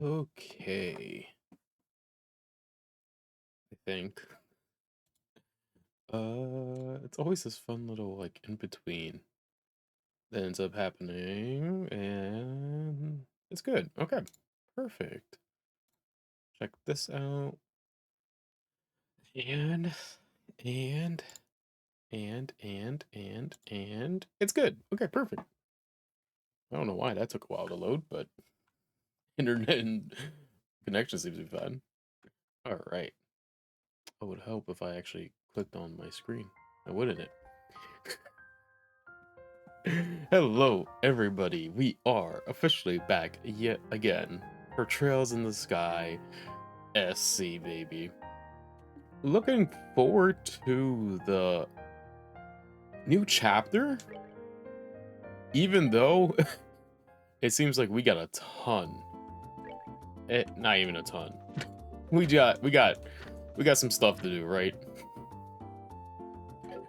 Okay, I think. It's always this fun little like in between that ends up happening, and it's good. Okay, perfect. Check this out. And and and it's good. Okay, perfect. I don't know why that took a while to load, but internet and connection seems to be fine. All right. It would help if I actually clicked on my screen. Now, wouldn't it? Hello, everybody. We are officially back yet again for Trails in the Sky SC, baby. Looking forward to the new chapter, even though it seems like we got a ton. Not even a ton. We got some stuff to do, right?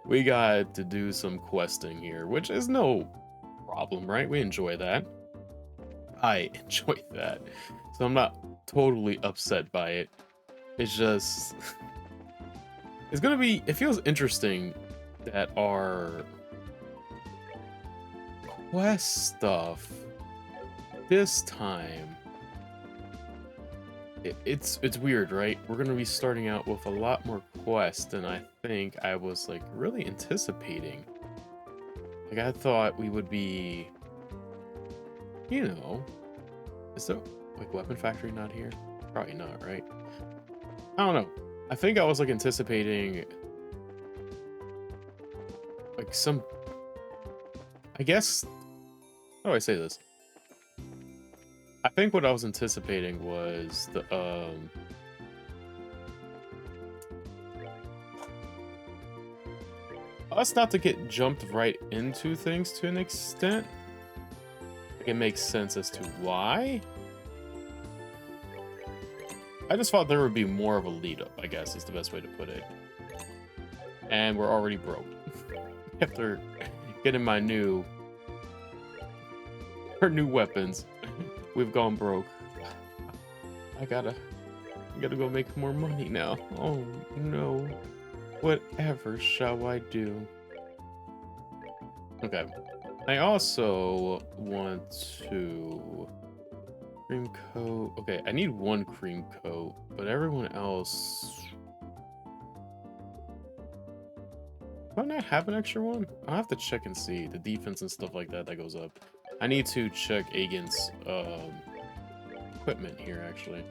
We got to do some questing here, which is no problem, right? We enjoy that. I enjoy that. So I'm not totally upset by it. It's just it's gonna be it feels interesting that our quest stuff this time it's weird, right? We're gonna be starting out with a lot more quests than I think I was like really anticipating. Like I thought we would be, you know, is the like weapon factory not here? Probably not, right? I don't know. I think I was like anticipating like some I guess how do I say this? I think what I was anticipating was the us not to get jumped right into things to an extent. Like it makes sense as to why. I just thought there would be more of a lead up, I guess is the best way to put it. And we're already broke. After getting my new weapons, we've gone broke. I gotta go make more money now. Oh no. Whatever shall I do? Okay. I also want to cream coat. Okay, I need one cream coat, but everyone else. Do I not have an extra one? I'll have to check and see the defense and stuff like that goes up. I need to check Agen's equipment here actually.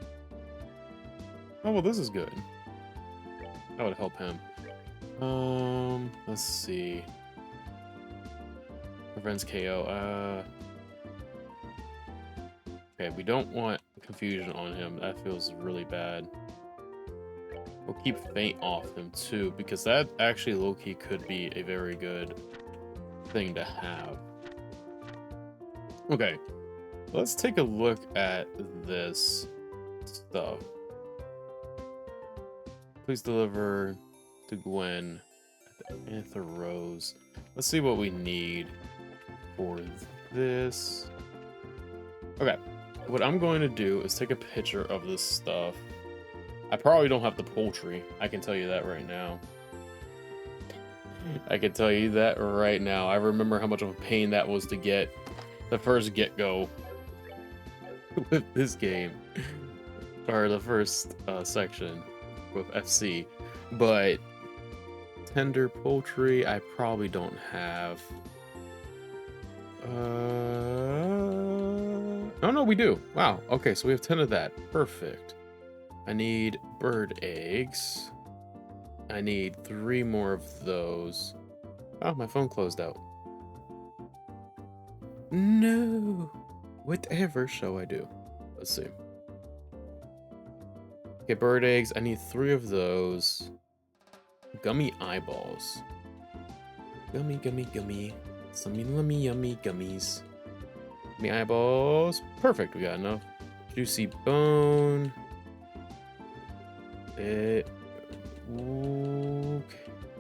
Oh well, this is good. That would help him. Let's see. Prevents KO. Okay, we don't want confusion on him. That feels really bad. We'll keep faint off him too, because that actually low-key could be a very good thing to have. Okay, let's take a look at this stuff. Please deliver to Gwen at the Anther Rose. Let's see what we need for this. Okay, what I'm going to do is take a picture of this stuff. I probably don't have the poultry. I can tell you that right now. I can tell you that right now. I remember how much of a pain that was to get the first get-go with this game. Or the first section with FC. But tender poultry, I probably don't have. Oh no, we do. Wow. Okay, so we have 10 of that. Perfect. I need bird eggs. I need 3 more of those. Oh, my phone closed out. No. Whatever shall I do? Let's see. Okay, bird eggs. I need 3 of those. Gummy eyeballs. Gummy, gummy, gummy. Some yummy, yummy gummies. Gummy eyeballs. Perfect. We got enough. Juicy bone. Okay.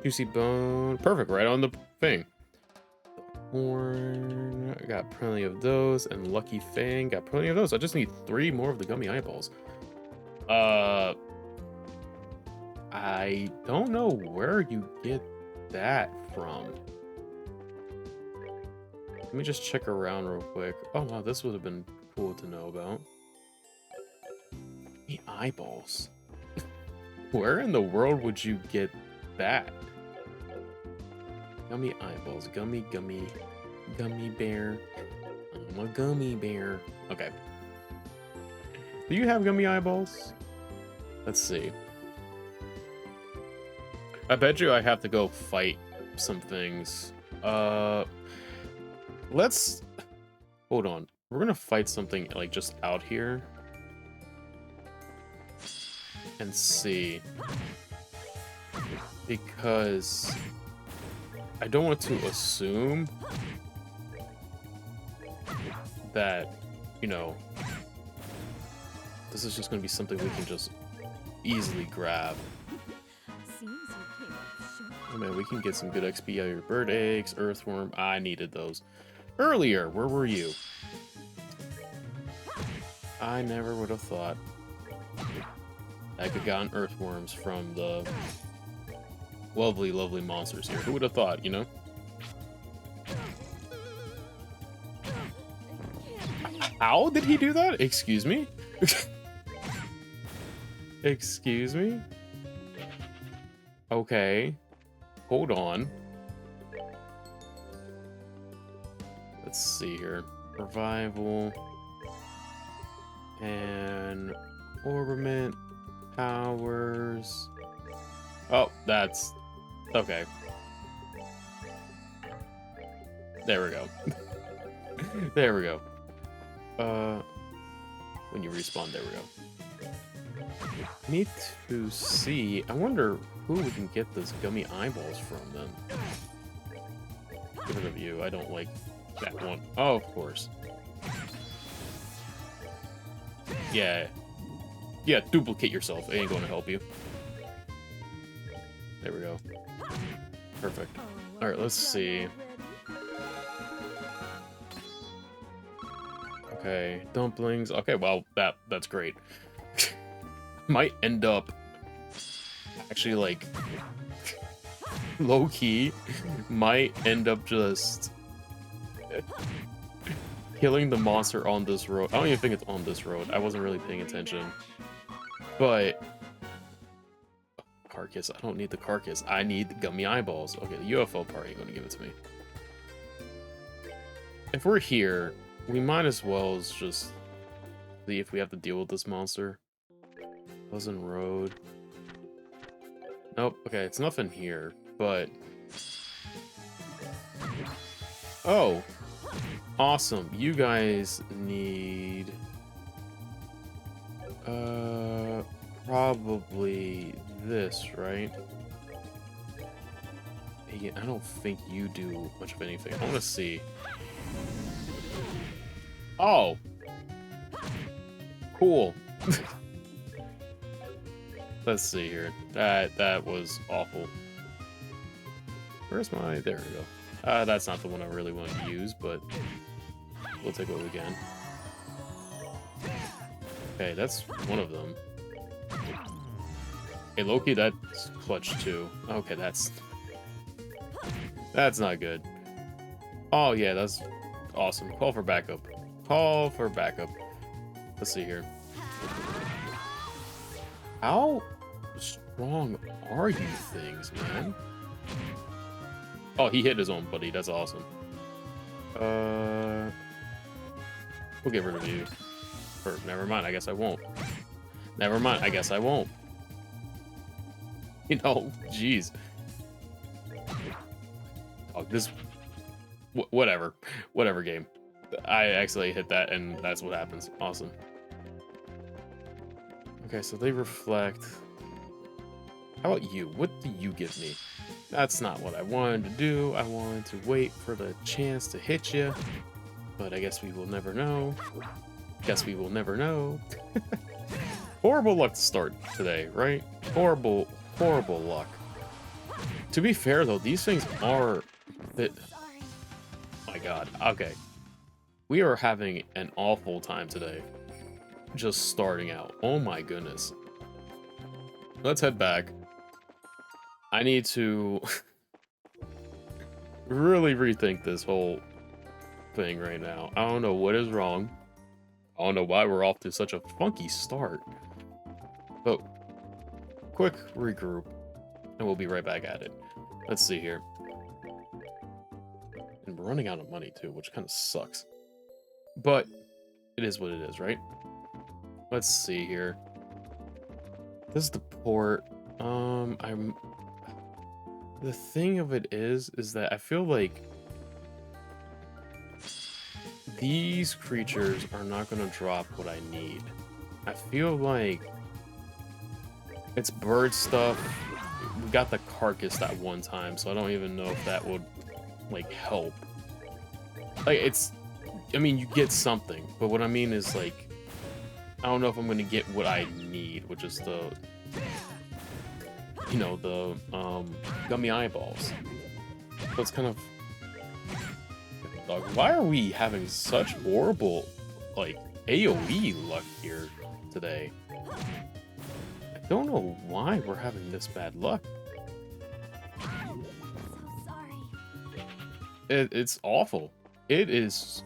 Juicy bone. Perfect. Right on the thing. Horn. I got plenty of those. And Lucky Fang. Got plenty of those. I just need 3 more of the gummy eyeballs. I don't know where you get that from. Let me just check around real quick. Oh, wow, this would have been cool to know about. The eyeballs. Where in the world would you get that? Gummy eyeballs. Gummy bear. I'm a gummy bear. Okay. Do you have gummy eyeballs? Let's see. I bet you I have to go fight some things. Let's... Hold on. We're gonna fight something, like, just out here. And see. Because... I don't want to assume... that, you know... This is just gonna be something we can just easily grab. Oh man, we can get some good XP out of your bird eggs, earthworm. I needed those earlier. Where were you? I never would have thought I could have gotten earthworms from the lovely, lovely monsters here. Who would have thought, you know? How did he do that? Excuse me? Excuse me? Okay. Hold on. Let's see here. Revival. And Orbiment. Powers. Oh, that's... Okay. There we go. There we go. When you respawn, there we go. Need to see... I wonder who we can get those gummy eyeballs from, then. Get rid of you. I don't like that one. Oh, of course. Yeah. Yeah, duplicate yourself. It ain't going to help you. There we go. Perfect. Alright, let's see. Okay, dumplings. Okay, well, that's great. Might end up actually, like, low-key, might end up just killing the monster on this road. I don't even think it's on this road. I wasn't really paying attention. But carcass. I don't need the carcass. I need the gummy eyeballs. Okay, the UFO part ain't gonna give it to me. If we're here, we might as well just see if we have to deal with this monster. Pleasant Road. Nope. Okay, it's nothing here, but... Oh! Awesome. You guys need... Probably this, right? Hey, I don't think you do much of anything. I want to see. Oh! Cool. Let's see here. That was awful. Where's my... There we go. That's not the one I really wanted to use, but we'll take what we can. Okay, that's one of them. Hey, Loki, that's clutch too. Okay, that's not good. Oh yeah, that's awesome. Call for backup. Call for backup. Let's see here. How strong are you things, man? Oh, he hit his own buddy. That's awesome. We'll get rid of you. Or, never mind, I guess I won't. Never mind, I guess I won't. You know, jeez. Oh, this... whatever. Whatever game. I actually hit that, and that's what happens. Awesome. Okay, so they reflect. How about you? What do you give me? That's not what I wanted to do. I wanted to wait for the chance to hit you. But I guess we will never know. Guess we will never know. Horrible luck to start today, right? Horrible, horrible luck. To be fair, though, these things are... god. Okay. We are having an awful time today. Just starting out. Oh my goodness. Let's head back. I need to really rethink this whole thing right now. I don't know what is wrong. I don't know why we're off to such a funky start. But quick regroup, and we'll be right back at it. Let's see here. And we're running out of money too, which kind of sucks. But it is what it is, right? Let's see here. This is the port. The thing of it is that I feel like these creatures are not going to drop what I need. I feel like it's bird stuff. We got the carcass that one time, so I don't even know if that would, like, help. Like, I mean, you get something, but what I mean is, like, I don't know if I'm going to get what I need, which is the, you know, the, gummy eyeballs. So it's kind of, why are we having such horrible, like, AoE luck here today? I don't know why we're having this bad luck. I'm so sorry. It's awful. It is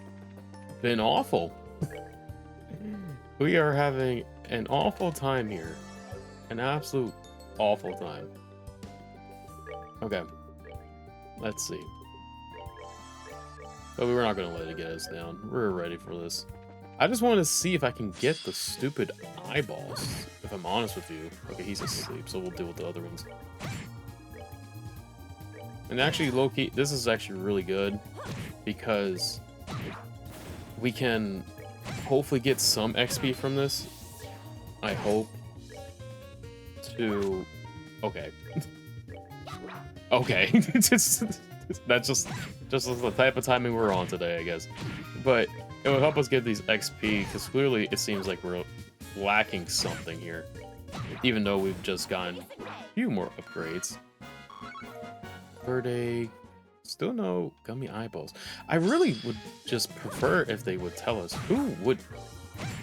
been awful. We are having an awful time here. An absolute awful time. Okay. Let's see. But we're not going to let it get us down. We're ready for this. I just want to see if I can get the stupid eyeballs, if I'm honest with you. Okay, he's asleep, so we'll deal with the other ones. And actually, low-key, this is actually really good, because we can hopefully get some XP from this. I hope. To... Okay. Okay. That's just the type of timing we're on today, I guess. But it will help us get these XP, because clearly it seems like we're lacking something here. Even though we've just gotten a few more upgrades. Bird egg. Still no gummy eyeballs. I really would just prefer if they would tell us who would...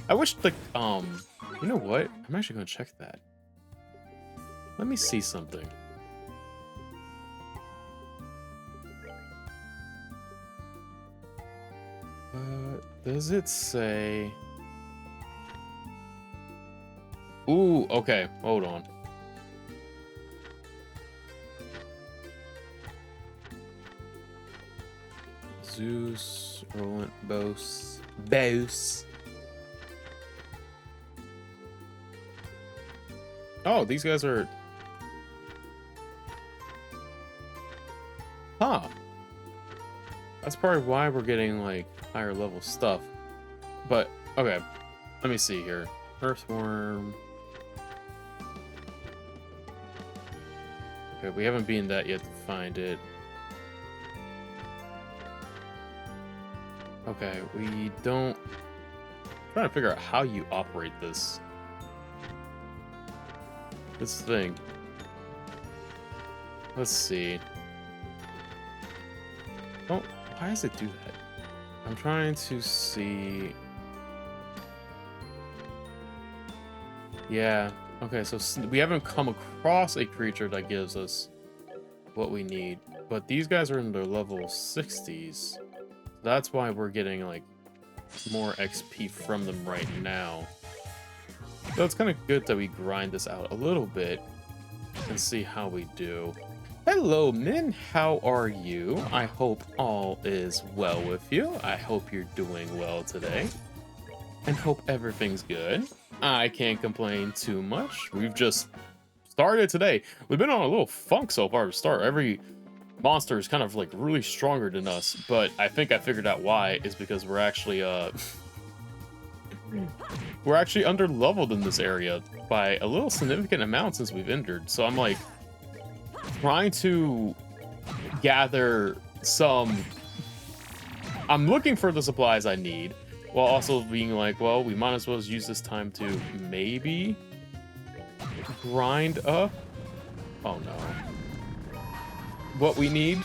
I wish, like, you know what? I'm actually going to check that. Let me see something. Does it say... Ooh, okay. Hold on. Zeus, Roland, Bose. Oh, these guys are... Huh. That's probably why we're getting, like, higher level stuff. But, okay. Let me see here. Earthworm. Okay, we haven't been that yet to find it. Okay, we don't... I'm trying to figure out how you operate this thing. Let's see. Don't... Why does it do that? I'm trying to see... Yeah. Okay, so we haven't come across a creature that gives us what we need. But these guys are in their level 60s. That's why we're getting, like, more XP from them right now. So it's kind of good that we grind this out a little bit and see how we do. Hello, Min. How are you? I hope all is well with you. I hope you're doing well today. And hope everything's good. I can't complain too much. We've just started today. We've been on a little funk so far to start. Every monster is kind of like really stronger than us, but I think I figured out why is because we're actually we're actually under leveled in this area by a little significant amount since we've entered. So I'm like trying to gather some... I'm looking for the supplies I need while also being like, well, we might as well use this time to maybe grind up. Oh no. What we need.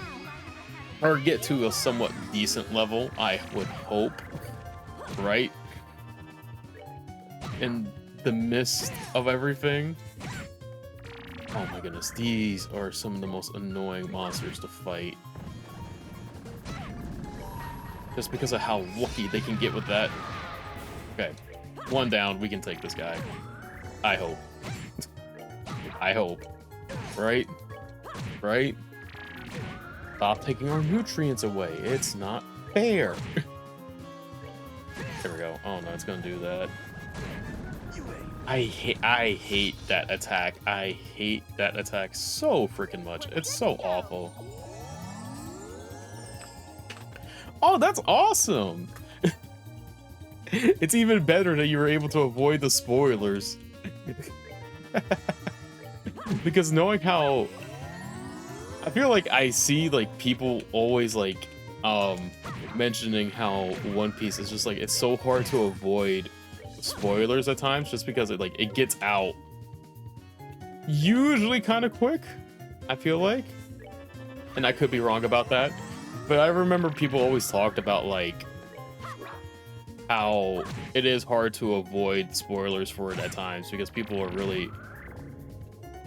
or get to a somewhat decent level, I would hope, right? In the midst of everything. Oh my goodness, these are some of the most annoying monsters to fight. Just because of how lucky they can get with that. Okay, one down, we can take this guy. I hope. I hope. Right? Right? Stop taking our nutrients away. It's not fair. There we go. Oh no, it's gonna do that. I hate that attack. I hate that attack so freaking much. It's so awful. Oh, that's awesome. It's even better that you were able to avoid the spoilers. Because knowing how I feel like I see like people always like mentioning how One Piece is just like it's so hard to avoid spoilers at times just because it gets out usually kind of quick, I feel like. And I could be wrong about that, but I remember people always talked about like how it is hard to avoid spoilers for it at times because people are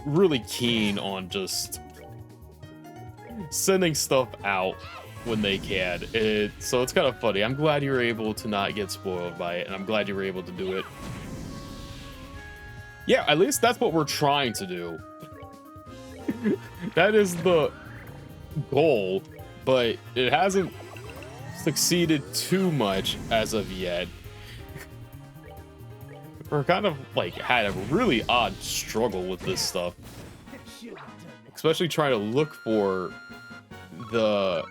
really keen on just sending stuff out when they can. So it's kind of funny. I'm glad you were able to not get spoiled by it, and I'm glad you were able to do it. Yeah, at least that's what we're trying to do. That is the goal, but it hasn't succeeded too much as of yet. We're kind of like had a really odd struggle with this stuff, especially trying to look for the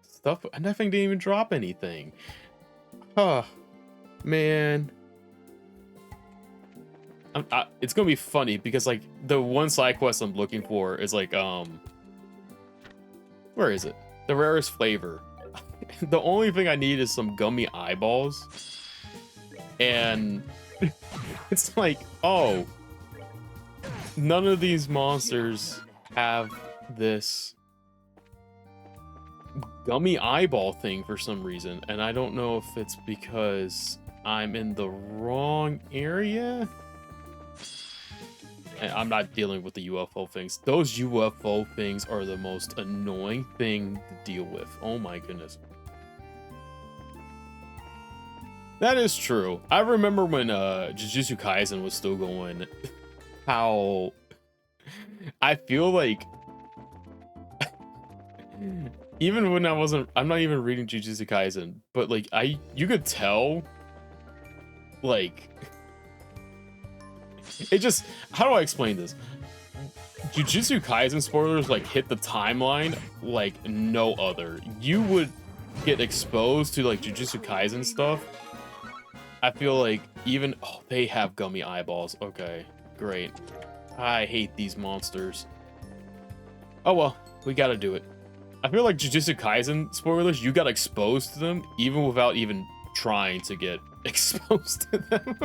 stuff. And that thing didn't even drop anything. Huh, man. It's gonna be funny because like the one side quest I'm looking for is like where is it? The rarest flavor. The only thing I need is some gummy eyeballs, and it's like, oh, none of these monsters have this gummy eyeball thing for some reason, and I don't know if it's because I'm in the wrong area. And I'm not dealing with the UFO things. Those UFO things are the most annoying thing to deal with. Oh my goodness. That is true. I remember when Jujutsu Kaisen was still going, how I feel like even when I'm not even reading Jujutsu Kaisen, but like you could tell, like, it just, how do I explain this? Jujutsu Kaisen spoilers like hit the timeline like no other. You would get exposed to like Jujutsu Kaisen stuff. I feel like even, oh, they have gummy eyeballs. Okay, great. I hate these monsters. Oh well, we gotta do it. I feel like Jujutsu Kaisen spoilers, you got exposed to them even without even trying to get exposed to them.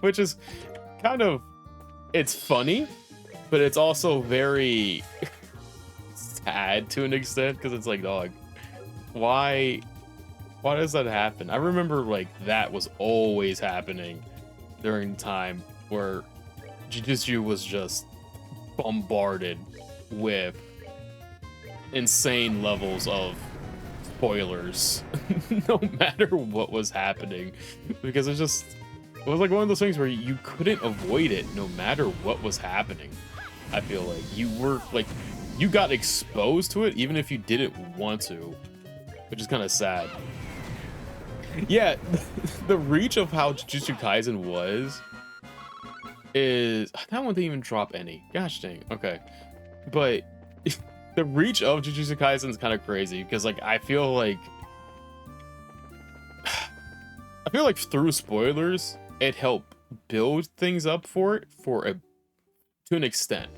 Which is kind of, it's funny, but it's also very sad to an extent because it's like, dog, why does that happen? I remember like that was always happening during time where Jujutsu was just bombarded with insane levels of spoilers no matter what was happening, because it was like one of those things where you couldn't avoid it no matter what was happening. I feel like you got exposed to it even if you didn't want to, which is kind of sad. Yeah, the reach of how Jujutsu Kaisen is that one didn't even drop any. Gosh dang. Okay, but the reach of Jujutsu Kaisen is kind of crazy because like I feel like through spoilers it helped build things up for it to an extent.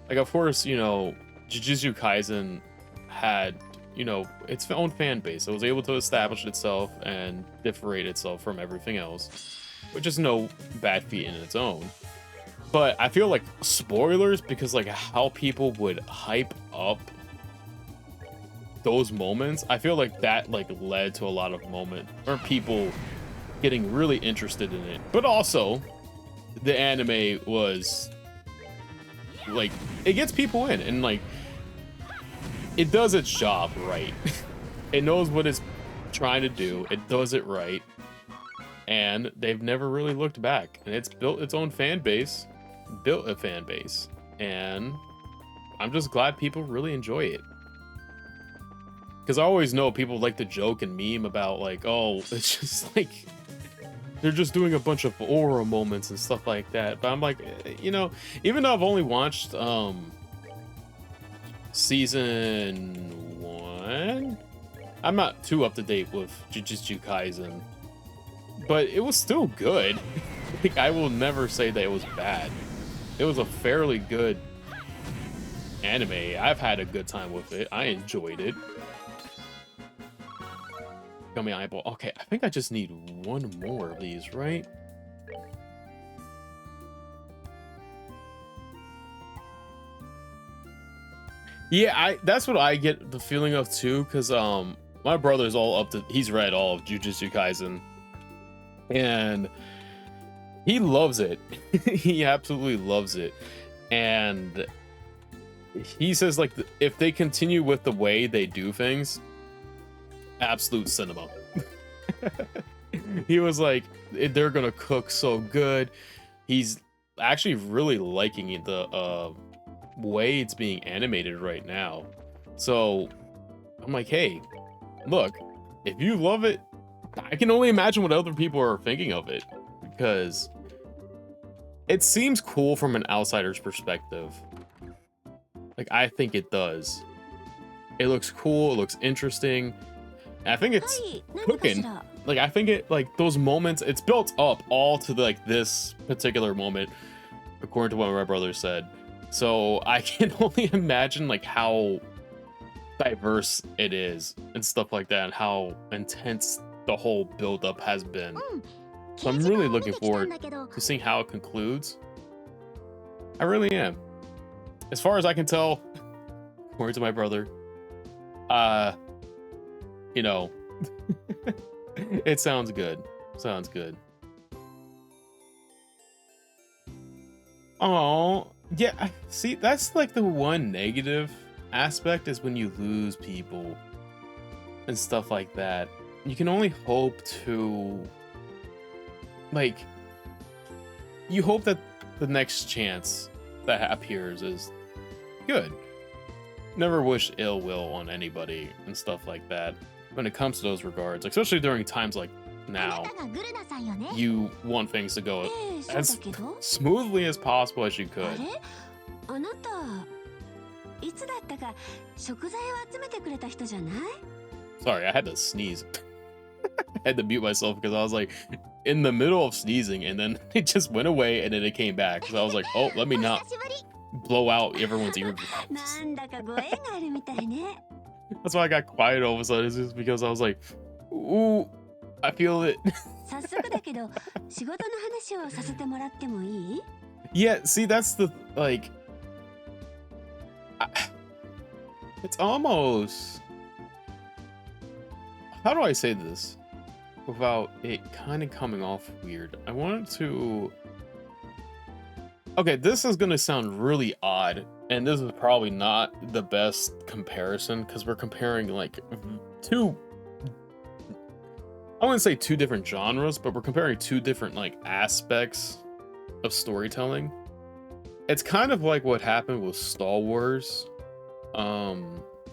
Like, of course, you know, Jujutsu Kaisen had, you know, its own fan base. It was able to establish itself and differentiate itself from everything else, which is no bad feat in its own. But I feel like spoilers, because like how people would hype up those moments, I feel like that like led to a lot of moment or people getting really interested in it. But also, the anime was like it gets people in, and like it does its job right. It knows what it's trying to do. It does it right, and they've never really looked back. And it's built its own fan base, built a fan base, and I'm just glad people really enjoy it. Because I always know people like to joke and meme about like, oh, it's just like they're just doing a bunch of aura moments and stuff like that. But I'm like, you know, even though I've only watched season 1, I'm not too up to date with Jujutsu Kaisen, but it was still good. Like, I will never say that it was bad. It was a fairly good anime. I've had a good time with it. I enjoyed it. Gummy eyeball. Okay, I think I just need one more of these, right? Yeah, that's what I get the feeling of too, because my brother's all up to, he's read all of Jujutsu Kaisen, and he loves it. He absolutely loves it. And he says like if they continue with the way they do things, absolute cinema. He was like, they're gonna cook so good. He's actually really liking it, the way it's being animated right now. So I'm like, hey, look, if you love it, I can only imagine what other people are thinking of it, because it seems cool from an outsider's perspective. Like, I think it does. It looks cool, it looks interesting. I think it's cooking. Like, I think it, like, those moments, it's built up all to, like, this particular moment, according to what my brother said. So I can only imagine, like, how diverse it is and stuff like that, and how intense the whole build-up has been. So I'm really looking forward to seeing how it concludes. I really am. As far as I can tell, according to my brother, you know, it sounds good. Sounds good. Oh, yeah. See, that's like the one negative aspect, is when you lose people and stuff like that. You can only hope to, like, you hope that the next chance that appears is good. Never wish ill will on anybody and stuff like that when it comes to those regards, especially during times like now. You want things to go as smoothly as possible as you could. Sorry, I had to sneeze. I had to mute myself because I was like in the middle of sneezing, and then it just went away, and then it came back. So I was like, oh, let me not blow out everyone's ears. That's why I got quiet all of a sudden. It's just because I was like, ooh, I feel it. Yeah, see, that's the, like, it's almost, how do I say this without it kind of coming off weird? I wanted to, okay, this is gonna sound really odd, and this is probably not the best comparison, because we're comparing like two, I wouldn't say two different genres, but we're comparing two different like aspects of storytelling. It's kind of like what happened with Star Wars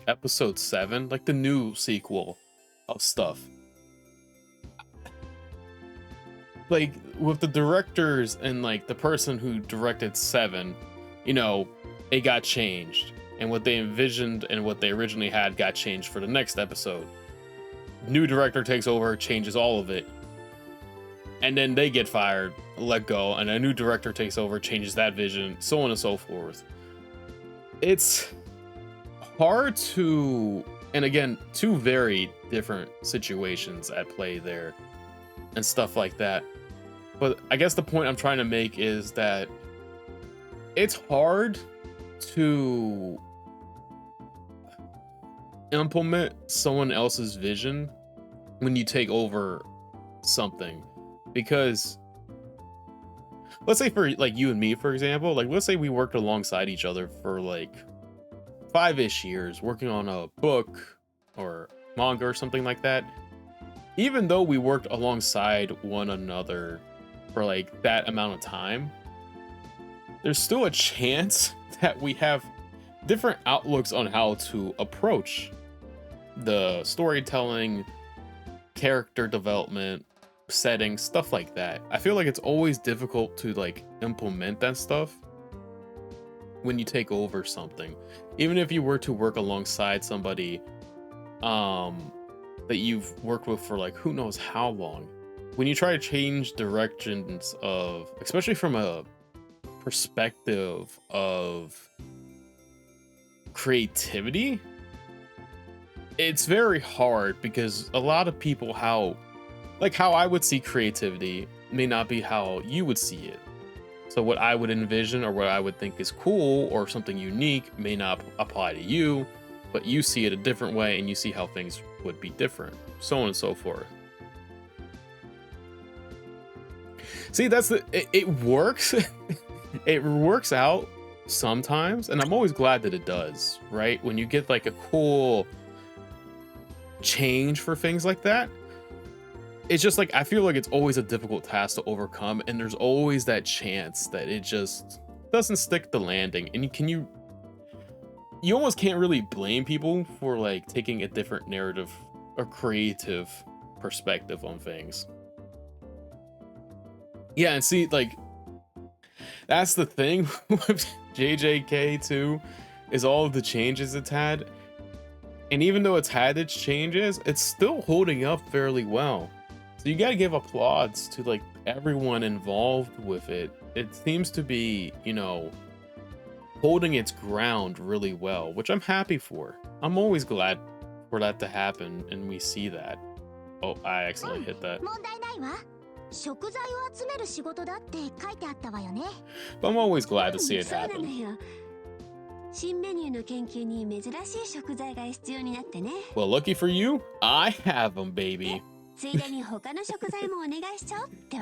episode 7, like the new sequel of stuff. Like with the directors and like the person who directed 7, you know, it got changed, and what they envisioned and what they originally had got changed for the next episode. New director takes over, changes all of it, and then they get fired, let go, and a new director takes over, changes that vision, so on and so forth. It's hard to, and again, two very different situations at play there and stuff like that. But I guess the point I'm trying to make is that it's hard to, implement someone else's vision when you take over something. Because let's say for like you and me, for example, like let's say we worked alongside each other for like 5-ish years working on a book or manga or something like that. Even though we worked alongside one another for like that amount of time, there's still a chance that we have different outlooks on how to approach the storytelling, character development, setting, stuff like that. I feel like it's always difficult to like implement that stuff when you take over something. Even if you were to work alongside somebody that you've worked with for like who knows how long, when you try to change directions of, especially from a perspective of creativity, it's very hard because a lot of people, how I would see creativity may not be how you would see it. So what I would envision or what I would think is cool or something unique may not apply to you, but you see it a different way and you see how things would be different, so on and so forth. See, it works. It works out sometimes, and I'm always glad that it does, right? When you get like a cool change for things like that, it's just like I feel like it's always a difficult task to overcome, and there's always that chance that it just doesn't stick the landing. And you almost can't really blame people for like taking a different narrative or creative perspective on things. Yeah, and see, like that's the thing with JJK too, is all of the changes it's had. And even though it's had its changes, it's still holding up fairly well. So you gotta give applause to like everyone involved with it. It seems to be, you know, holding its ground really well, which I'm happy for. I'm always glad for that to happen and we see that. Oh, I accidentally hit that. But I'm always glad to see it happen. Well, lucky for you, I have them, baby.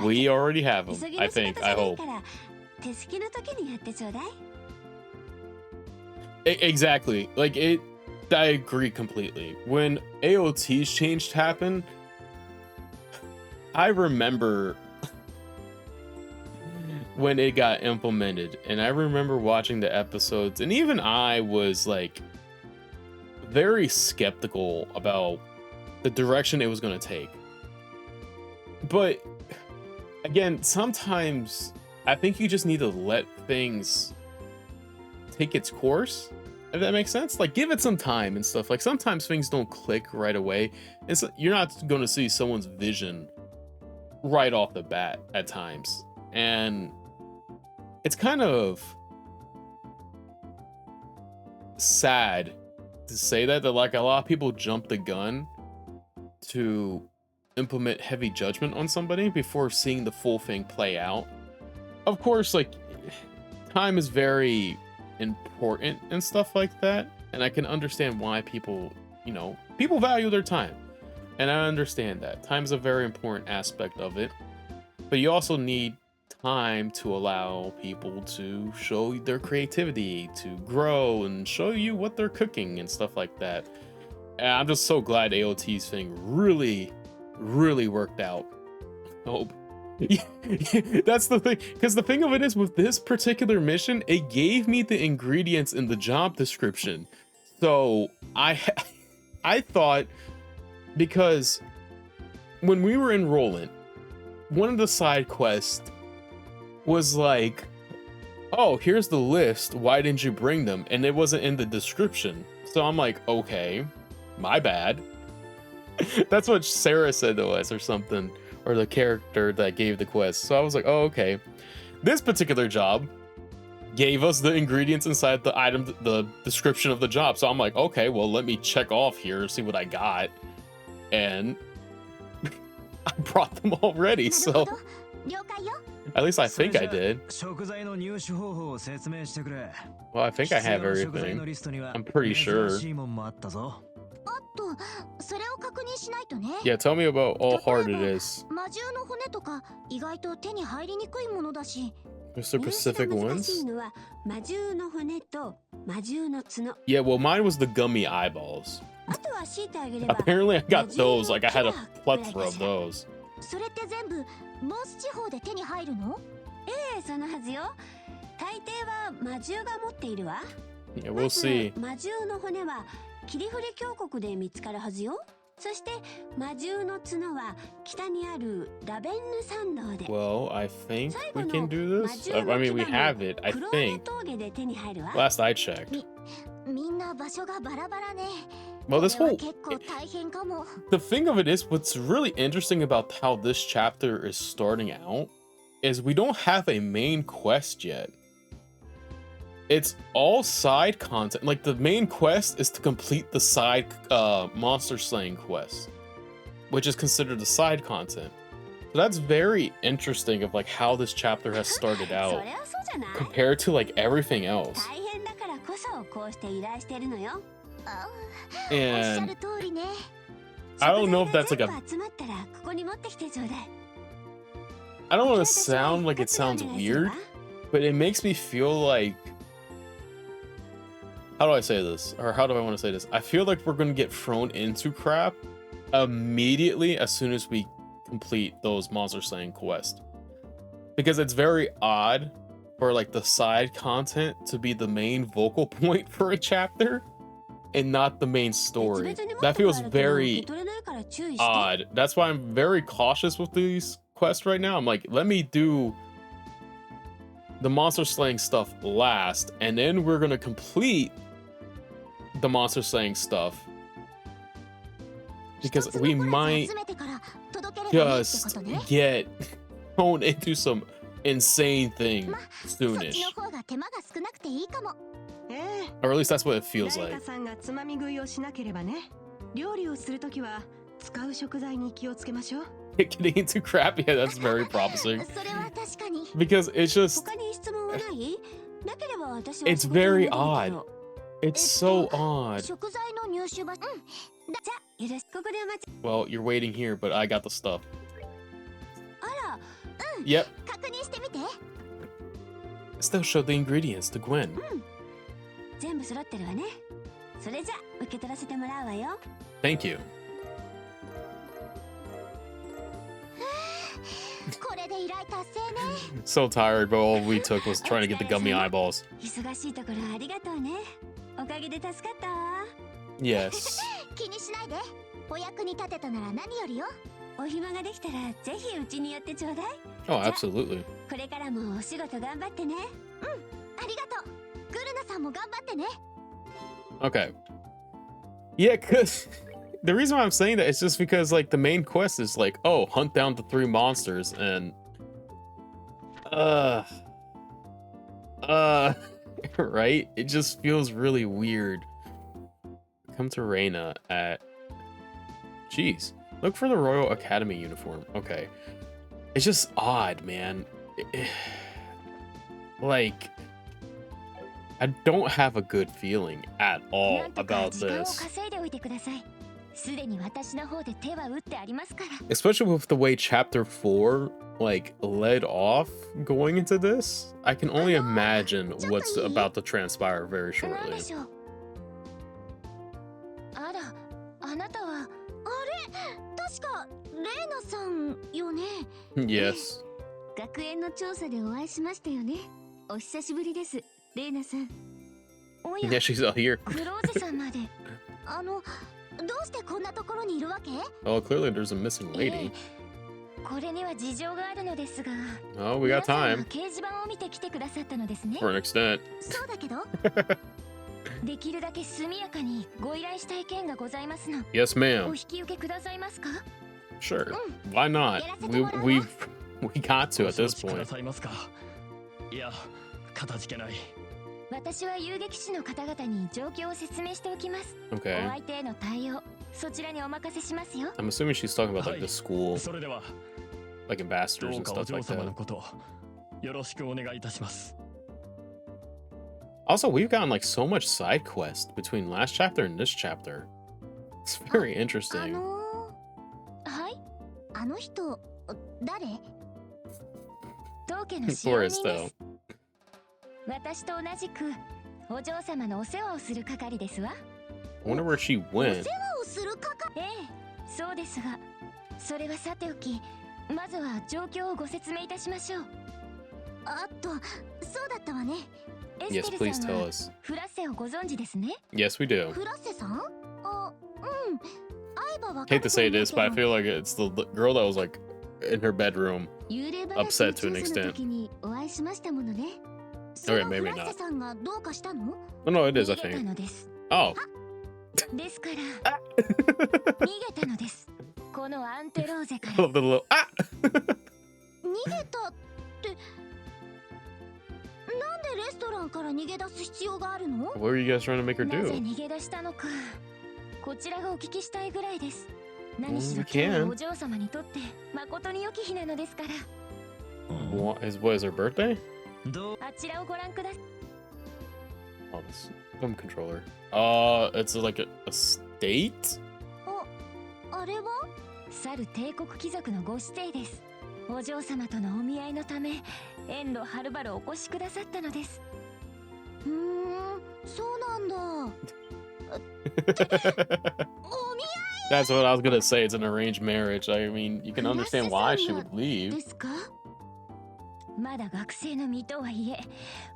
We already have them, I think, I hope. Exactly, like I agree completely. When AOT's change happened, I remember when it got implemented, and I remember watching the episodes, and even I was like very skeptical about the direction it was going to take. But again, sometimes I think you just need to let things take its course, if that makes sense. Like give it some time and stuff. Like sometimes things don't click right away, and so you're not going to see someone's vision right off the bat at times. And it's kind of sad to say that like a lot of people jump the gun to implement heavy judgment on somebody before seeing the full thing play out. Of course, like time is very important and stuff like that, and I can understand why people, you know, people value their time, and I understand that time is a very important aspect of it, but you also need time to allow people to show their creativity, to grow and show you what they're cooking and stuff like that. And I'm just so glad AOT's thing really worked out. Oh, that's the thing, because the thing of it is, with this particular mission, it gave me the ingredients in the job description. So I thought, because when we were enrolling, one of the side quests was like, oh, here's the list, why didn't you bring them? And it wasn't in the description. So I'm like, okay, my bad. That's what Sarah said to us or something, or the character that gave the quest. So I was like, oh, okay. This particular job gave us the ingredients inside the item, the description of the job. So I'm like, okay, well, let me check off here, see what I got. And I brought them already, so at least I think I did. Well, I think I have everything. I'm pretty sure. あと、それを確認しないとね。 Yeah, tell me about how hard it is. 魔獣の骨とか意外と手に入りにくいものだし。 Mr. Pacific 難しい ones? のは魔獣の骨と魔獣の角。 Yeah, well, mine was the gummy eyeballs. あとは強いてあげれば Apparently, I got Majuro those. Like, I had a killer plethora of grade. those. それって全部モース地方で手に入るの？ええ、そのはずよ。大抵は魔獣が持っているわ。 Yeah, ま we'll ず see. 魔獣の骨は霧降り峡谷で見つかるはずよ。そして魔獣の角は北にあるラベンヌ山道で。 Well, I think 最 we 後 can の do 魔 this. 獣 I の mean, we 牙も have it, I クロー think. ネ峠で手に入るわ。 Last I checked. みんな場所がバラバラね。 Well, this これは whole 結構大変かも。 the thing of it is, what's really interesting about how this chapter is starting out is we don't have a main quest yet. It's all side content. Like, the main quest is to complete the side monster slaying quest, which is considered the side content. So that's very interesting of like how this chapter has started そ out れはそうじゃない。 compared to like everything else. 大変だからこそこうして依頼してるのよ。あ、おっしゃ And る通りね。 I don't know if that's like 食材 a が全部集まったらここに持ってきてちょうだい。 I don't want to sound like it sounds weird, but it makes me feel like, how do I say this? Or how do I want to say this? I feel like we're going to get thrown into crap immediately as soon as we complete those monster slaying quests. Because it's very odd for like the side content to be the main vocal point for a chapter and not the main story. That feels very odd. That's why I'm very cautious with these quests right now. I'm like, let me do the monster slaying stuff last, and then we're gonna complete the monster slaying stuff, because we might just get thrown into some insane thing そっ soonish, ちの方が手間が少なくていいかも。or at least that's what it feels 誰 like. かさんがつまみ食いをしなければね。料理をするときは使う食材に気をつけましょう。Getting into crap, yeah, that's very promising, それは確かに。 because it's just, 他に質問はない？なければ私は it's 仕事に very 戻るけ odd. ど。 It's so odd. 食材の入手場。じゃあよろしくここでお待ち。 Well, you're waiting here, but I got the stuff. あら、 Yep, 確認してみて。 still show the ingredients to Gwen. 全部揃ってるわね。それじゃ受け取らせてもらうわよ。 Thank you. これで依頼達成ね。 So tired, but all we took was trying to get the gummy eyeballs. 忙しいところありがとうね。おかげで助かったわ。 Yes. 気にしないで。お役に立てたなら何よりよ。お暇ができたらぜひうちに寄ってちょうだい。 Oh, absolutely. これからもお仕事頑張ってね。ありがとう。グルナさんも頑張ってね。 Okay. Yeah, cause the reason why I'm saying that is just because like the main quest is like, oh, hunt down the 3 monsters, and right? It just feels really weird. Come to Reina at, jeez, look for the Royal Academy uniform. Okay. It's just odd, man. Like, I don't have a good feeling at all なんとか about 時間を this, 稼いでおいてください。すでに私の方で手は打ってありますから。 especially with the way chapter 4 like led off going into this. I can only imagine what's about to transpire very なん shortly. でしょう。あら、あなたは。あれ、確かレイナさんよね。 Yes. 学園の調査でお会いしましたよね。お久しぶりです、レイナさん。おや、 Yeah, she's out here. クローゼさんまで。どうしてこんなところにいるわけ？ Oh, clearly there's a missing lady. これには事情があるのですが。 Oh, we got 皆さんは time 掲示板を見て来てくださったのですね。 for an extent. そうだけど。できるだけ速やかにご依頼したい件がございますの。 Yes, お ma'am. 引き受けくださいますか？ Sure. Why not? We got to at this くだ point. さいますか。いや、かたじけない。私は遊撃士の方々に状況を説明しておきます。お Okay. 相手への対応、そちらにお任せしますよ。 I'm assuming she's talking about like the school, それでは like ど ambassadors う and かお stuff 嬢 like 様の that. ことよろしくお願いいたします。 Also, we've gotten like so much side quest between last chapter and this chapter. It's very あ interesting. はい、あの人誰？当家の For 使用 his 人で though. す。私と同じくお嬢様のお世話をする係ですわ。 I wonder where she went. をする係？ええ、そうですが、それはさておき、まずは状況をご説明いたしましょう。そうだったわね。エ Yes, ステ please ルさん tell は us. フラッセをご存知ですね。 Yes, we do. フラッセさん？あ、うん。会えばわか Hate る to と say 思う this, け but I ど、 feel like it's the girl that was like in her bedroom. 幽霊話 upset の to an 調査 extent. の時にお会いしましたものね。そ Okay, の maybe フラッ not. セさんがどうかしたの？ Oh no, it is, I 逃げた think. のです。 Oh. ですから逃げたのです。このアンテローゼか I ら。 love the little ah. 逃げたってなんでレストランから逃げ出す必要があるの？ What were you guys trying to make her なぜ do? 逃げ出したのか、こちらがお聞きしたいぐらいです。 we 何しろ can. 今日はお嬢様にとって誠に良き日なのですから。 What is her birthday? あちらをご覧ください。 Oh, this thumb controller. It's like a state? あれは去る帝国貴族のご指定です。お嬢様とのお見合いのため遠路はるばるお越しくださったのです。そうなんだ。 That's what I was gonna say. It's an arranged marriage. I mean, you can understand why she would で leave. すか？まだ学生の身とはいえ、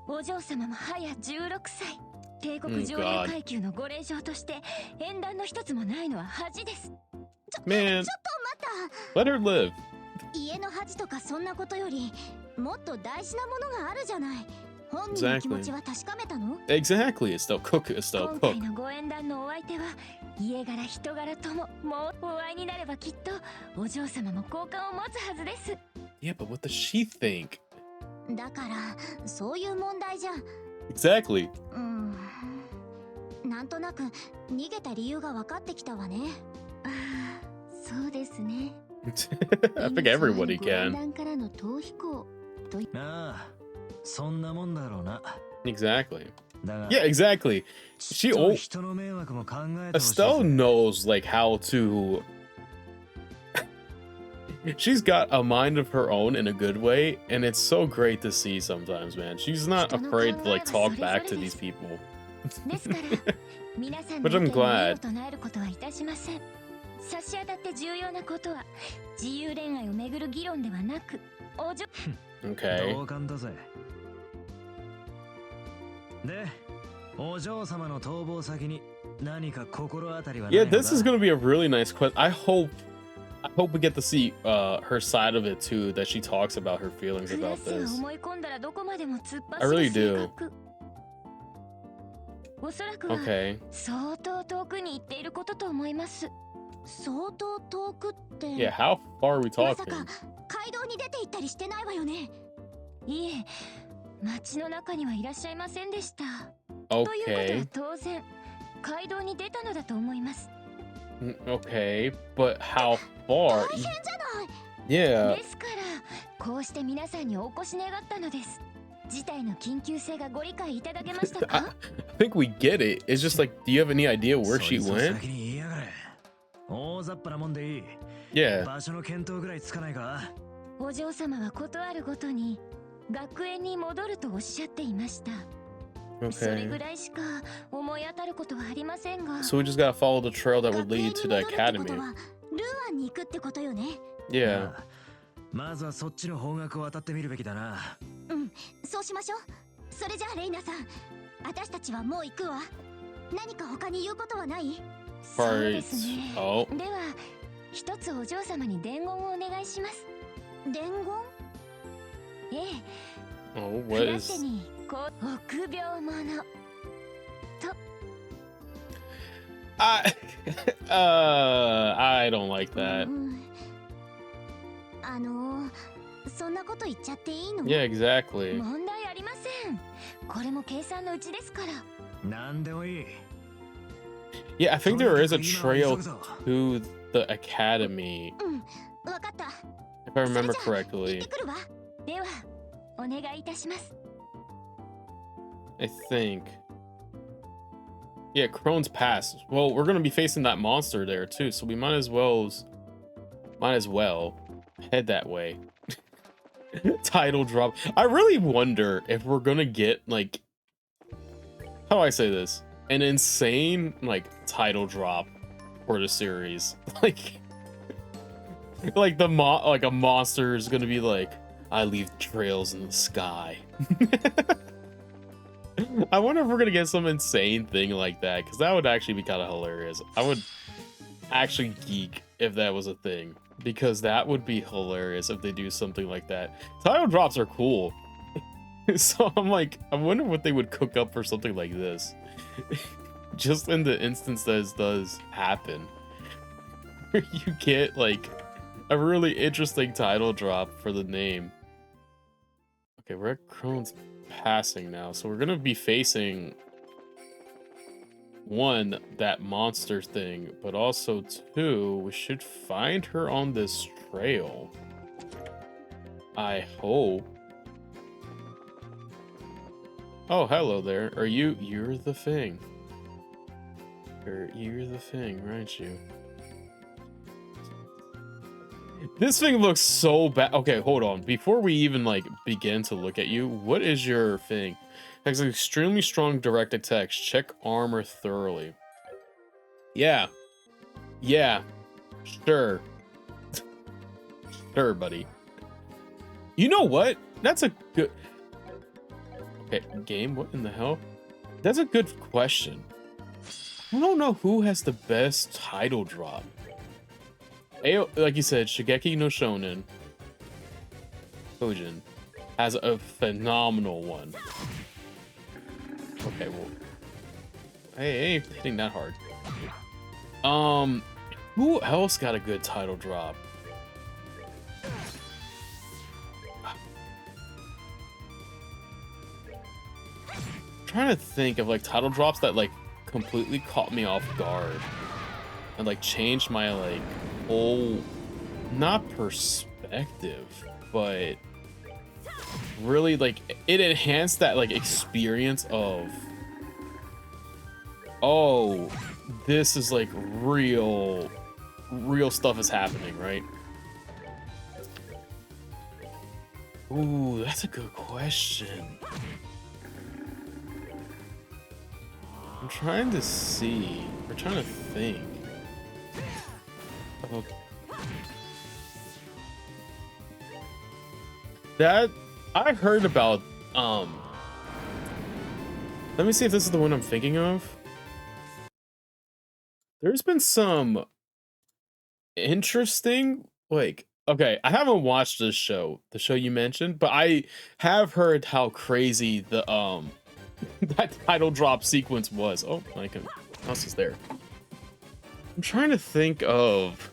お嬢様も早16歳。帝国上流階級のご令嬢として縁談の一つもないのは恥です。 Man, ちょっと let her live. 待った。家の恥とかそんなことよりもっと大事なものがあるじゃない。本人の気持ちは確かめたの？ Exactly. It's still cook. It's still 今 cook. 回のご縁談のお相手は家柄人柄とももうお会いになればきっとお嬢様も好感を持つはずです。 Yeah, but what does she think? だからそういう問題じゃ。 Exactly. なんとなく逃げた理由が分かってきたわね。ああ、そうですね。 I think everybody ご縁 can. 談からの逃避行。ああ、そんなもんだろうな。 Exactly. だが、 Yeah, exactly. She ちょっと oh, 人の迷惑も考えてほしいぜ。 Estelle knows like how to. She's got a mind of her own in a good way, and it's so great to see sometimes, man. She's not afraid to like talk back to these people. ですから皆さん But の I'm 意見に異を glad. 唱えることはいたしません。差し当たって重要なことは自由恋愛をめぐる議論ではなく、お嬢 Okay. 同感だぜ。で、お嬢様の逃亡先に何か心当たりはない Yeah, のか？ this is gonna be a really nice question. I hope we get to see her side of it too. That she talks about her feelings クラ about スが this. 思い込んだらどこまでも突っ I 走 really る性 do. 格。おそらくは Okay. 相当遠くに行っていることと思います。相当遠くって。 Yeah. How far are we まさ talking? か街道に出て行ったりしてないわよね。いえ、街の中にはいらっしゃいませんでした。ということは Okay. 当然街道に出たのだと思います。 Okay. But how far? 大変じゃない。 Yeah. ですからこうして皆さんにお越し願ったのです。事態の緊急性がご理解いただけました I か？ think we get it. It's just like, do you have any idea where そ she いつを went? 先に言いやがれ。大雑把なもんでいい。 Yeah. 場所の見当ぐらいつかないか？お嬢様はことあるごとに学園に戻るとおっしゃっていました。それぐ Okay. らいしか思い当たることはありませんが。 So we just gotta follow the trail that would 学園 lead に to 戻 the るって academy. ことはルーアンに行くってことよね。 Yeah. ああ、まずはそっちの方角を当たってみるべきだな。そうしましょう。それじゃあレイナさん、私たちはもう行くわ。何か他に言うことはない？そうですね。 Oh. では一つお嬢様に伝言をお願いします。伝言？ええ。 Oh, フ what ラッセ is? にこう臆病者。 I I don't like that. そんなこと言っちゃっていいの？ Yeah, exactly. 問題ありません。これも計算のうちですから。なんでもいい。 Yeah, I think there is a とにか trail く今は急ぐぞ。 to the academy, わかった。 if I remember 行っ correctly. てくるわ。ではお願いいたします。 I think. Yeah, Crone's Pass. Well, we're gonna be facing that monster there too, so we might as well head that way. Title drop. I really wonder if we're gonna get like, how do I say this? An insane like title drop for the series. Like like a monster is gonna be like, I leave trails in the sky. I wonder if we're gonna get some insane thing like that, because that would actually be kind of hilarious. I would actually geek if that was a thing, because that would be hilarious if they do something like that. Title drops are cool. So I'm like, I wonder what they would cook up for something like this. Just in the instance that this does happen. Where you get like a really interesting title drop for the name. Okay, we're at Crone's Passing now, so we're gonna be facing one, that monster thing, but also two, we should find her on this trail. I hope. Oh, hello there. Are you're the thing. You're the thing, aren't you? This thing looks so bad. Okay, hold on. Before we even like begin to look at you, what is your thing? Has an extremely strong direct attack. Check armor thoroughly. Yeah. Yeah. Sure. Sure, buddy. You know what? That's a good... Okay, game? What in the hell? That's a good question. I don't know who has the best title drop. Like you said, Shigeki no Shonen Kojin has a phenomenal one. Okay, well, hey, ain't hitting that hard. Who else got a good title drop? I'm trying to think of like title drops that like completely caught me off guard and like changed my like whole, not perspective, but really like it enhanced that like experience of, oh, this is like real stuff is happening, right? Ooh, that's a good question. I'm trying to see. We're trying to think. Okay. That I heard about. Let me see if this is the one I'm thinking of. There's been some interesting, like, okay, I haven't watched this show, the show you mentioned, but I have heard how crazy the that title drop sequence was. Oh, my house is there. I'm trying to think of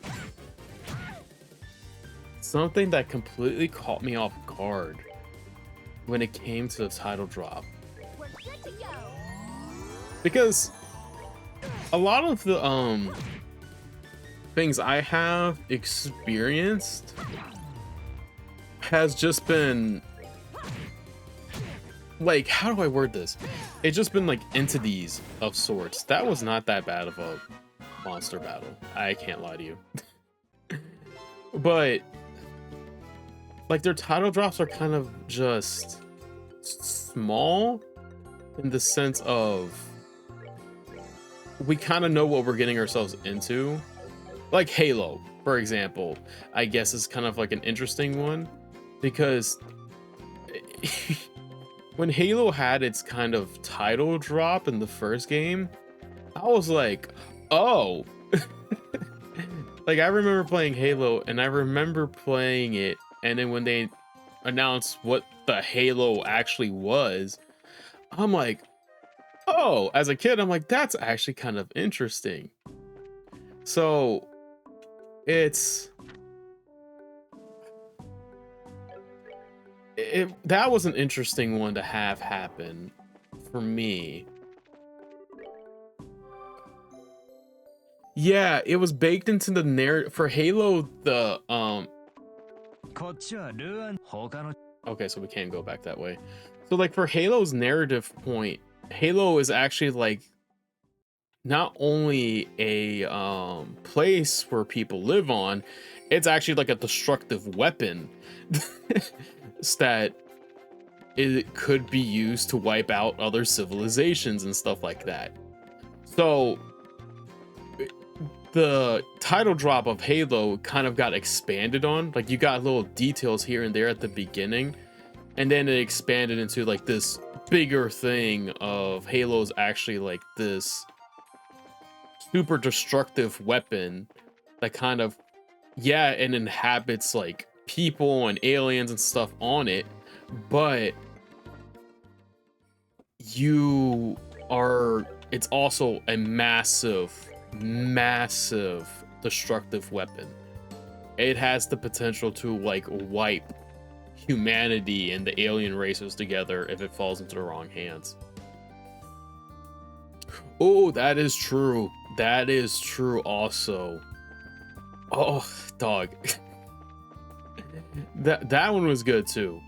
something that completely caught me off guard when it came to the title drop. Because a lot of the things I have experienced has just been like, how do I word this? It's just been like entities of sorts. That was not that bad of a monster battle. I can't lie to you. But like their title drops are kind of just small in the sense of we kind of know what we're getting ourselves into. Like Halo, for example, I guess is kind of like an interesting one because when Halo had its kind of title drop in the first game, I was like, oh. Like I remember playing Halo and I remember playing it, and then when they announced what the Halo actually was, I'm like, oh, as a kid, I'm like, that's actually kind of interesting. So that was an interesting one to have happen for me. Yeah, it was baked into the narrative for Halo. Okay, so we can't go back that way. So like for Halo's narrative point, Halo is actually like not only a place where people live on, it's actually like a destructive weapon that it could be used to wipe out other civilizations and stuff like that. So the title drop of Halo kind of got expanded on. Like, you got little details here and there at the beginning, and then it expanded into like this bigger thing of Halo's actually like this super destructive weapon that kind of, yeah, it inhabits like people and aliens and stuff on it, but you are, it's also a massive destructive weapon. It has the potential to like wipe humanity and the alien races together if it falls into the wrong hands. Oh, that is true. That is true also. Oh, dog. That one was good too.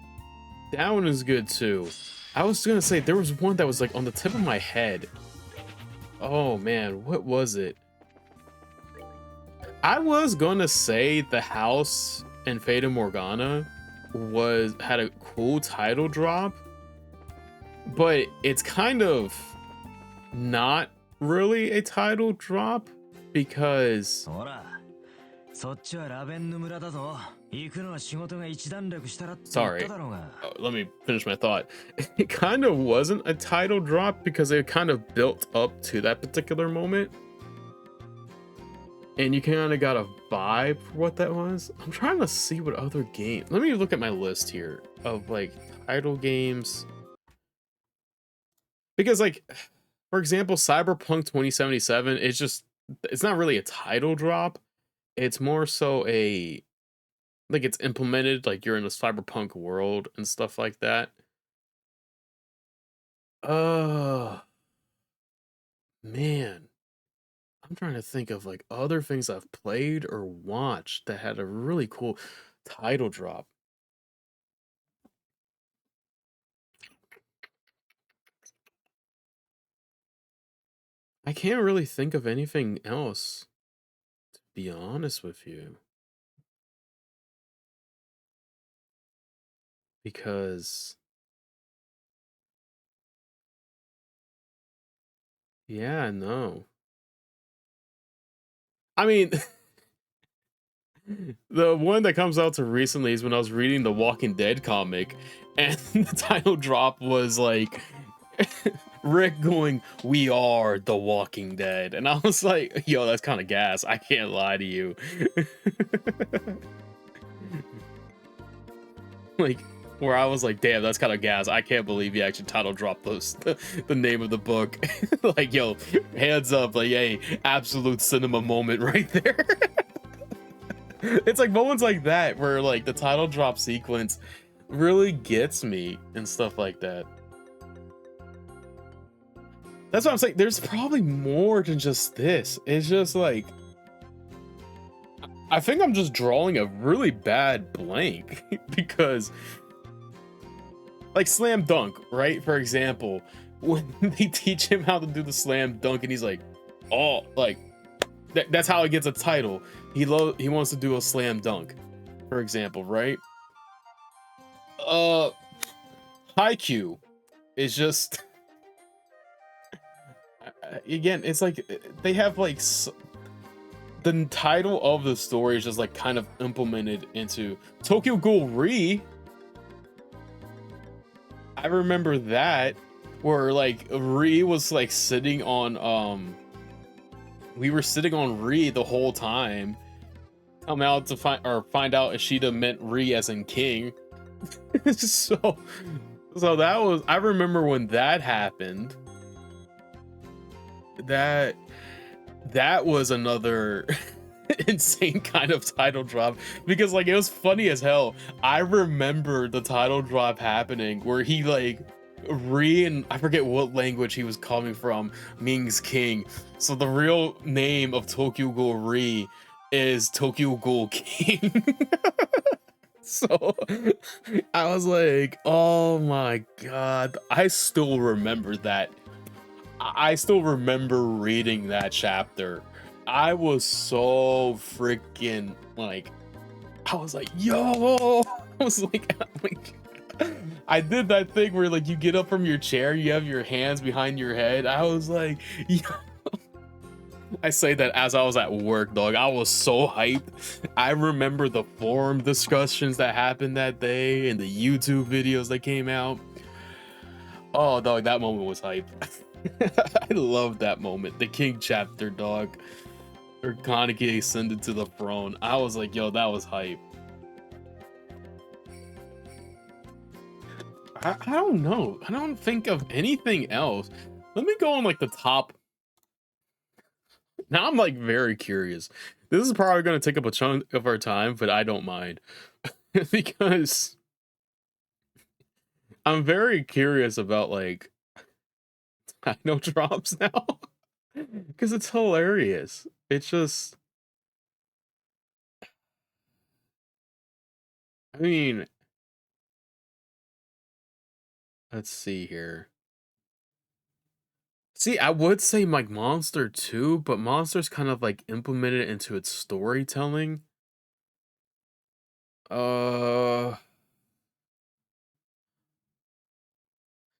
That one was good too. I was gonna say there was one that was like on the tip of my head. Oh man, what was it? I was gonna say the house in Fata Morgana had a cool title drop, but it's kind of not really a title drop because sorry, let me finish my thought. It kind of wasn't a title drop because it kind of built up to that particular moment, and you kind of got a vibe for what that was. I'm trying to see what other game. Let me look at my list here of like title games, because like, for example, Cyberpunk 2077 is just, it's not really a title drop. It's more so a, like, it's implemented, like you're in a cyberpunk world and stuff like that. Man, I'm trying to think of like other things I've played or watched that had a really cool title drop. I can't really think of anything else, to be honest with you. Because, yeah, no. I mean, the one that comes out to recently is when I was reading the Walking Dead comic, and the title drop was like Rick going, "We are the Walking Dead," and I was like, "Yo, that's kind of gas. I can't lie to you." Like, where I was like, "Damn, that's kind of gas. I can't believe you actually title dropped the name of the book." Like, yo, hands up, like, hey, absolute cinema moment right there. It's like moments like that where like the title drop sequence really gets me and stuff like that. That's what I'm saying. There's probably more than just this. It's just like, I think I'm just drawing a really bad blank because, like, slam dunk, right? For example, when they teach him how to do the slam dunk and he's like, oh, like, that's how he gets a title. He wants to do a slam dunk, for example, right? Haikyuu is just, again, it's like they have like the title of the story is just like kind of implemented into Tokyo Ghoul Re. I remember that, where like Re was like sitting on we were sitting on Re the whole time. Come out to find out Ishida meant Re as in king. so that was, I remember when that happened. That was another insane kind of title drop, because like it was funny as hell. I remember the title drop happening where he like and I forget what language he was coming from, means king. So the real name of Tokyo Ghoul Re is Tokyo Ghoul King. So I was like, oh my god, I still remember that. I still remember reading that chapter. I was so freaking like, I was like, yo, I was like, I did that thing where like you get up from your chair, you have your hands behind your head. I was like, yo. I say that as I was at work, dog. I was so hyped. I remember the forum discussions that happened that day and the YouTube videos that came out. Oh, dog, that moment was hype. I love that moment. The King chapter, dog. Or Kaneki ascended to the throne. I was like, yo, that was hype. I don't know. I don't think of anything else. Let me go on like the top. Now I'm like very curious. This is probably going to take up a chunk of our time, but I don't mind. Because I'm very curious about like I know drops now. Because it's hilarious. It's just, I mean, let's see here. See, I would say like Monster too, but Monster's kind of like implemented into its storytelling. Uh,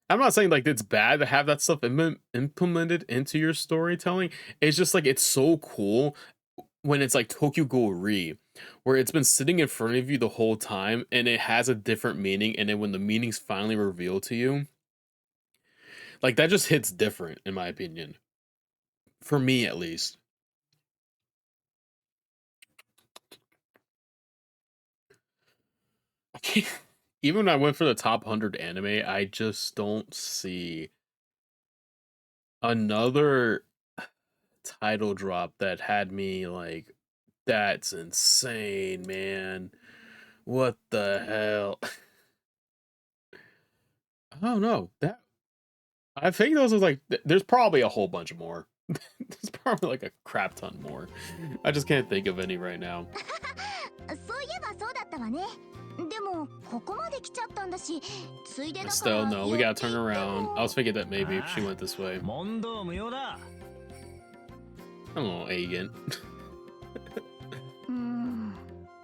I'm not saying like it's bad to have that stuff implemented into your storytelling. It's just like it's so cool when it's like Tokyo Ghoul Re, where it's been sitting in front of you the whole time and it has a different meaning, and then when the meaning's finally revealed to you, like that just hits different in my opinion. For me at least. Even when I went for the top 100 anime, I just don't see another title drop that had me like, that's insane, man. What the hell? I don't know. That I think those are like there's probably a whole bunch more. There's probably like a crap ton more. I just can't think of any right now. そういえばそうだったわね。でもここまで来ちゃったんだし、ついでだから。 Still, no, we gotta turn around. I was thinking that maybe she went this way. 問答無用だ。 Oh, Agen.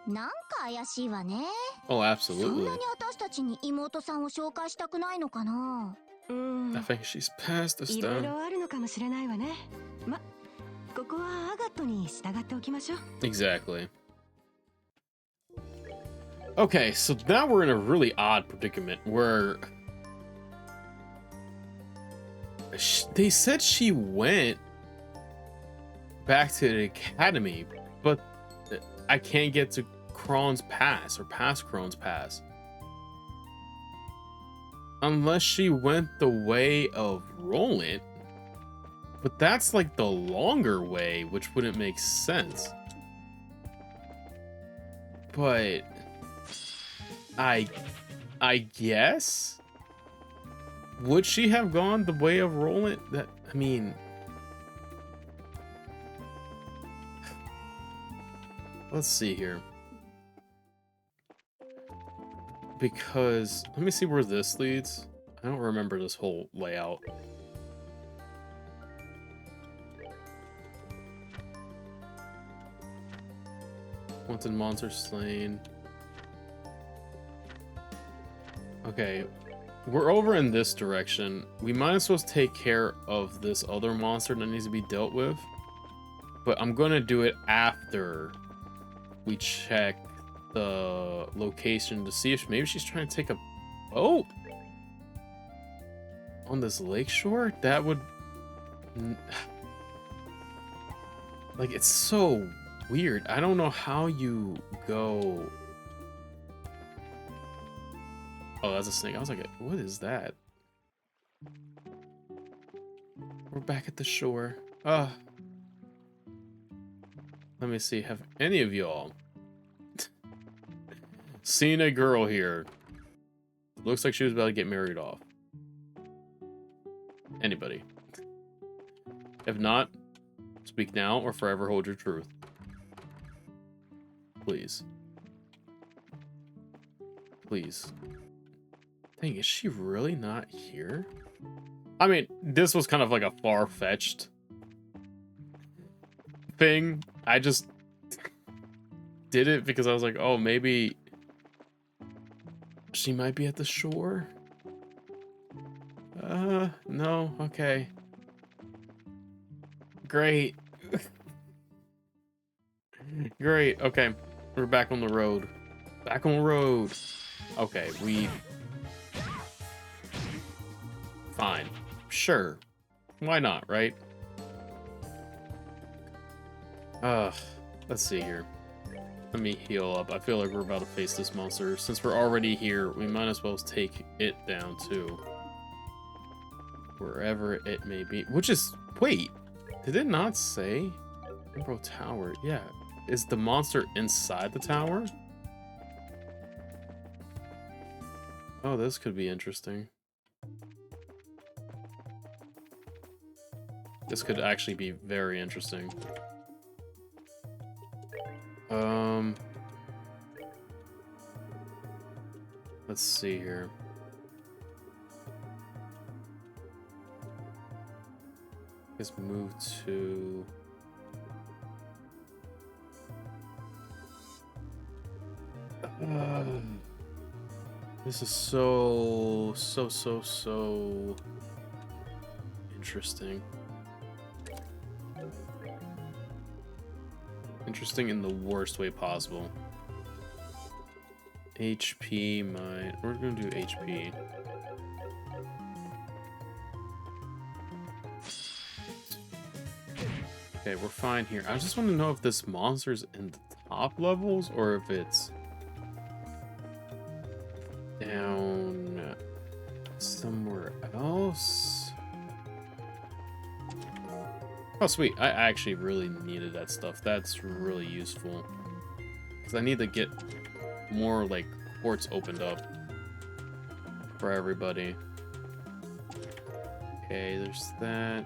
なんか怪しいわね。 Oh, そんな absolutely. に私たちに妹さんを紹介したくないのかな。 I think she's past this いろい time. ろあるのかもしれないわね。ま、ここはアガットに従っておきましょう。 Exactly. Okay, so now we're in a really odd predicament where they said she went back to the academy, but I can't get to Kron's Pass or past Kron's Pass. Unless she went the way of Roland. But that's like the longer way, which wouldn't make sense. But I guess, would she have gone the way of Roland? That, I mean, let's see here. Because let me see where this leads. I don't remember this whole layout. Wanted monster slain. Okay, we're over in this direction. We might as well take care of this other monster that needs to be dealt with. But I'm gonna do it after we check the location to see if maybe she's trying to take a boat on this lakeshore. That would like, it's so weird. I don't know how you go. Oh, that's a snake. I was like, what is that? We're back at the shore. Let me see. Have any of y'all seen a girl here? Looks like she was about to get married off. Anybody? If not, speak now or forever hold your truth. Please. Please. Dang, is she really not here? I mean, this was kind of like a far-fetched thing. I just did it because I was like, oh, maybe she might be at the shore. No, okay. Great. Great, okay. We're back on the road. Back on the road. Okay, we... Fine. Sure. Why not, right? Let's see here. Let me heal up. I feel like we're about to face this monster. Since we're already here, we might as well take it down too. Wherever it may be. Which is... Wait! Did it not say? Emerald Tower. Yeah. Is the monster inside the tower? Oh, this could be interesting. This could actually be very interesting. Let's see here. Let's move to... This is so interesting. Interesting in the worst way possible. HP mine. We're gonna do HP. Okay, we're fine here. I just want to know if this monster's in the top levels or if it's down somewhere else. Oh, sweet. I actually really needed that stuff. That's really useful. Because I need to get more, like, ports opened up for everybody. Okay, there's that.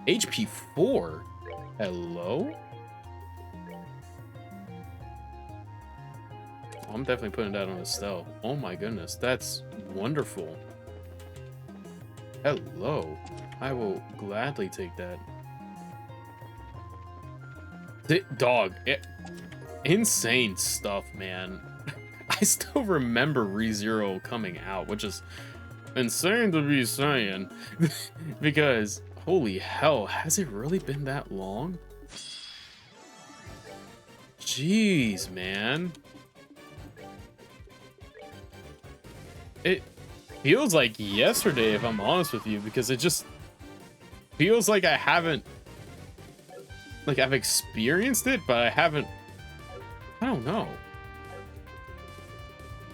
HP 4? Hello? I'm definitely putting that on Estelle. Oh my goodness, that's wonderful. Hello. I will gladly take that. Dog. Insane stuff, man. I still remember ReZero coming out, which is insane to be saying. Because, holy hell, has it really been that long? Jeez, man. It feels like yesterday, if I'm honest with you, because it just feels like I haven't, like, I've experienced it, but I haven't, I don't know.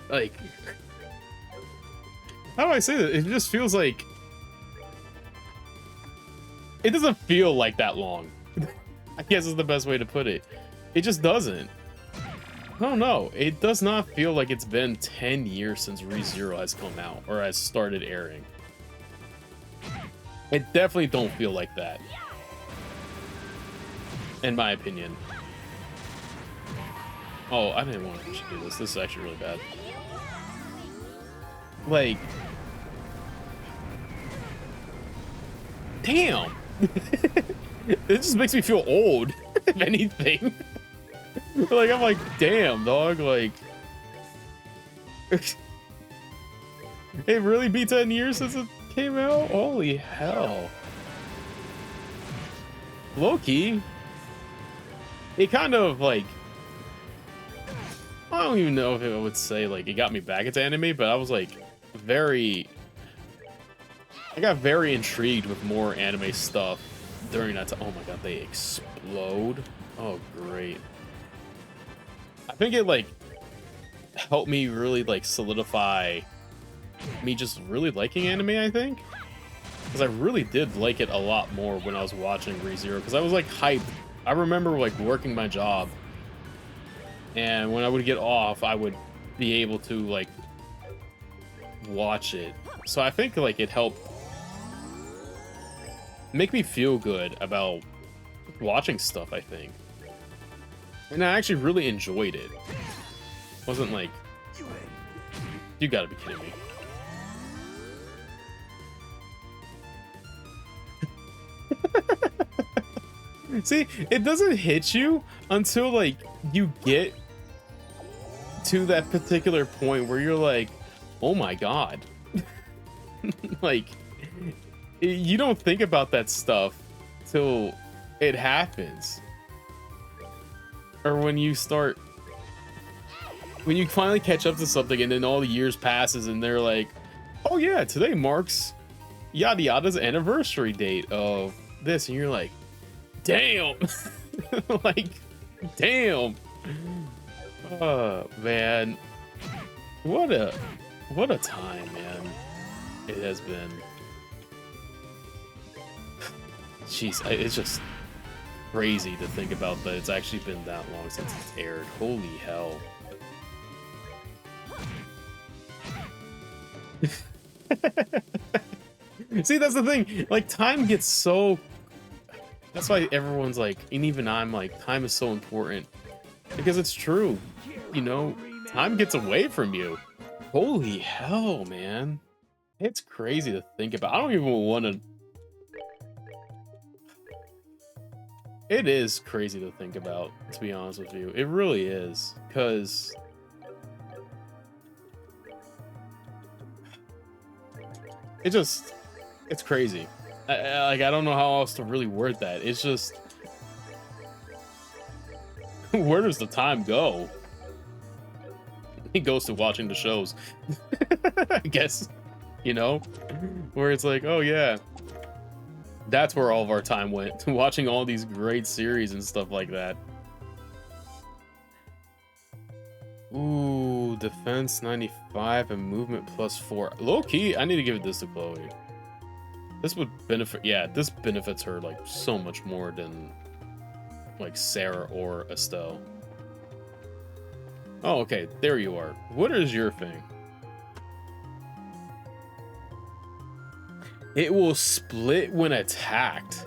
Like, how do I say that? It just feels like, it doesn't feel like that long. I guess is the best way to put it. It just doesn't. I don't know. It does not feel like it's been 10 years since ReZero has come out or has started airing. It definitely don't feel like that, in my opinion. Oh, I didn't want to do this. This is actually really bad. Like, damn. It just makes me feel old, if anything. Like, I'm like, damn, dog, like... It really be 10 years since it came out? Holy hell. Low-key, it kind of, like... I don't even know if I would say, like, it got me back into anime, but I was, like, very... I got very intrigued with more anime stuff during that time. Oh my god, they explode. Oh, great. I think it, like, helped me really, like, solidify me just really liking anime, I think. Because I really did like it a lot more when I was watching ReZero, because I was, like, hyped. I remember, like, working my job, and when I would get off, I would be able to, like, watch it. So I think, like, it helped make me feel good about watching stuff, I think. And I actually really enjoyed it. Wasn't like, you gotta be kidding me. See, it doesn't hit you until like you get to that particular point where you're like, oh my god. Like, you don't think about that stuff till it happens. Or when you finally catch up to something and then all the years passes and they're like, oh yeah, today marks yada yada's anniversary date of this, and you're like, damn. Like, damn. Oh man, what a time, man, it has been. Jeez, it's just crazy to think about that it's actually been that long since it's aired. Holy hell. See, that's the thing, like, time gets so, that's why everyone's like, and even I'm like, time is so important, because it's true, you know, time gets away from you. Holy hell, man, it's crazy to think about. I don't even want to, it is crazy to think about, to be honest with you. It really is, because it's crazy. I don't know how else to really word that. It's just, where does the time go? It goes to watching the shows. I guess, you know, where it's like, oh yeah, that's where all of our time went, to watching all these great series and stuff like that. Ooh, defense 95 and movement +4. Low key, I need to give this to Chloe. This would benefit, yeah, this benefits her like so much more than like Sarah or Estelle. Oh, okay, there you are. What is your thing? It will split when attacked.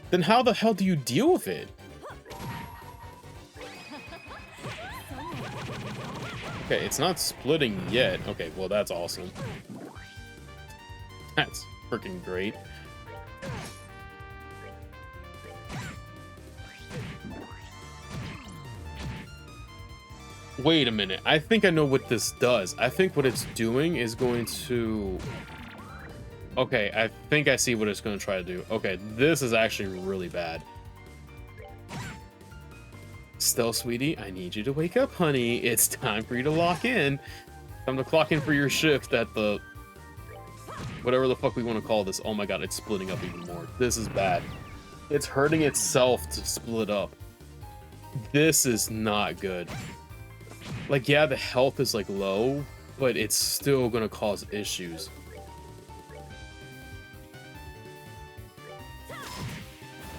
Then how the hell do you deal with it? Okay, it's not splitting yet. Okay, well, that's awesome. That's freaking great. Wait a minute. I think I know what this does. I think what it's doing is going to... Okay, I think I see what it's going to try to do. Okay, this is actually really bad. Stell, sweetie, I need you to wake up, honey. It's time for you to lock in. Time to clock in for your shift at the... whatever the fuck we want to call this. Oh my god, it's splitting up even more. This is bad. It's hurting itself to split up. This is not good. Like, yeah, the health is, like, low, but it's still gonna cause issues.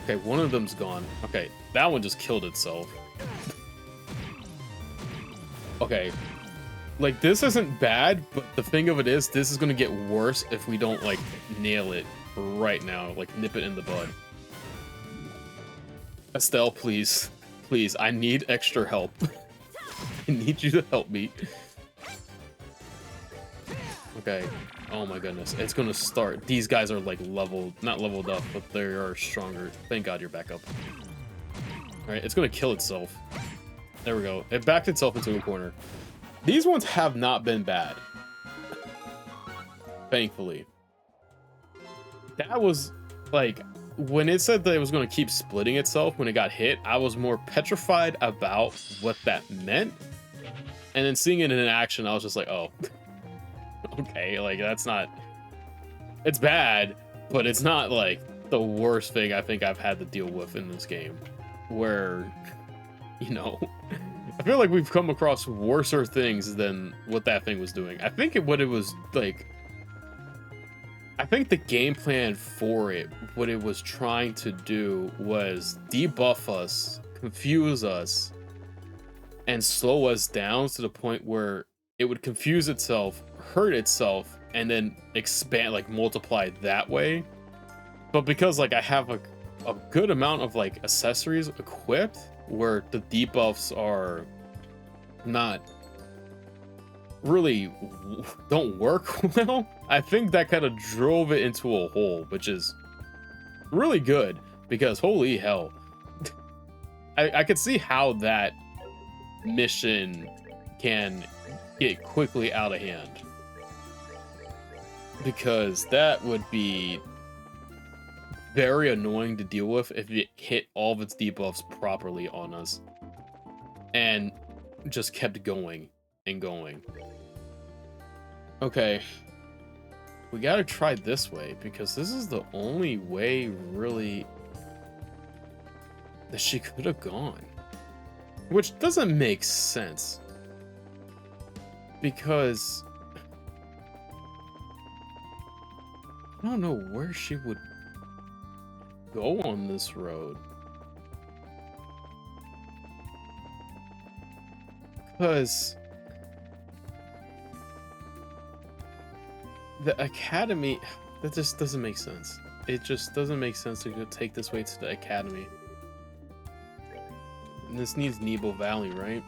Okay, one of them's gone. Okay, that one just killed itself. Okay, like, this isn't bad, but the thing of it is, this is gonna get worse if we don't, like, nail it right now. Like, nip it in the bud. Estelle, please. Please, I need extra help. I need you to help me. Okay. Oh my goodness. It's gonna start. These guys are like leveled, not leveled up, but they are stronger. Thank God you're back up. Alright, it's gonna kill itself. There we go. It backed itself into a corner. These ones have not been bad. Thankfully. That was like, when it said that it was gonna keep splitting itself when it got hit, I was more petrified about what that meant. And then seeing it in action, I was just like, oh, okay, like, that's not, it's bad, but it's not like the worst thing I think I've had to deal with in this game, where, you know, I feel like we've come across worser things than what that thing was doing. I think what it was like, I think the game plan for it, what it was trying to do was debuff us, confuse us, and slow us down to the point where it would confuse itself, hurt itself, and then expand, like multiply that way. But because like I have a good amount of like accessories equipped where the debuffs are not really don't work well. I think that kind of drove it into a hole, which is really good because holy hell. I could see how that mission can get quickly out of hand. Because that would be very annoying to deal with if it hit all of its debuffs properly on us. And just kept going and going. Okay. We gotta try this way because this is the only way really that she could have gone. Which doesn't make sense. Because I don't know where she would go on this road. Because the academy, that just doesn't make sense. It just doesn't make sense to go take this way to the academy. And this needs Nebo Valley, right?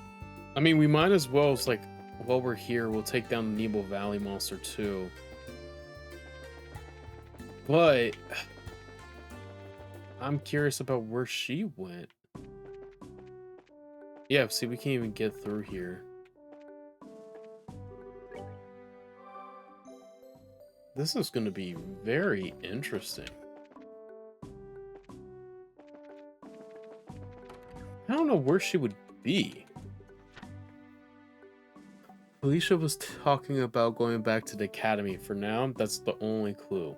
I mean, we might as well, it's like, while we're here, we'll take down the Nebo Valley monster too. But I'm curious about where she went. Yeah, see, we can't even get through here. This is going to be very interesting. I don't know where she would be. Alicia was talking about going back to the academy. For now, that's the only clue.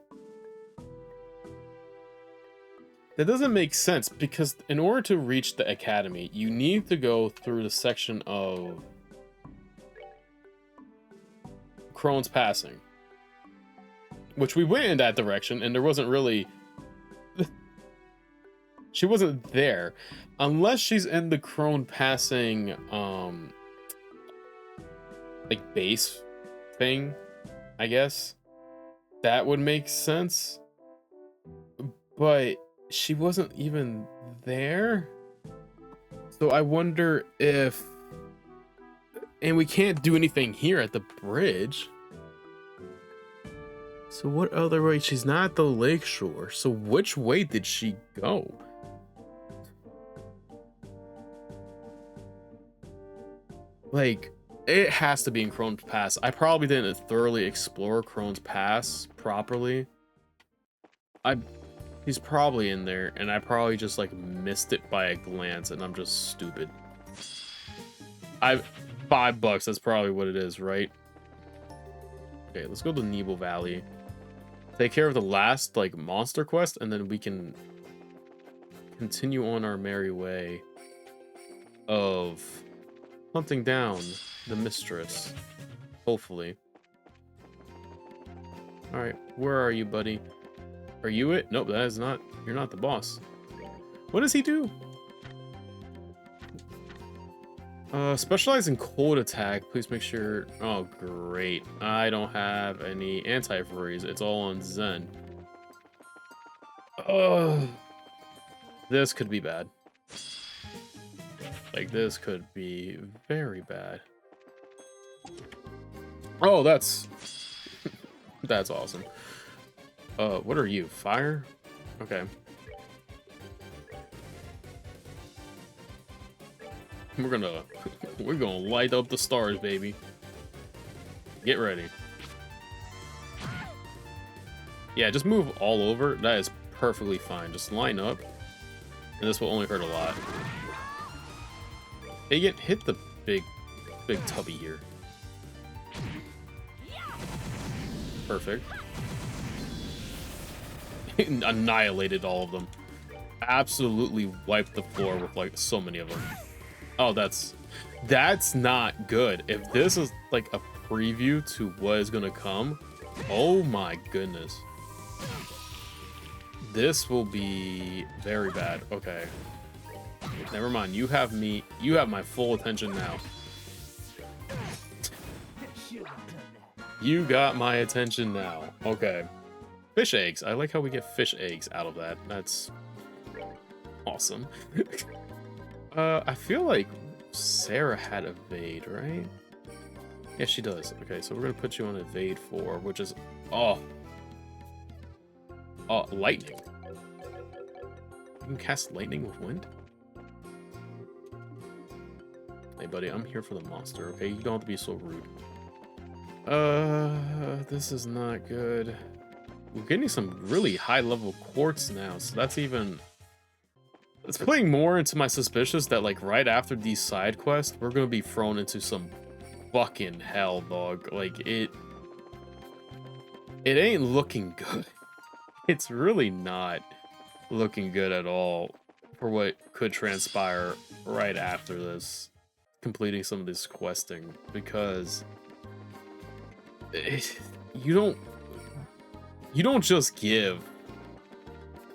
That doesn't make sense because in order to reach the academy, you need to go through the section of Crone's Passing. Which we went in that direction and there wasn't really... She wasn't there. Unless she's in the Crone Passing, like, base thing, I guess. That would make sense. But she wasn't even there. So I wonder if... And we can't do anything here at the bridge. So what other way? She's not at the lakeshore. So which way did she go? Like, it has to be in Crone's Pass. I probably didn't thoroughly explore Crone's Pass properly. He's probably in there, and I probably just like missed it by a glance, and I'm just stupid. $5, that's probably what it is, right? Okay, let's go to Nebo Valley. Take care of the last like monster quest, and then we can continue on our merry way of hunting down the mistress. Hopefully. Alright, where are you, buddy? Are you it? Nope, that is not. You're not the boss. What does he do? Specialize in cold attack. Please make sure. Oh, great. I don't have any anti-freeze. It's all on Zen. Oh, this could be bad. Like, this could be very bad. Oh, that's... that's awesome. What are you? Fire? Okay. We're gonna light up the stars, baby. Get ready. Yeah, just move all over. That is perfectly fine. Just line up. And this will only hurt a lot. Hey, hit the big tubby here. Perfect. Annihilated all of them. Absolutely wiped the floor with like so many of them. Oh, that's not good. If this is like a preview to what is gonna come, oh my goodness. This will be very bad. Okay. Never mind. You have my full attention now. You got my attention now. Okay. Fish eggs. I like how we get fish eggs out of that. That's awesome. I feel like Sarah had evade, right? Yeah, she does. Okay, so we're gonna put you on evade 4, which is lightning. You can cast lightning with wind? Hey buddy, I'm here for the monster, okay? You don't have to be so rude. This is not good. We're getting some really high level quartz now, so that's even... It's playing more into my suspicions that, like, right after these side quests, we're gonna be thrown into some fucking hell, dog. Like, it ain't looking good. It's really not looking good at all for what could transpire right after this, completing some of this questing, because you don't just give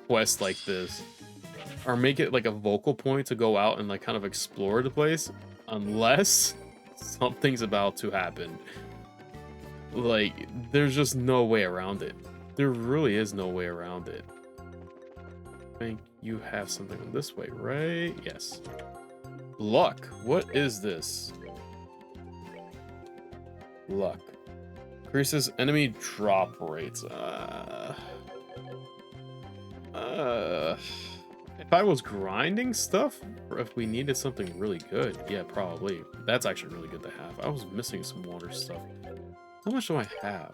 quests like this or make it like a vocal point to go out and like kind of explore the place unless something's about to happen. Like, there's just no way around it. There really is no way around it. I think you have something on this way, right? Yes. Luck. What is this? Luck. Increases enemy drop rates. If I was grinding stuff, or if we needed something really good, yeah, probably. That's actually really good to have. I was missing some water stuff. How much do I have?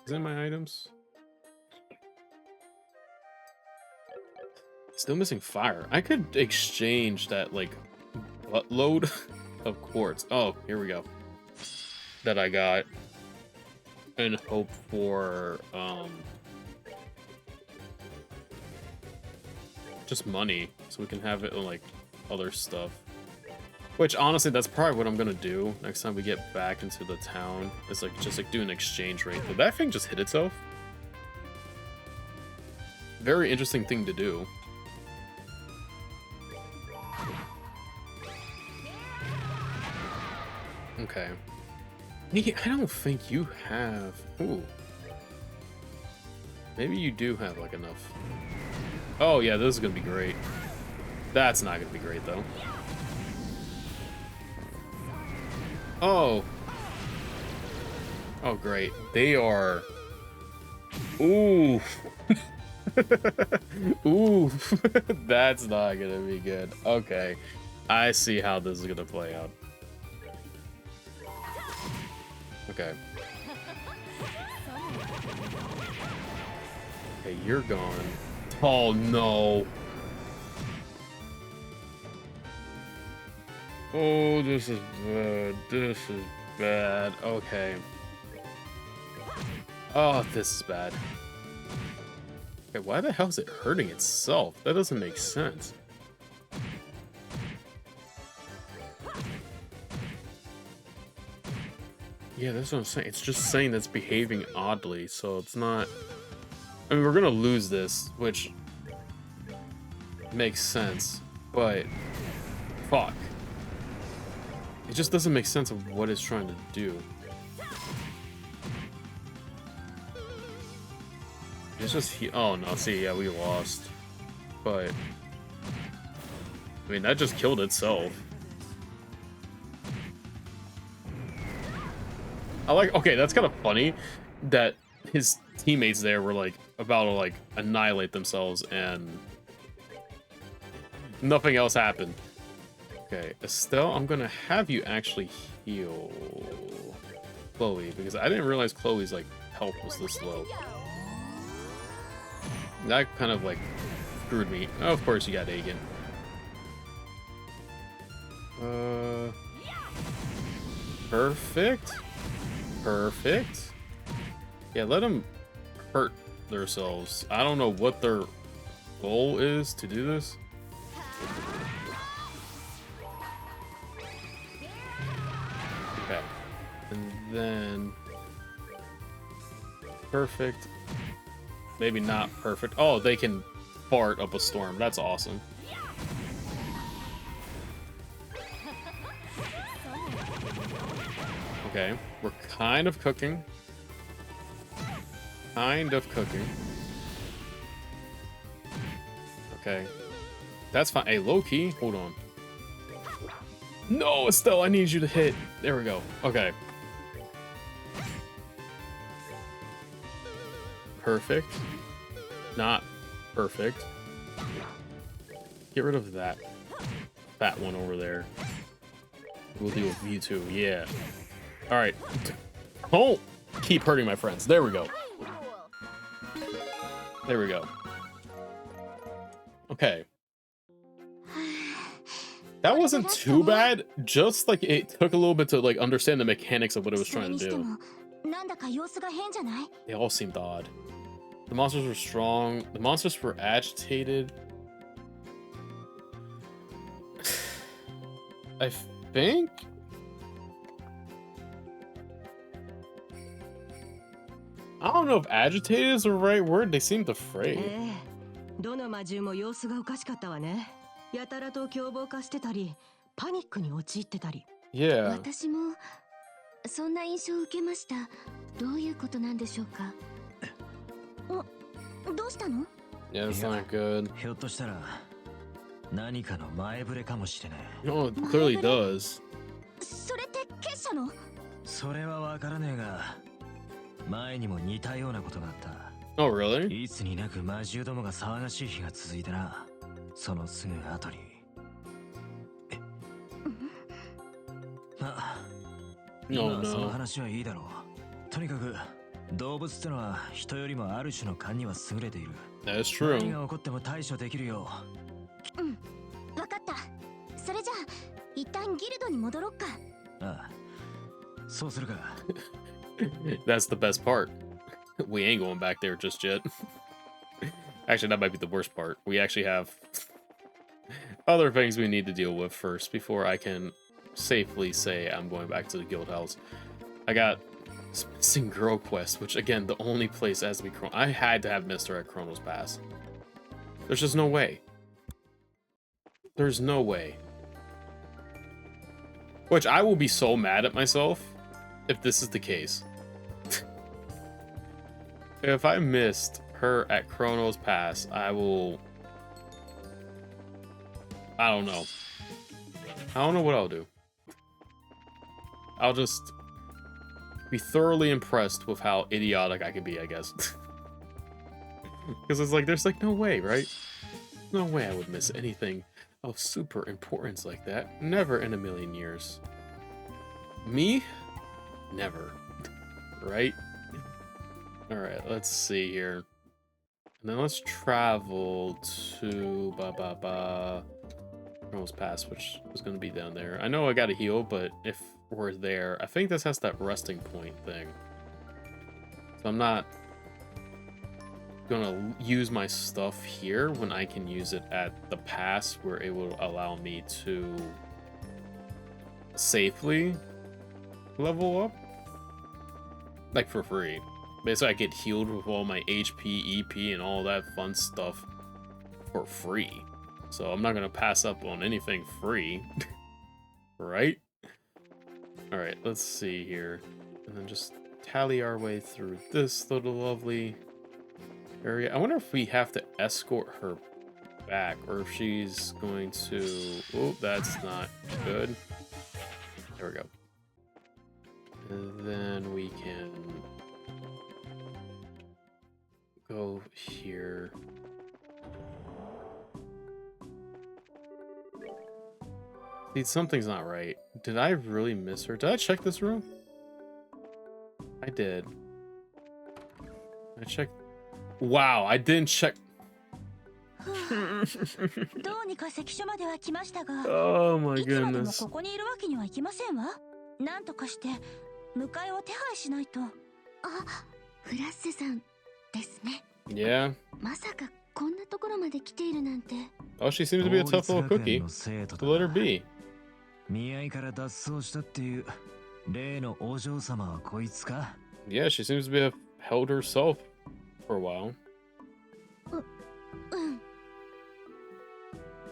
Is it in my items? Still missing fire. I could exchange that, like, buttload of quartz. Oh, here we go. That I got. And hope for, just money, so we can have it on, like, other stuff. Which, honestly, that's probably what I'm gonna do next time we get back into the town. Is, like, just, like, do an exchange rate. Did that thing just hit itself? Very interesting thing to do. Okay. I don't think you have... Ooh. Maybe you do have, like, enough. Oh, yeah, this is gonna be great. That's not gonna be great, though. Oh. Oh, great. They are... Ooh. Ooh. That's not gonna be good. Okay. I see how this is gonna play out. Okay. Okay, you're gone. Oh, no. Oh, this is bad. This is bad. Okay. Oh, this is bad. Okay, why the hell is it hurting itself? That doesn't make sense. Yeah, that's what I'm saying. It's just saying that's behaving oddly, so it's not... I mean, we're gonna lose this, which makes sense, but fuck. It just doesn't make sense of what it's trying to do. It's just oh no, see, yeah, we lost. But I mean, that just killed itself. Okay, that's kind of funny that his teammates there were like about to like annihilate themselves and nothing else happened. Okay, Estelle, I'm gonna have you actually heal Chloe, because I didn't realize Chloe's like health was this low. That kind of like screwed me. Oh, of course you got Aegon. Perfect. Perfect. Yeah, let them hurt themselves. I don't know what their goal is to do this. Okay. And then... Perfect. Maybe not perfect. Oh, they can fart up a storm. That's awesome. Okay, we're kind of cooking. Kind of cooking. Okay. That's fine. Hey, low-key, hold on. No, Estelle, I need you to hit. There we go. Okay. Perfect. Not perfect. Get rid of that fat one over there. We'll deal with you two. Yeah. All right. Don't keep hurting my friends. There we go. There we go. Okay. That wasn't too bad. Just like it took a little bit to like understand the mechanics of what it was trying to do. They all seemed odd. The monsters were strong. The monsters were agitated. I think. I don't know if agitated is the right word. They seemed afraid. どの魔獣も様子がおかしかったわね。やたらと凶暴化してたり、パニックに陥ってたり。Yeah. 私もそんな印象を受けました。どういうことなんでしょうか。どうしたの？ Yeah, it's not good. ひょっとしたら何かの前触れかもしれない。No, it clearly does. それって結社の？それはわからねえが、前にも似たようなことがあった。Oh, really? いつになく魔獣どもが騒がしい日が続いてな。そのすぐ後に。まあ、今はその話はいいだろう。とにかく動物ってのは人よりもある種の勘には優れている。That is true. 何が起こっても対処できるよ。うん、わかった。それじゃあ一旦ギルドに戻ろっか。ああ、そうするか。That's the best part. We ain't going back there just yet. Actually, that might be the worst part. We actually have other things we need to deal with first before I can safely say I'm going back to the guild house. I got missing girl quest, which again, the only place as we I had to have missed her at Chronos Pass. There's just no way. There's no way. Which I will be so mad at myself if this is the case. If I missed her at Chronos Pass, I will... I don't know. I don't know what I'll do. I'll just be thoroughly impressed with how idiotic I can be, I guess. Because it's like, there's like no way, right? No way I would miss anything of super importance like that. Never in a million years. Me? Never. Right? Alright, let's see here. And then let's travel to Chronos Pass, which is going to be down there. I know I got to heal, but if we're there, I think this has that resting point thing. So I'm not going to use my stuff here when I can use it at the pass where it will allow me to safely level up. Like for free. Basically, I get healed with all my HP, EP, and all that fun stuff for free. So I'm not going to pass up on anything free. Right? Alright, let's see here. And then just tally our way through this little lovely area. I wonder if we have to escort her back, or if she's going to... Oh, that's not good. There we go. And then we can... go here. See, something's not right. Did I really miss her? Did I check this room? I did. I checked. Wow, I didn't check. Oh my goodness. Yeah. Oh, she seems to be a tough little cookie. So let her be. 見合いから脱走したっていう例のお嬢様はこいつか? Yeah, she seems to be have held herself for a while.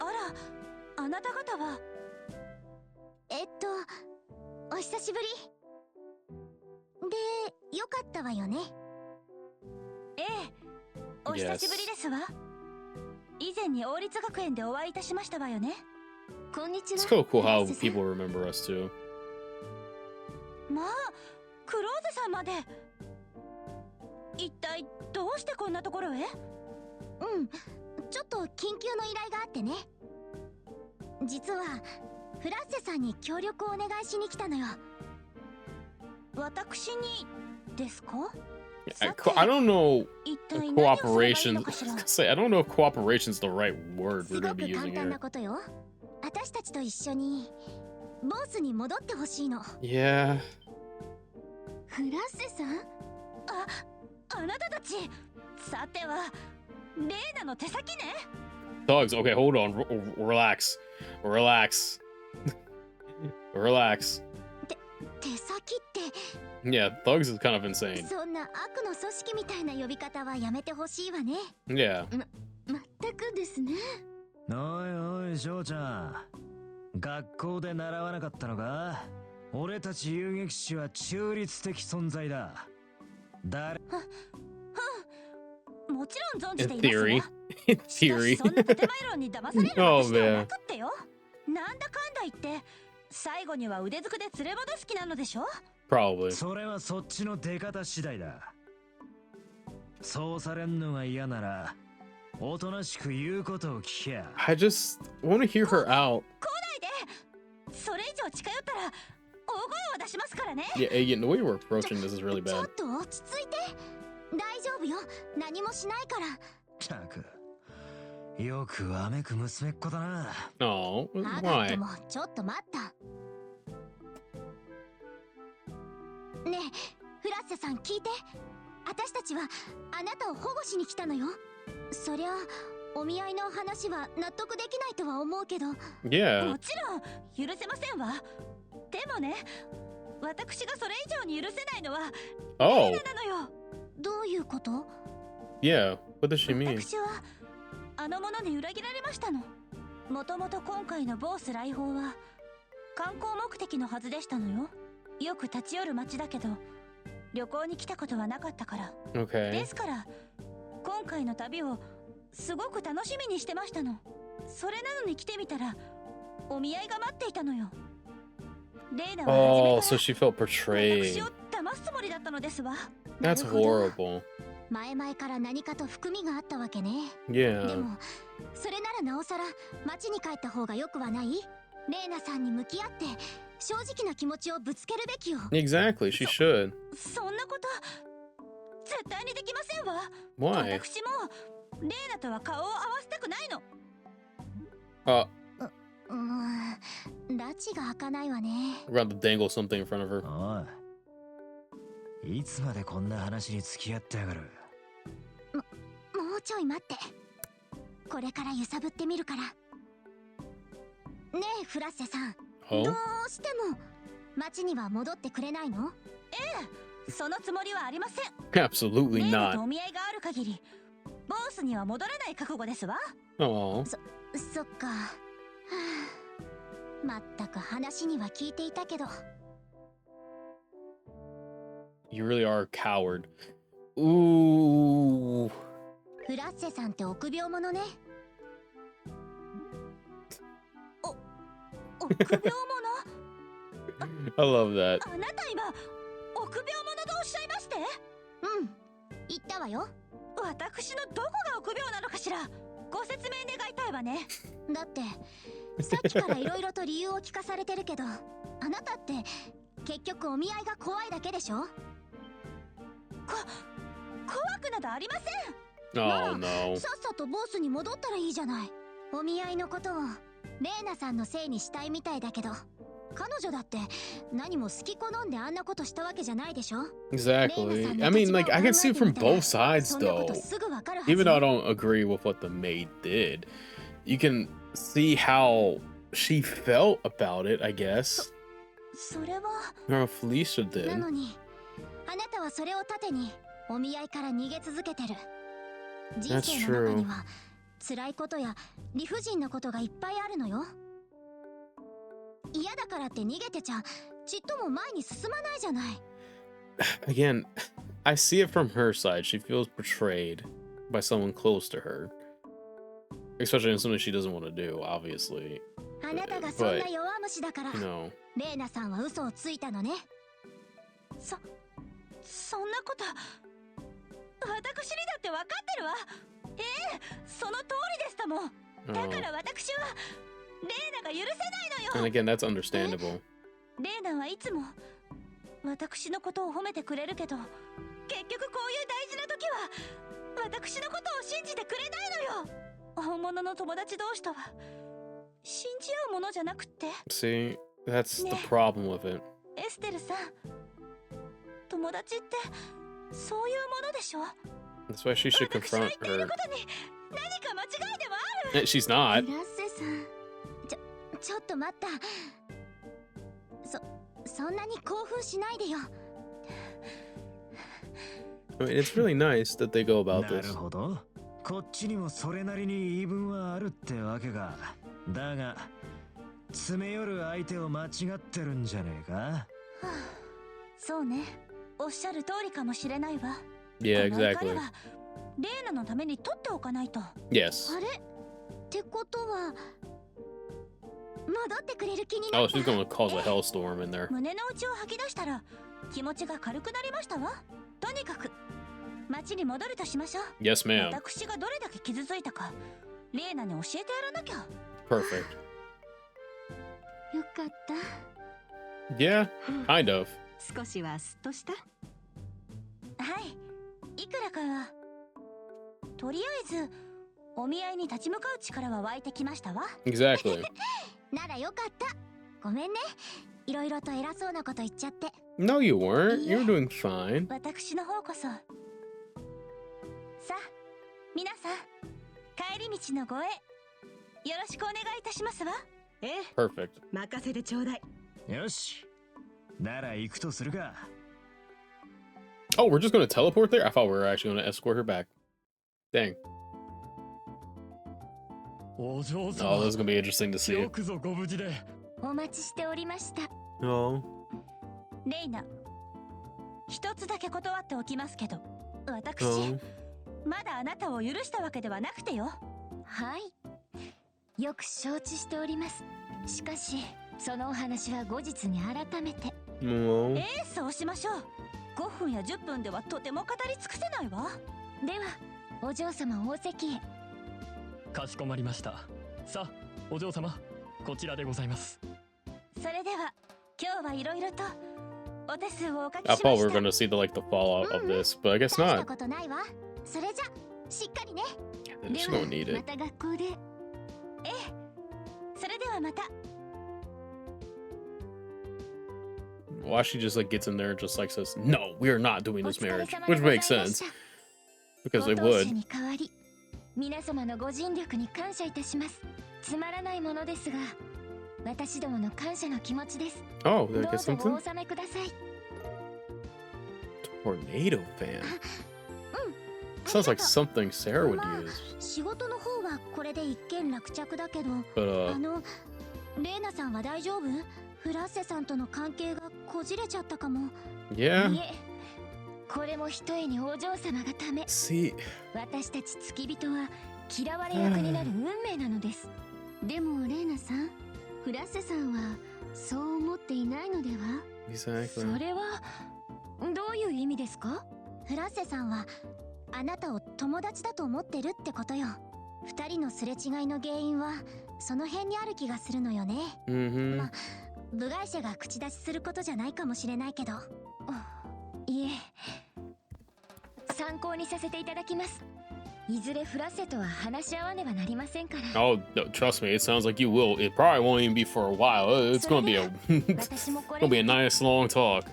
あら、あなた方は。お久しぶり。で、よかったわよね。ええ、お久しぶりですわ。以前に王立学園でお会いいたしましたわよね。こんにちは。 It's so cool how フラッセさん people remember us too. まあ、クローゼさんまで。一体どうしてこんなところへ？ちょっと緊急の依頼があってね。実はフラッセさんに協力をお願いしに来たのよ。私にですか？ I don't know 一体何をすればいい cooperation. のかしら。 Say, I don't know if cooperation is the right word す we're ご gonna く be 簡 using 単 here. なことよ。私たちと一緒にボスに戻ってほしいの。 Yeah. フラッセさん？あなたたち、さてはレーナの手先ね。 Thugs. Okay, hold on. Relax. Relax. Relax. 手先って Yeah, Thugs is kind of insane. そんな悪の組織みたいな呼び方はやめてほしいわね。 Yeah. まったくですね。おいおい翔ちゃん、学校で習わなかったのか？俺たち遊撃士は中立的存在だ。誰？もちろん存じ In ています theory. わ。 In しか theory. しそんな建前論に騙される Oh, 私では man. なくってよ。なんだかんだ言って最後には腕ずくで連れ戻す気なのでしょ。 Probably. それはそっちの出方次第だ。そうされんのが嫌なら、おとなしく言うことを聞けや。I just want to hear her out. それ以上近寄ったら大声を出しますからね。 Yeah, Aiden, the way we're approaching this is really ちょ bad. っと落ち着いて。大丈夫よ。何もしないから。ったく、よくわめく娘っ子だな。Oh, アガット why? もちょっと待った。ねえ、フラッセさん聞いて。私たちはあなたを保護しに来たのよ。そりゃお見合いの話は納得できないとは思うけど。 Yeah. もちろん許せませんわ。でもね、私がそれ以上に許せないのは Oh, なのよ。どういうこと？ yeah. What does she mean? 私はあの者に裏切られましたの。もともと今回のボース来訪は観光目的のはずでしたのよ。よく立ち寄る街だけど旅行に来たことはなかったから。 Okay. ですから今回の旅をすごく楽しみにしてましたの。それなのに来てみたらお見合いが待っていたのよ。レイナは Oh, 初 so め she か felt ら betrayed. 私を騙すつもりだったのですわ。 That's なるほど。 horrible. 前々から何かと含みがあったわけね。で Yeah. もそれならなおさら町に帰った方がよくはない？レイナさんに向き合って正直な気持ちをぶつけるべきよ。 Exactly, she should. そんなこと絶対にできませんわ。 Why? 私もレイナとは顔を合わせたくないの。 拉致が開かないわね。 We're about to dangle something in front of her. おい、いつまでこんな話に付き合ってやがる。もうちょい待って。これから揺さぶってみるから。ねえフラッセさん、 Oh? どうしても町には戻ってくれないの？ええ、そのつもりはありません。 Absolutely レイナと not. お見合いがある限りボスには戻れない覚悟ですわ。 Oh. そっか。はあ、まったく話には聞いていたけど。 You really are a coward. Ooh. フラッセさんって臆病者ね。臆病者？ I love that. あなた今臆病者とおっしゃいまして？言ったわよ。私のどこが臆病なのかしら。ご説明願いたいわね。だってさっきからいろいろと理由を聞かされてるけど、あなたって結局お見合いが怖いだけでしょ？怖くなどありません。 Oh no. さっさとボスに戻ったらいいじゃない。お見合いのことをレイナさんのせいにしたいみたいだけど、彼女だって何も好き好んであんなことしたわけじゃないでしょ。 Exactly. I mean, like, I can see it from both sides, そんなこ though. とすぐわかるはず Even よ。 though I don't agree with what the maid did, you can see how she felt about it, I guess. それは Or Felicia な did. のにあなたはそれを盾にお見合いから逃げ続けてる。人 That's 生の中 true. には辛いことや理不尽なことがいっぱいあるのよ。嫌だからって逃げてちゃちっとも前に進まないじゃない。 Again, I see it from her side. She feels betrayed by someone close to her. Especially in something she doesn't want to do, obviously. ああなたがそん but な弱虫だから you know. レーナさんは嘘をついたのね。そんなこと私にだって分かってるわ。その通りでしたもん。だか Oh. ら私はレーナが許せないの And よ。 again, that's understandable. レーナはいつも私のことを褒めてくれるけど、結局こういう大事な時は私のことを信じてくれないのよ。本物の友達同士とは信じ合うものじゃなくって。 See, that's the Yeah. problem with it. エステルさん、友達ってそういうものでしょ。 That's why she should 私の confront 言っている her. ことに何か間違いでもある。 She's not. フラッセさん、ちょっと待った。そんなに興奮しないでよ。 I mean, it's really nice that they go about なる this. ほど。こっちにもそれなりに言い分はあるってわけか。だが詰め寄る相手を間違ってるんじゃねえか。そうね、おっしゃる通りかもしれないわ。 Yeah, この怒り exactly. はレーナのために取っておかないと。 Yes. あれってことは戻ってくれる気にな Oh, った。 she's gonna cause a hellstorm in there. 胸の内を吐き出したら気持ちが軽くなりましたわ。とにかく町に戻るとしましょう。 Yes, ma'am. 私がどれだけ傷ついたかレーナに教えてやらなきゃ。 Perfect. よかった。 Yeah, kind of. 少しはスッとした？はい、いくらかは。とりあえずお見合いに立ち向かう力は湧いてきましたわ。 Exactly. ならよかった。ごめんね、いろいろと偉そうなこと言っちゃって。 No, you weren't. You're doing fine. 私の方こそ。さあ皆さん、帰り道の護衛よろしくお願いいたしますわ。ええ、 Perfect. 任せてちょうだい。よし。なら行くとするか。 Oh, we're just gonna teleport there? I thought we were actually gonna escort her back. Dang. お嬢 Oh, 様 this is gonna be interesting to see. よくぞご無事で。お待ちしておりました。 Oh. レイナ、一つだけ断っておきますけど、私、 Oh. まだあなたを許したわけではなくてよ。はい、よく承知しております。しかしそのお話は後日に改めて。 No. そうしましょう。5分や10分ではとても語り尽くせないわ。ではお嬢様大席へ。かしこまりました。さあ、お嬢様、こちらでございます。それでは今日はいろいろとお手数をおかけ I しま thought し we were た。 gonna see the fallout of this, but I guess 大した not. ことないわ。それじゃしっかりね。 They're で just は gonna need ま it. た学校で。それではまた。 Why she just like gets in there and just like says, "No, we are not doing お this 疲れ marriage," 様 which でござい makes まし sense た。 because they ご当主 would. に代わり皆様のご尽力に感謝いたします。つまらないものですが、私どもの感謝の気持ちです。 Oh, ど did I う get ぞお something? 納めください。 Tornado fan. うん。 Sounds like ありがと something Sarah would まあ use. 仕事の方はこれで一件落着だけど、 But レーナさんは大丈夫？フラッセさんとの関係がこじれちゃったかも。 yeah. いえ、これもひとえにお嬢様がため。 See, 私たち付き人は嫌われ役になる運命なのです。でもレーナさん、フラッセさんはそう思っていないのでは？ exactly. それはどういう意味ですか？フラッセさんはあなたを友達だと思ってるってことよ。二人のすれ違いの原因はその辺にある気がするのよね。 Mm-hmm. まあ部外者が口出しすることじゃないかもしれないけど、いえ、参考にさせていただきます。いずれフラッセとは話し合わねばなりませんから。 Oh, no, trust me, it sounds like you will. It probably won't even be for a while. It's gonna be a, 私もこれ gonna be a nice long talk.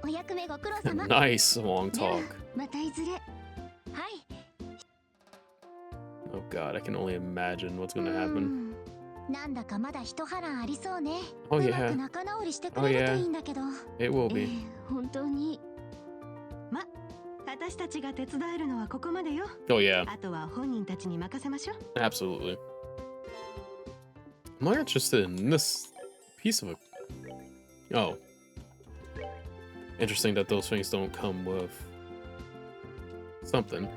お役目ご苦労様。 Nice long では talk. またいずれ。はい。 Oh god, I can only imagine what's う gonna ー happen. ん、なんだかまだ一波乱ありそうね。 Oh うま yeah, く仲直りしてくれるといいんだけど。 it will be. 本当に。私たちが手伝えるのはここまでよ。 Oh yeah, あとは本人たちに任せましょう。 absolutely. I'm not interested in this piece of it. Oh. Interesting that those things don't come with something.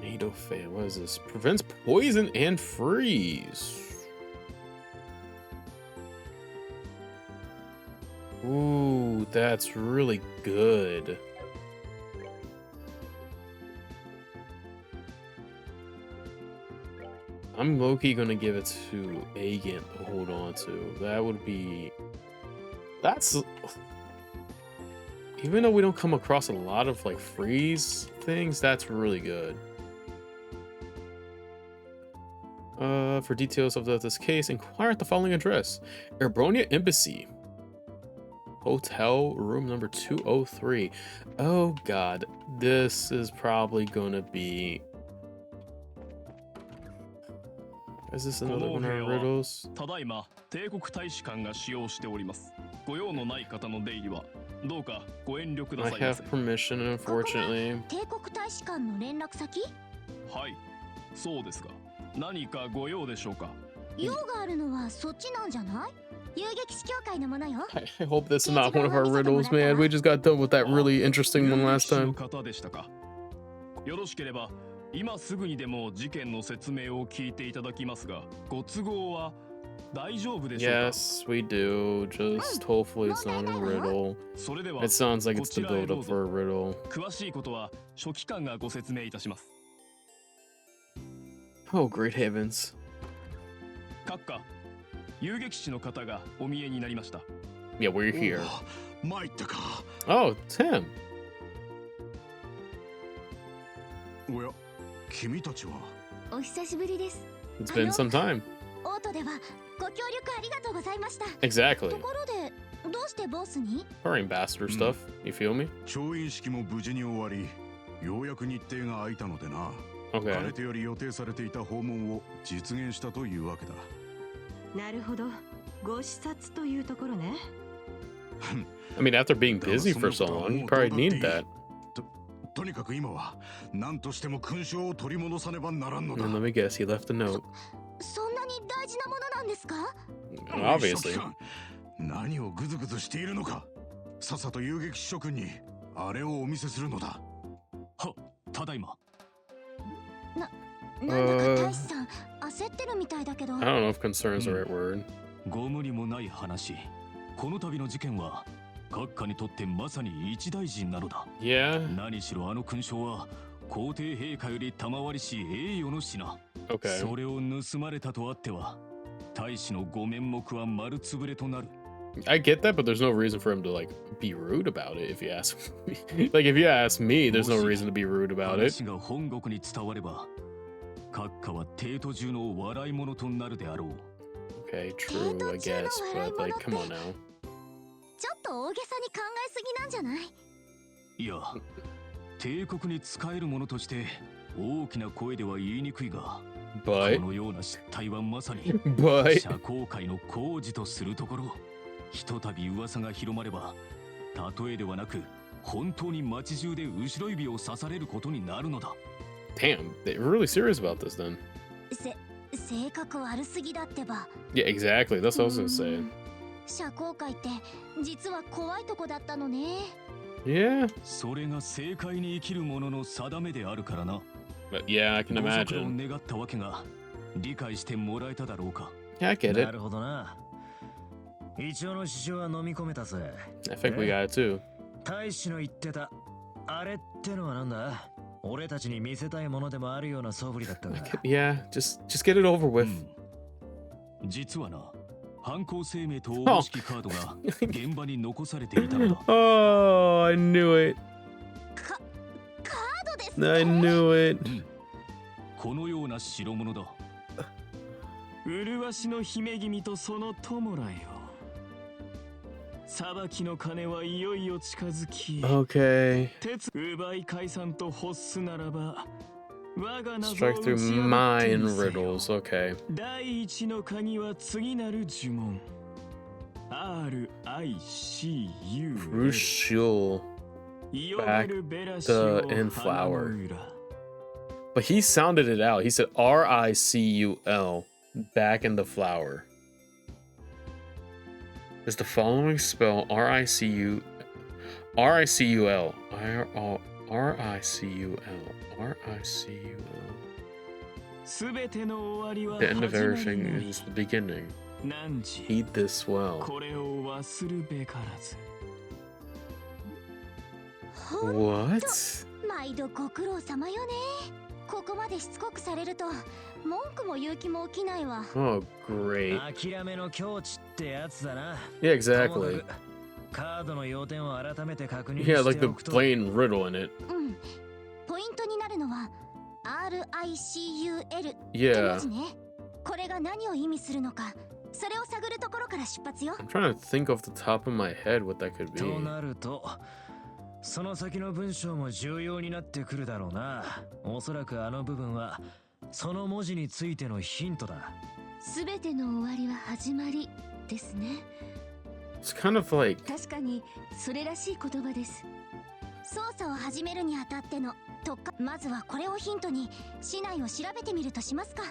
Tornado fan, what is this? Prevents poison and freeze. Ooh, that's really good. I'm low-key gonna give it to Agent to hold on to. That would be... That's... Even though we don't come across a lot of, like, freeze things, that's really good. For details of this case, inquire at the following address. Erbronia Embassy. Hotel room number 203. Oh god, this is probably gonna be... Is this another one of our riddles? ただいま帝国大使館が使用しております。ご用のない方の出入りはどうかご遠慮くだ I さいま have せ。 permission, unfortunately. 帝国大使館の連絡先？はい、そうですが、何かご用でしょうか。用があるのはそっちなんじゃない？遊撃士協会のものよ。I hope this is not one of our riddles, man. We just got done with that really interesting one last 有 time. 識の方でしたか。よろしければ今すぐにでも事件の説明を聞いていただきますが、ご都合は大丈夫でしょうか。 Yes, we do. Just hopefully it's not a riddle. それでは It sounds like it's the こちらへ build ど up うぞ。 for a riddle. 詳しいことは書記官がご説明いたします。 Oh, great heavens. 閣下、遊撃士の方がお見えになりました。 Yeah, we're here. 参ったか。 Oh, Tim. おや、君たちは。お久しぶりです。 It's been some time. オートではご協力ありがとうございました。 Exactly. ところでどうしてボスに？ Or ambassador stuff. You feel me? 調印式も無事に終わり、ようやく日程が空いたのでな。か Okay. ねてより予定されていた訪問を実現したというわけだ。なるほど、ご視察というところね。 I mean, after being busy for so long, you probably need that. とにかく今は何としても勲章を取り戻さねばならんの And だ。 let me guess, he left a note. そんなに大事なものなんですか？ Obviously. 書記官、何をグズグズしているのか。さっさと遊撃士諸君にあれをお見せするのだ。は、ただいま。なんだか大使さん焦ってるみたいだけど。 I don't know if concern is the right word. ご無理もない話。この度の事件は閣下にとってまさに一大事なのだ。 Yeah. 何しろあの勲章は皇帝陛下より賜りし栄誉の品。 Okay. それを盗まれたとあっては大使のご面目は丸つぶれとなる。 I get that, but there's no reason for him to like be rude about it if you ask me. Like if you ask me, there's no reason to be rude about it. 話が本国に伝われば閣下は帝都中の笑い物となるであろう。 Okay, true, I guess, but like, come on now. ちょっと大げさに考えすぎなんじゃない？いや、帝国に仕える者として大きな声では言いにくいが、 But, このような失態はまさに but, 社交界の工事とするところ。ひとたび噂が広まれば、例えではなく本当に街中で後ろ指を刺されることになるのだ。 damn, they're really serious about this then. 性格悪すぎだってば。 Yeah, exactly. That's what I was gonna say. 社交界って実は怖いとこだったのね。 Yeah, それが政界に生きる者の定めであるからな。 but yeah, I can ご足労 imagine. 願ったわけが理解してもらえただろうか。 Yeah, I get な it. るほどな。一応の支障は飲み込めたぜ。 I think we got it too. 大使の言ってたあれってのはなんだ？俺たちに見せたいものでもあるような素振りだったが。 Yeah, just get it over う with. ん、実はな、犯行声明と応募式カードが現場に残されていたのだ。 Oh, I knew it. カードですね。 I knew it. このような代物だ。麗しの姫君とその友らよ。裁きの鐘はいよいよ近づき、 Okay. 鉄奪い解散と欲すならば、我が謎を Strike 打 through ち破ってみ mine せよ。 riddles. Okay. 第一の鍵は次なる呪文。RICU。 Crucial. イオベルベラシ the オ in 花の flower. 裏。 But he sounded it out. He said RICUL back in the flower. Is the following spell RICUL? RICUL. RICUL. すべての終わりは The end of 始まり everything なり。 is the beginning. 汝、 Heed this well. これを忘るべからず。ほん What? 毎度ご苦労様よね。ここまでしつこくされると文句も言う気も起きないわ。 Oh, great. 諦めの境地ってやつだな。 Yeah, とも exactly. かくカードの要点を改めて確認 Yeah, し like て the おくと。 plain riddle in it. うん。ポイントになるのは RICUL って文 Yeah. 字ね。これが何を意味するのか、それを探るところから出発よ。 I'm trying to think off the top of my head what that could と be. なると、その先の文章も重要になってくるだろうな。おそらくあの部分はその文字についてのヒントだ。すべての終わりは始まりですね。 It's kind of like 確かにそれらしい言葉です。捜査を始めるにあたっての特化、まずはこれをヒントに市内を調べてみるとしますか。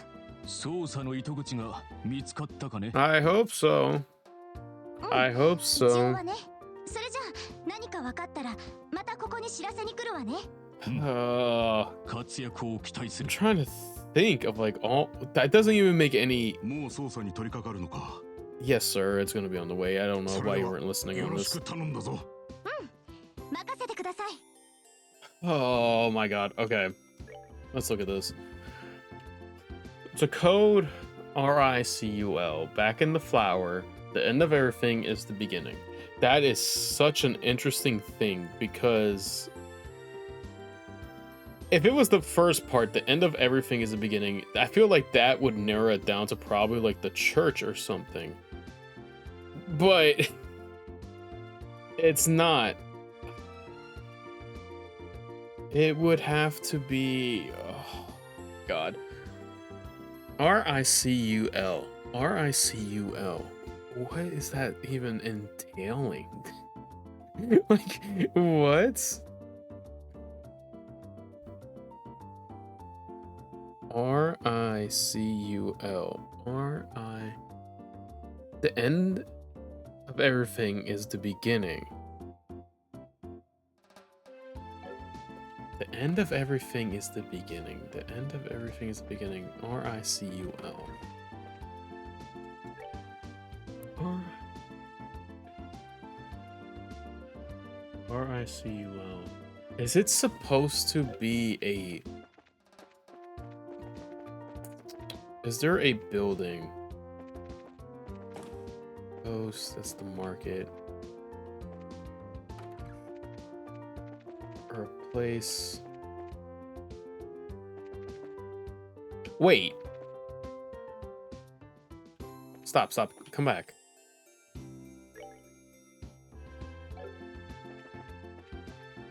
捜査の糸口が見つかったかね。 I hope so. I hope 一応 so. はね。それじゃあ何か分かったらまたここに知らせに来るわね。活躍を期待す I'm る。 trying to think of like all that doesn't even make any. もう捜査に取り掛かるのか。 Yes, sir. It's gonna be on the way. I don't know そ why れ you は weren't listening よ on ろし this. く頼んだぞ。任せてください。 Oh my god. Okay. Let's look at this. It's a code RICUL. Back in the flower, the end of everything is the beginning. That is such an interesting thing because if it was the first part, the end of everything is the beginning, I feel like that would narrow it down to probably like the church or something. But it's not. It would have to be, oh god. RICUL. RICUL. What is that even entailing? Like, what? RICUL. The end of everything is the beginning. The end of everything is the beginning. The end of everything is the beginning. RICUL. RICUL. Is it supposed to be a... Is there a building? Post, that's the market. Or a place. Wait. Stop, stop. Come back.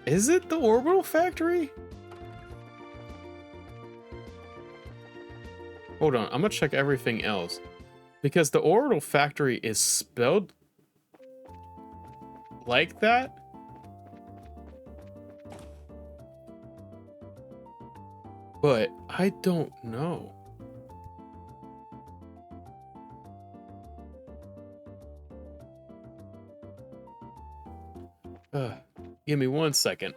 Is it the orbital factory? Hold on, I'm gonna check everything else. Because the orbital factory is spelled like that? But I don't know. Give me 1 second.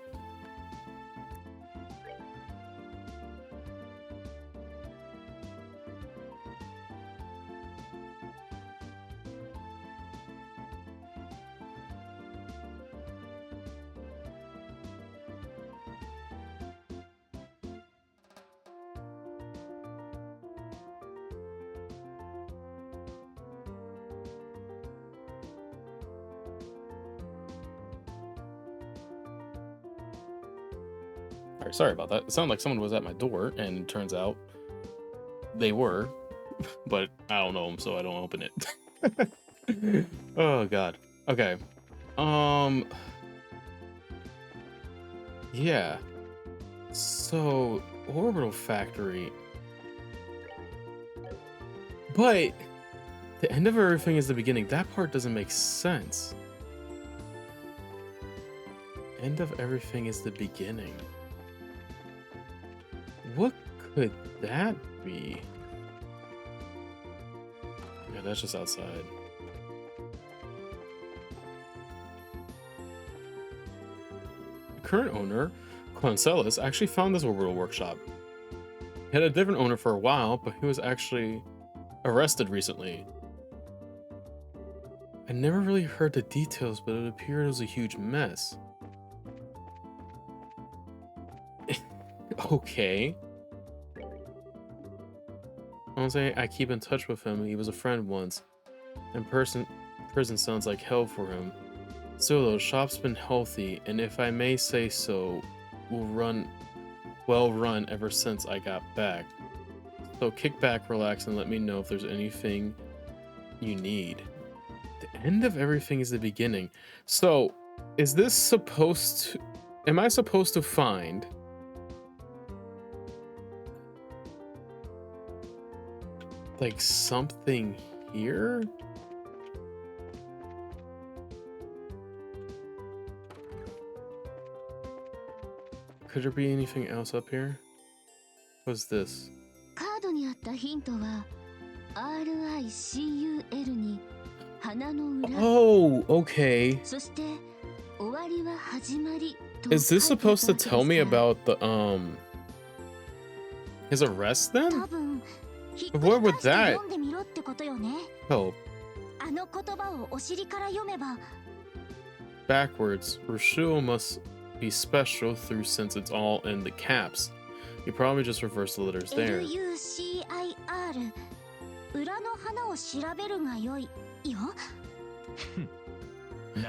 Alright, sorry about that. It sounded like someone was at my door, and it turns out they were, but I don't know them, so I don't open it. Oh god. Okay. Yeah. So, orbital factory. But the end of everything is the beginning. That part doesn't make sense. End of everything is the beginning. What could that be? Yeah, that's just outside. The current owner, Cloncelis, actually found this orbital workshop. He had a different owner for a while, but he was actually arrested recently. I never really heard the details, but it appeared it was a huge mess. Okay. I'll say I keep in touch with him. He was a friend once. And prison sounds like hell for him. Still though, shop's been healthy, and if I may say so, well run ever since I got back. So kick back, relax, and let me know if there's anything you need. The end of everything is the beginning. So, is this supposed to... Am I supposed to find... like something here? Could there be anything else up here? What's this? カードにあったヒントは RICUL に花の裏 Oh, okay. そして終わりは始まりと Is this 書いてあった supposed to わけ tell me ですか about the his arrest then? 多分ひっく What り would 返して that 読んでみろってことよね help? あの言葉をお尻から読めば Backwards. Rochelle must be special through since it's all in the caps. You probably just reverse the letters there. LUCIR 裏の花を調べるがよいよ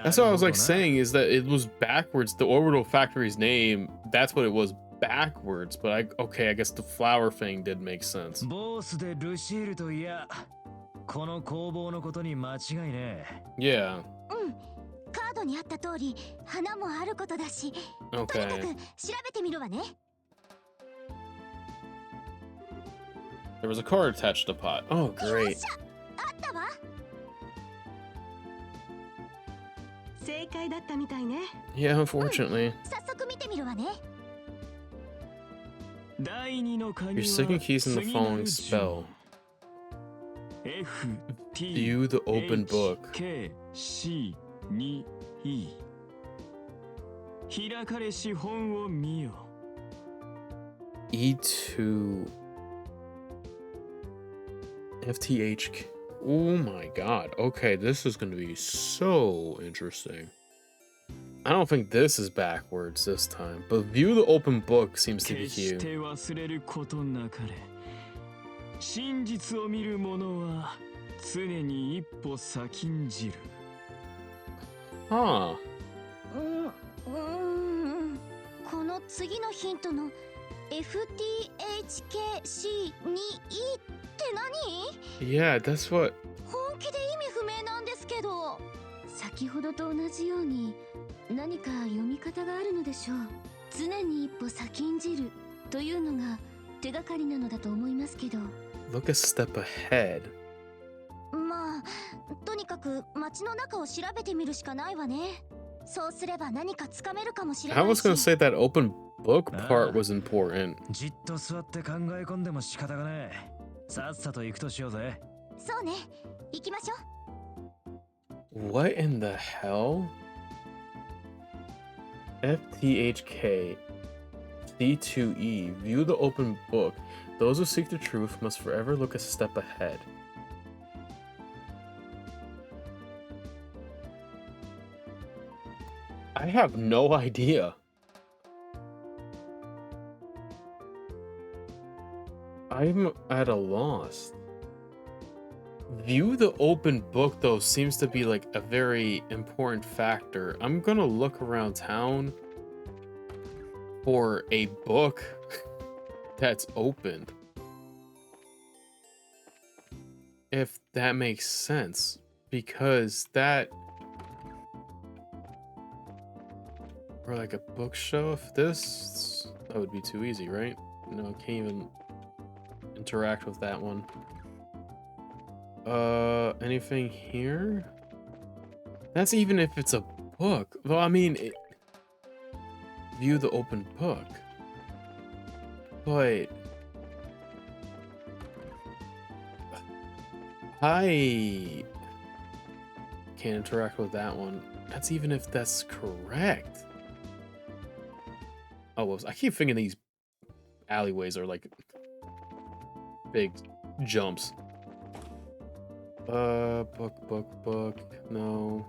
That's what I was like saying, is that it was backwards. The orbital factory's name, that's what it was backwards. But okay, I guess the flower thing did make sense. ボスでルシールといや、この工房のことに間違いね。Yeah. うんカードにあった通り花もあることだしとにかく Okay. 調べてみるわね There was a card attached to the pot. Oh, great. あったわ 正解だったみたいね。 Yeah, unfortunately. 早速見てみるわね第二の鍵は You're sticking keys in the 次なる following spell. F T View the open book. K C 2 E 開かれし本を見よ E2 FTH. Oh my god. Okay, this is going to be so interesting. I don't think this is backwards this time, but view the open book seems to be 決し cute. て忘れることなかれ真実を見る者は常に一歩先んじる Huh. この次のヒントの FTHKC2E って何 Yeah, that's what... 本気で意味不明なんですけど先ほどと同じように何か読み方があるのでしょう常に一歩先んじるというのが手がかりなのだと思いますけど Look a step ahead. まあとにかく街の中を調べてみるしかないわねそうすれば何かつかめるかもしれな I い was し gonna say that open book part was important. じっと座って考え込んでも仕方がねえ。さっさと行くとしようぜ。そうね行きましょう What in the hell? FTHK C2E. View the open book. Those who seek the truth must forever look a step ahead. I have no idea. I'm at a loss. View the open book, though, seems to be like a very important factor. I'm gonna look around town for a book that's opened. If that makes sense, because that... Or like a bookshelf, this... That would be too easy, right? No, I can't even interact with that one. Anything here? That's even if it's a book. Well, I mean, view the open book. But I can't interact with that one. That's even if that's correct. Oh, well, I keep thinking these alleyways are like big jumps. Book. No.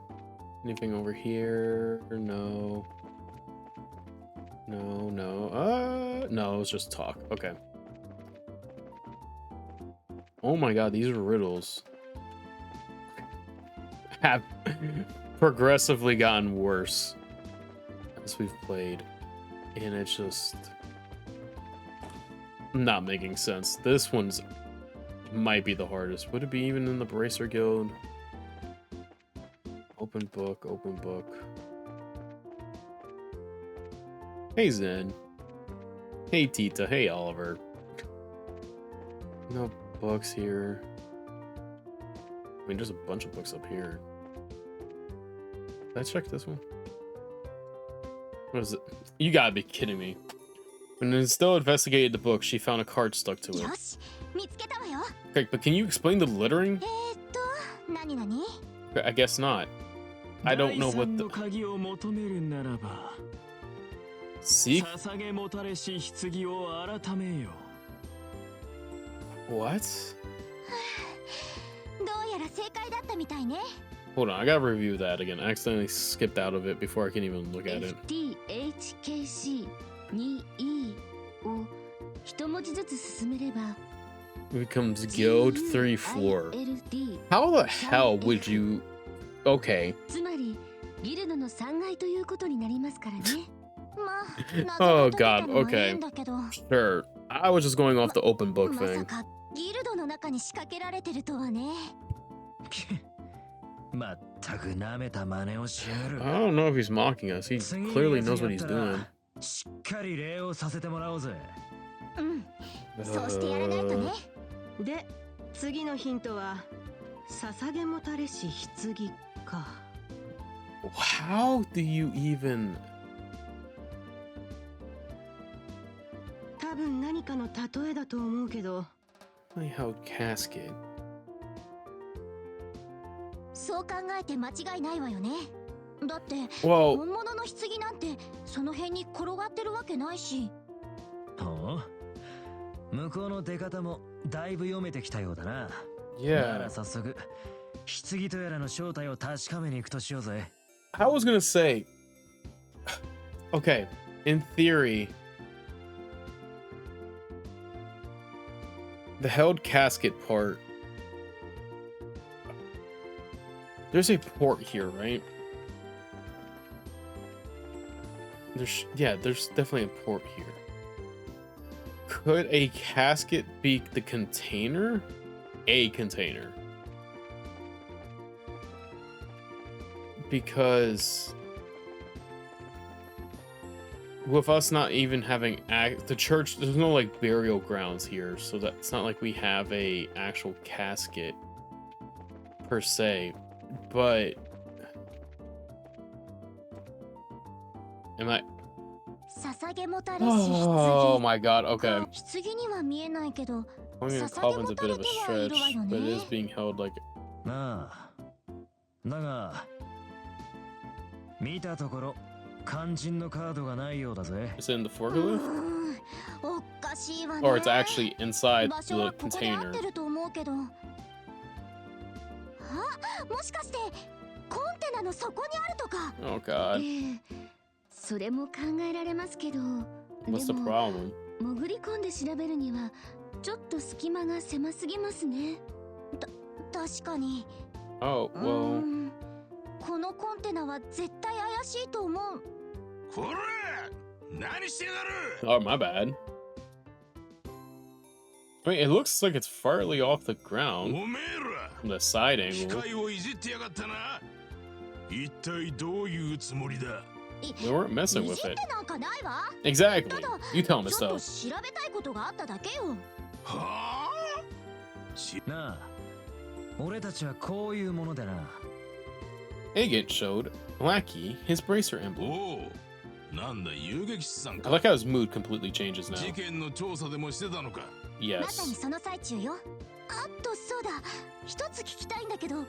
Anything over here? No. No, it's just talk. Okay. Oh my god, these riddles have progressively gotten worse as we've played. And it's just not making sense. This one's might be the hardest. Would it be even in the Bracer Guild? Open book. Hey Zen. Hey Tita. Hey Oliver. No books here. I mean, there's a bunch of books up here. Did I check this one? What is it? You gotta be kidding me. When Estelle investigated the book, she found a card stuck to it. よし、見つけたわよ。 Okay, but can you explain the littering? 何々？ I guess not. I don't know what 第三 the... の鍵を求めるならば See? 捧げもたれし棺を改めよ。 What? どうやら正解だったみたいね。 Hold on, I gotta review that again. I accidentally skipped out of it before I can even look at it. FTHKC2E を一文字ずつ進めれば It becomes Guild 3 floor. How the hell would you... Okay. つまりギルドの3階ということになりますからね。まあ、 Oh god, 謎が解けたのはいい okay. んだけど Sure. I was just going off the open book まさ thing. かギルドの中に仕掛けられてるとはね。まったく舐めた真似をしやる。 I don't know if he's mocking us. He clearly knows what he's doing. しっかり礼をさせてもらおうぜ。うん、そうしてやらないとね。で、次のヒントは捧げもたれし棺か。How do you even... 多分何かの例えだと思うけど。 How casket? そう考えて間違いないわよね。だって Well, 本物の棺なんてその辺に転がってるわけないし。ほう、向こうの出方もだいぶ読めてきたようだな。な yeah. ら早速棺とやらの正体を確かめに行くとしようぜ。 I was gonna say... Okay, in theory... The held casket part... There's a port here, right? There's definitely a port here. Could a casket be the container? A container. Because with us not even having the church, there's no like burial grounds here, so that's not like we have a actual casket per se. But am I? 捧げもたれし Oh 棺。 my god, okay. 棺には見えないけど、 Pointing at coffin's a bit of a stretch, but it is being held like... なあ、だが見たところ肝心のカードがないようだぜ。 Is it in the う forklift? ん、おっかしいわね。 Or it's actually inside 場所 the はここで合 container? ってると思うけど。あ、もしかしてコンテナの底にあるとか。 Oh god. それも考えられますけど。 What's the でも problem? 潜り込んで調べるにはちょっと隙間が狭すぎますね。確かに。 Oh, well... このコンテナは絶対怪しいと思う。こら、何してやがる。 Oh, my bad. Wait, it looks like it's fartly off the ground おめえら from the side 機 angle. 械をいじってやがったな。一体どういうつもりだ。 We weren't messing い with じっ it. てなんかないわ。 Exactly. You tell him ちょっと so. 調べたいことがあっただけよ。はあ。なあ、俺たちはこういうものでな。 Agate showed Blackie his bracer emblem. おお、なんだ遊撃士さん I か。 like how his mood completely changes now. 事件の調査でもしてたのか。まさに Yes. その最中よ。あとそうだ、一つ聞きたいんだけど、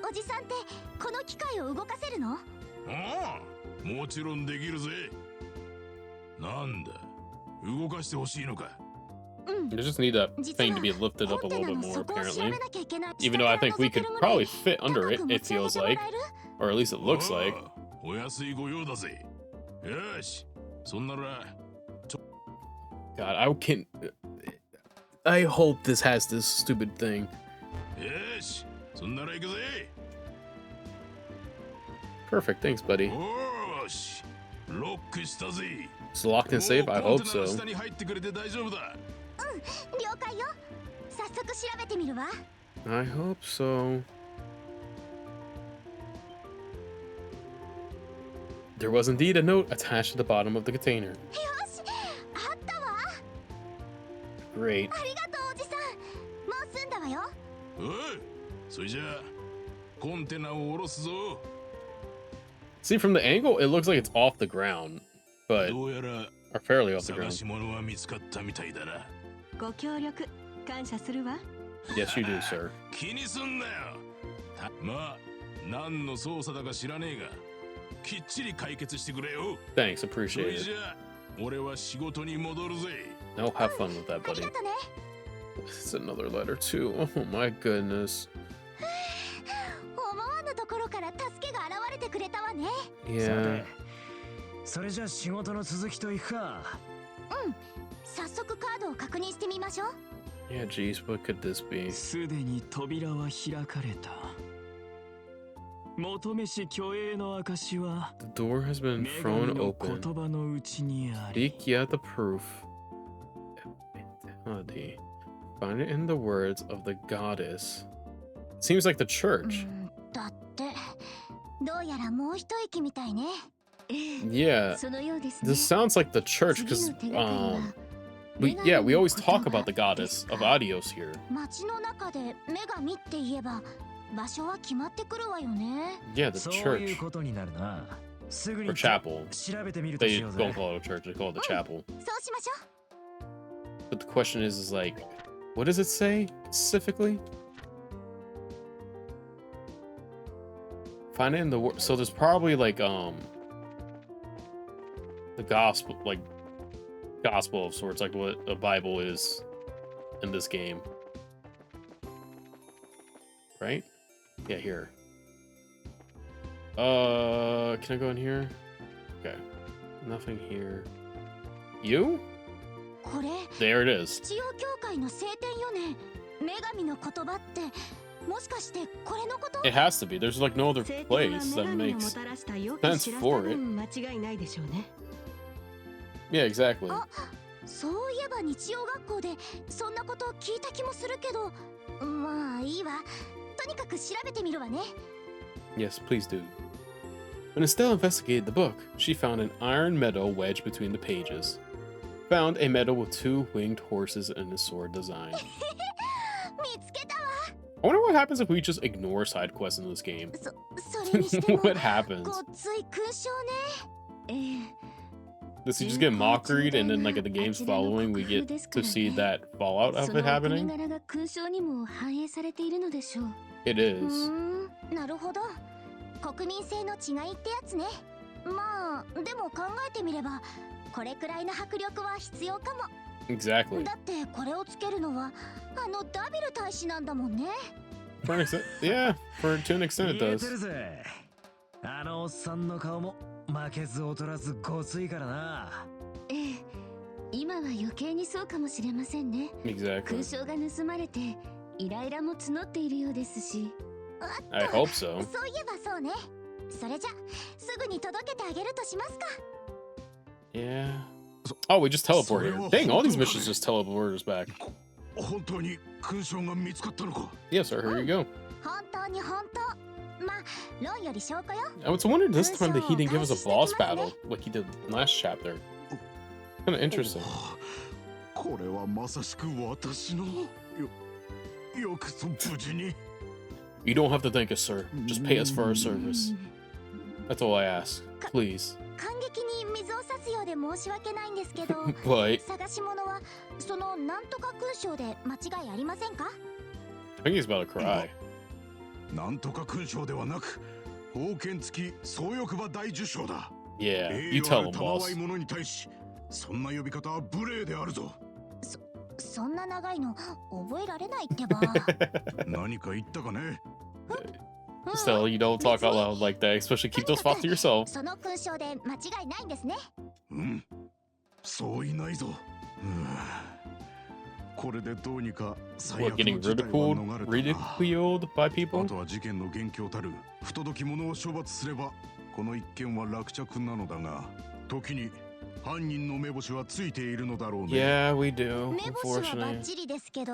おじさんってこの機械を動かせるの？ああ、もちろんできるぜ。なんだ、動かしてほしいのか。You just need that thing to be lifted up a little bit more, apparently. Even though I think we could probably fit under it, it feels like. Or at least it looks like. お安いご用だぜ。よし、そんなら。 God, I hope this has this stupid thing. よし、そんなら行くぜ。 Perfect, thanks, buddy. よし、ロックしたぜ。 It's locked and safe? I hope so. 下に入ってくれて大丈夫だ。了解よ。早速調べてみるわ。 I hope so. There was indeed a note attached to the bottom of the container. よし、あったわ。 Great. ありがとうおじさん。もう済んだわよ。おい、それじゃあコンテナを下ろすぞ。 See, from the angle, it looks like it's off the ground, but どうやら are fairly off the 探 ground. し物は見つかったみたいだな。ご協力感謝するわ。 Yes, you do, sir. 気にすんなよ。まあ、何の操作だか知らねえが、きっちり解決してくれよ。 Thanks, それ appreciate じ it. ゃあ、俺は仕事に戻るぜ。 No, have fun with that, あり buddy. がとね。 It's another letter, too. Oh my goodness. 思わぬところから助けが現れてくれたわね。さ Yeah. てそれじゃあ仕事の続きといくか。早速カードを確認してみましょう。 Yeah, geez, what could this be? すでに扉は開かれた。求めし虚栄の証は The door has been 女 thrown 神の open. 言葉のうちにあり。 Seek yet the proof. Mentality. Find it in the words of the goddess. Seems like the church. だってどうやらもう一息みたいね。 Yeah, そのようですね。 this sounds like the church 次 because の手がかりは we always talk about the goddess of Adios here. 街の中で女神って言えば場所は決まってくるわよね。 Yeah, the そういう church ことになるな。すぐに or chapel. 調べてみると They しよう don't ぜ。 call it a church; they call it the chapel. そうしましょう。 But the question is like, what does it say specifically? Find it in the word. So there's probably like the gospel, like gospel of sorts, like what a Bible is in this game, right? Yeah, here. Can I go in here? Okay, nothing here. You? これ There it is. 必要教会の聖典よね。女神の言葉ってもしかしてこれのこと？ It has to be. There's like no other 聖典は place 女 that 神のも makes たらした良き sense 知らせ for it. 間違いないでしょうね。 Yeah, exactly. そういえば日曜学校でそんなこと聞いた気もするけど、まあいいわ。とにかく調べてみるわね。 Yes, please do. When Estelle investigated the book, she found an iron medal wedged between the pages. Found a medal with 2 winged horses and a sword design. 見つけたわ。 I wonder what happens if we just ignore side quests in this game. それにしても What happens? ごっつい勲章ね。Does he just get mockered and then like at the game's following we get to see that fallout of it happening? そのお国柄が勲章にも反映されているのでしょう。 It is. なるほど。国民性の違いってやつね。まあでも考えてみればこれくらいの迫力は必要かも。 Exactly. だってこれをつけるのはあのダビル大使なんだもんね。 For an extent, yeah, to an extent it 言え does. てるぜ。あのおっさんの顔も負けず劣らずごついからな。ええ、今は余計にそうかもしれませんね。 Exactly. 勲章が盗まれてイライラも募っているようですし。 I hope so. そういえばそうね。それじゃすぐに届けてあげるとしますか。 Yeah. Oh, we just teleport here. Dang, all these missions just teleport us back. 本当に勲章が見つかったのか。 Yeah, sir, here you go. 本当に本当。まあ、論より証拠よ。 I was wondering this time that he didn't give us a boss battle like he did last chapter. Kind of interesting. これはまさしく私のよくぞ無事に。 You don't have to thank us, sir. Just pay us for our service. That's all I ask. Please. 感激に水を差すようで申し訳ないんですけど、 But 探し物はそのなんとか勲章で間違いありませんか？ I think he's about to cry. なんとか勲章ではなく、封建付き総欲馬大受賞だ。 Yeah, you tell him, た boss. わい者に対し、そんな呼び方は無礼であるぞ。そんな長いの覚えられないってば。何か言ったかね。 Stella, you don't talk out loud like that, especially keep those thoughts to yourself. その勲章で間違いないんですね。うん、そういないぞ。これでどうにか最 What, 悪の getting 事態は ridiculed, 逃れたな。 ridiculed by あ people? とは事件の元凶たる不届き者を処罰すればこの一件は落着なのだが、時に犯人の目星はついているのだろうね。 Yeah, we do, 目星はバッ unfortunately. チリですけど、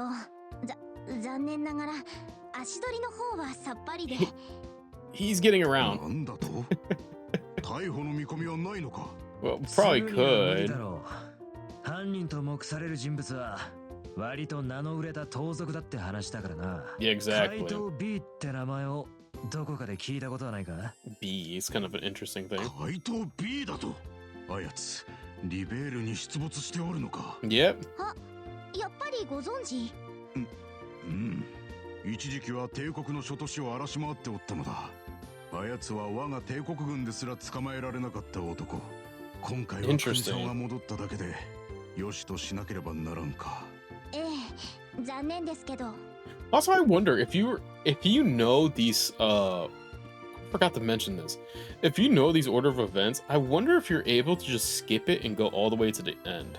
残念ながら足取りの方はさっぱりで。He's getting around. なんだと逮捕の見込みはないのか。 Well, す probably ぐには無理 could. だろう。犯人と目される人物は割と名の売れた盗賊だって話だからな。 Yeah, 怪 exactly. 盗 B って名前をどこかで聞いたことはないか？ B is kind of an interesting thing. 怪盗 B だと。あやつリベールに出没しておるのか。 Yep. やっぱりご存知。うん、一時期は帝国の諸都市を荒らし回っておったのだ。あやつは我が帝国軍ですら捕まえられなかった男。今回は勲章が戻っただけでよしとしなければならんか。ええ、残念ですけど。 Also, I wonder if you know these I forgot to mention this. If you know these order of events, I wonder if you're able to just skip it and go all the way to the end.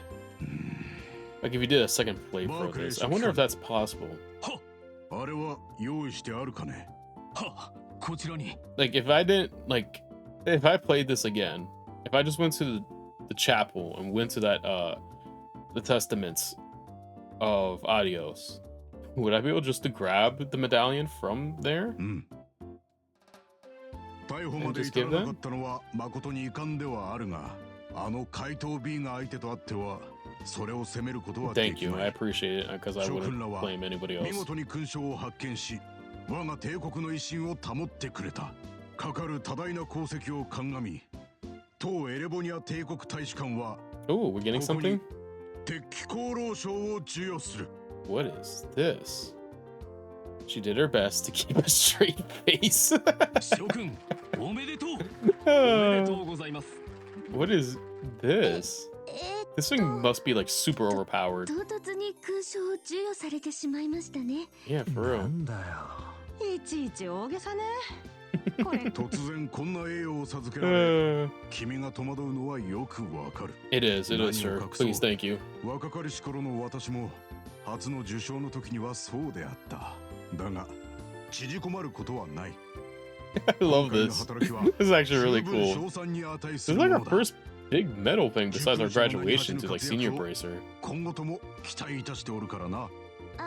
Like if you did a second playthrough of this, I wonder if that's possible. あれは用意してあるかね。はこちらに。 Like if I didn't if I played this again, if I just went to the chapel and went to that the testaments of Adios, would I be able just to grab the medallion from there? うん。逮捕まで至らなかったのは誠に遺憾ではあるが、あの怪盗 B が相手とあってはそれを責めることはで Thank き you, な I い。 appreciate it because I 諸 wouldn't 君らは blame anybody 見 else. 事に勲章を発見し、我が帝国の威信を保ってくれた。かかる多大な功績を鑑み、当エレボニア帝国大使館は Oh, we're getting ここに something? 鉄器功労章を授与する。 What is this? She did her best to keep a straight face. 諸君おめでとう。おめでとうございます。 What is this? え This thing must be like super overpowered. 唐突に勲章を授与されてしまいましたね。 Yeah, for な real. んだよ。いちいち大げさね。これ突然こんな栄誉を授けられ、 Uh, 君が戸惑うのはよくわかる。 it is, sir. Please, thank you. 若かりし頃の私も初の受賞の時にはそうであった。だが縮こまることはない。 I love 今回の this. 働きは This is actually really 十分 cool. 賞賛に値 This す is る like も our のだ。 first big medal thing besides our graduation to like senior bracer. 今後とも期待いたしておるからな。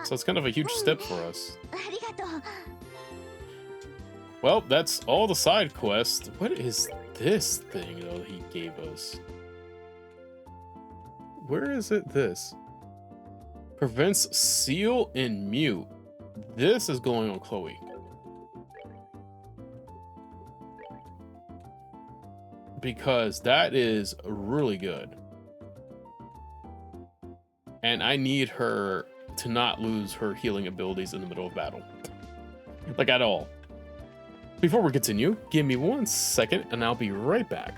So it's kind of a huge step for us. ありがとう。 Well, that's all the side quests. What is this thing though that he gave us? Where is it? This prevents seal and mute. This is going on Chloe. Because that is really good. And I need her to not lose her healing abilities in the middle of battle. Like at all. Before we continue, give me 1 second and I'll be right back.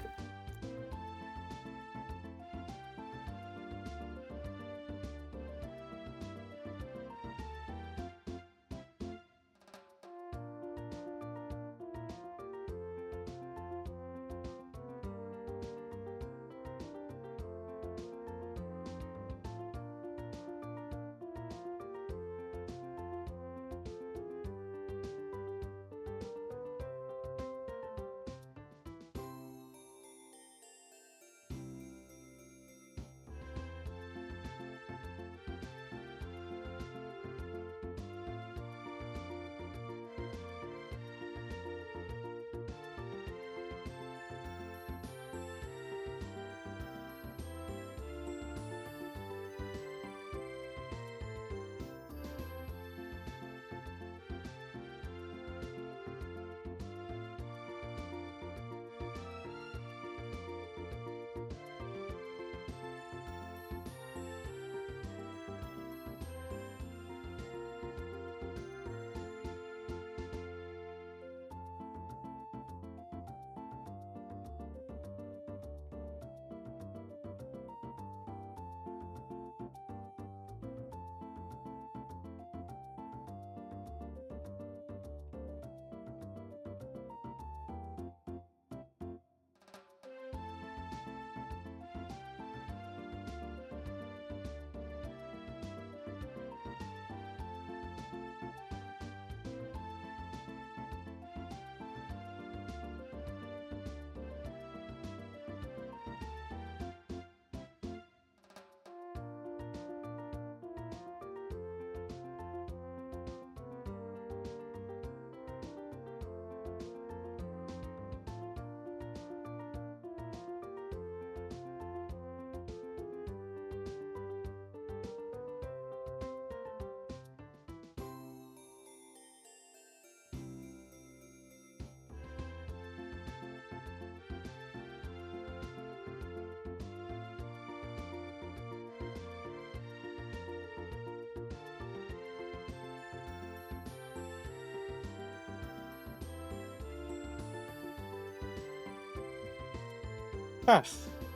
Ah,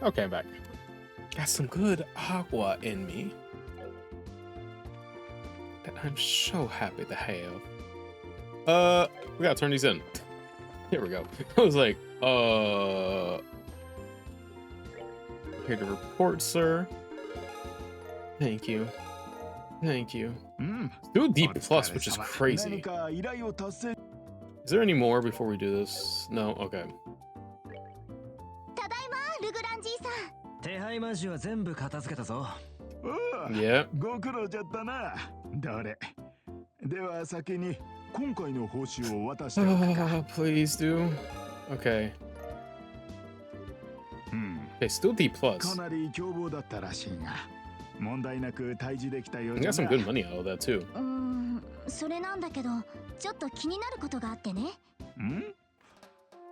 okay, I'm back. Got some good agua in me that I'm so happy to have. We gotta turn these in. Here we go. I was like, here to report, sir. Thank you. Thank you. Do D plus, which is crazy. Is there any more before we do this? No? Okay. ただいまルグランじいさん。手配マジは全部片付けたぞ。Yeah. ご苦労じゃったな。どれ。では先に今回の報酬を渡しておくか。Please do. Okay. Okay, still D plus. かなり凶暴だったらしいが、問題なく退治できたよう I じゃ got some な。 good money out of that too. それなんだけど、ちょっと気になることがあってね。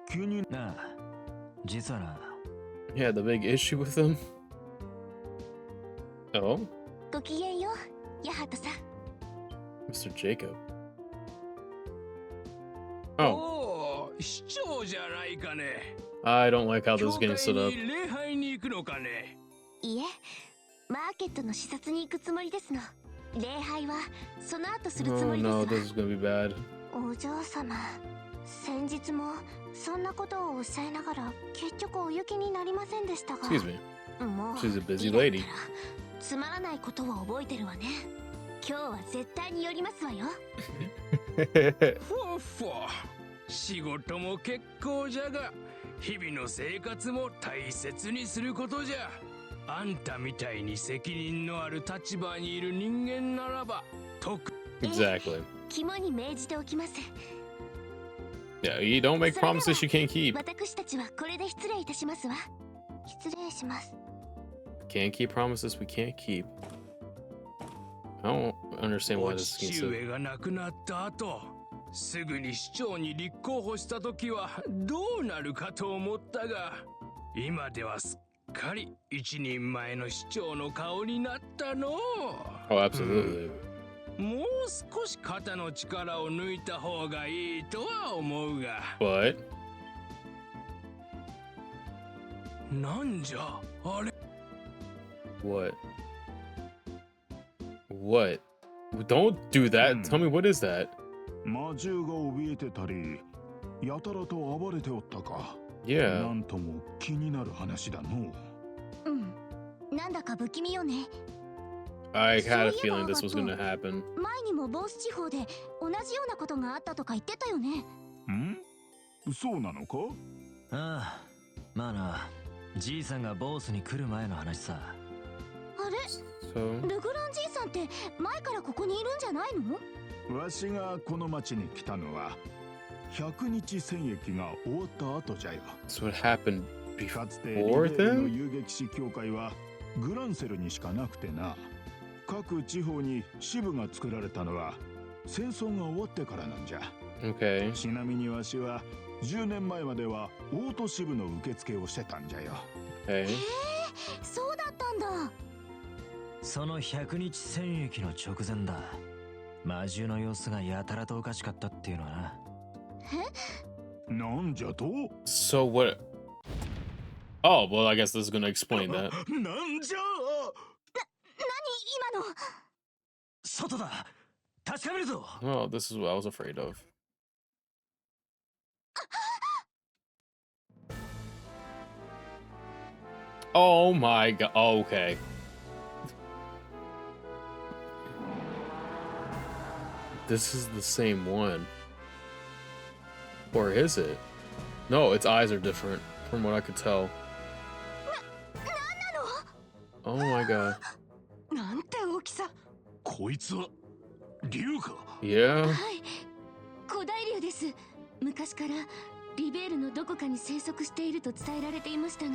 気になあ、実はな。Yeah, the big issue with them. Oh, ごきげんよう、ヤハトさん。Mr. Jacob. Oh, おお、市長じゃないかね。 I don't like how this is 教 getting 会 set up. に礼拝に行くのかね。いえ、マーケットの視察に行くつもりですの。礼拝はその後するつも Oh りです no, わ。 this is gonna be bad. お嬢様、先日もそんなことをおっしゃいながら結局お行きになりませんでしたが。 Excuse me. もう She's a busy 以来 lady. からつまらないことは覚えてるわね。今日は絶対に寄りますわよ。ふわふわ。仕事も結構じゃが、日々の生活も大切にすることじゃ。あんたみたいに責任のある立場にいる人間ならば、Exactly. 肝に銘じておきます。 Yeah, you don't make promises you can't keep. 私たちはこれで失礼いたしますわ。失礼します。 Can't keep promises we can't keep. I don't understand why お this is 父 getting 上が亡くなった後、すぐに市長に立候補した時はどうなるかと思ったが、今ではすっかり一人前の市長の顔になったの。 Oh, absolutely. もう少し肩の力を抜いた方がいいとは思うが。 But なんじゃあれ。 what? What? Don't do that. Tell me what is that? 魔獣が怯えてたり、やたらと暴れておったか。な Yeah. んとも気になる話だの。なんだか不気味よね。 I had a feeling this was gonna happen. 前にもボース地方で同じようなことがあったとか言ってたよね。そうなのか？ああ、まあな。じいさんがボースに来る前の話さ。あれ、 So ルグランじいさんって前からここにいるんじゃないの？わしがこの町に来たのは100日戦役が終わった後じゃよ。 that's what happened かつてリベ before ールの then? 遊撃士協会はグランセルにしかなくてな。各地方に支部が作られたのは戦争が終わってからなんじゃ。 Okay. ちなみにわしは10年前まではオート支部の受付をしてたんじゃよ。 Okay. そうだったんだ。その100日戦役の直前だ。魔獣の様子がやたらとおかしかったっていうのはな。なんじゃと？ So what? Oh, well, I guess this is gonna explain that. なんじゃ？今の。外だ。確かめるぞ。 Oh, this is what I was afraid of. Oh my god. Oh, okay. This is the same one. Or is it? No, its eyes are different from what I could tell. Oh my god. なんて大きさ。こいつは竜か？ Yeah. はい、古代竜です。昔からリベールのどこかに生息していると伝えられていましたが。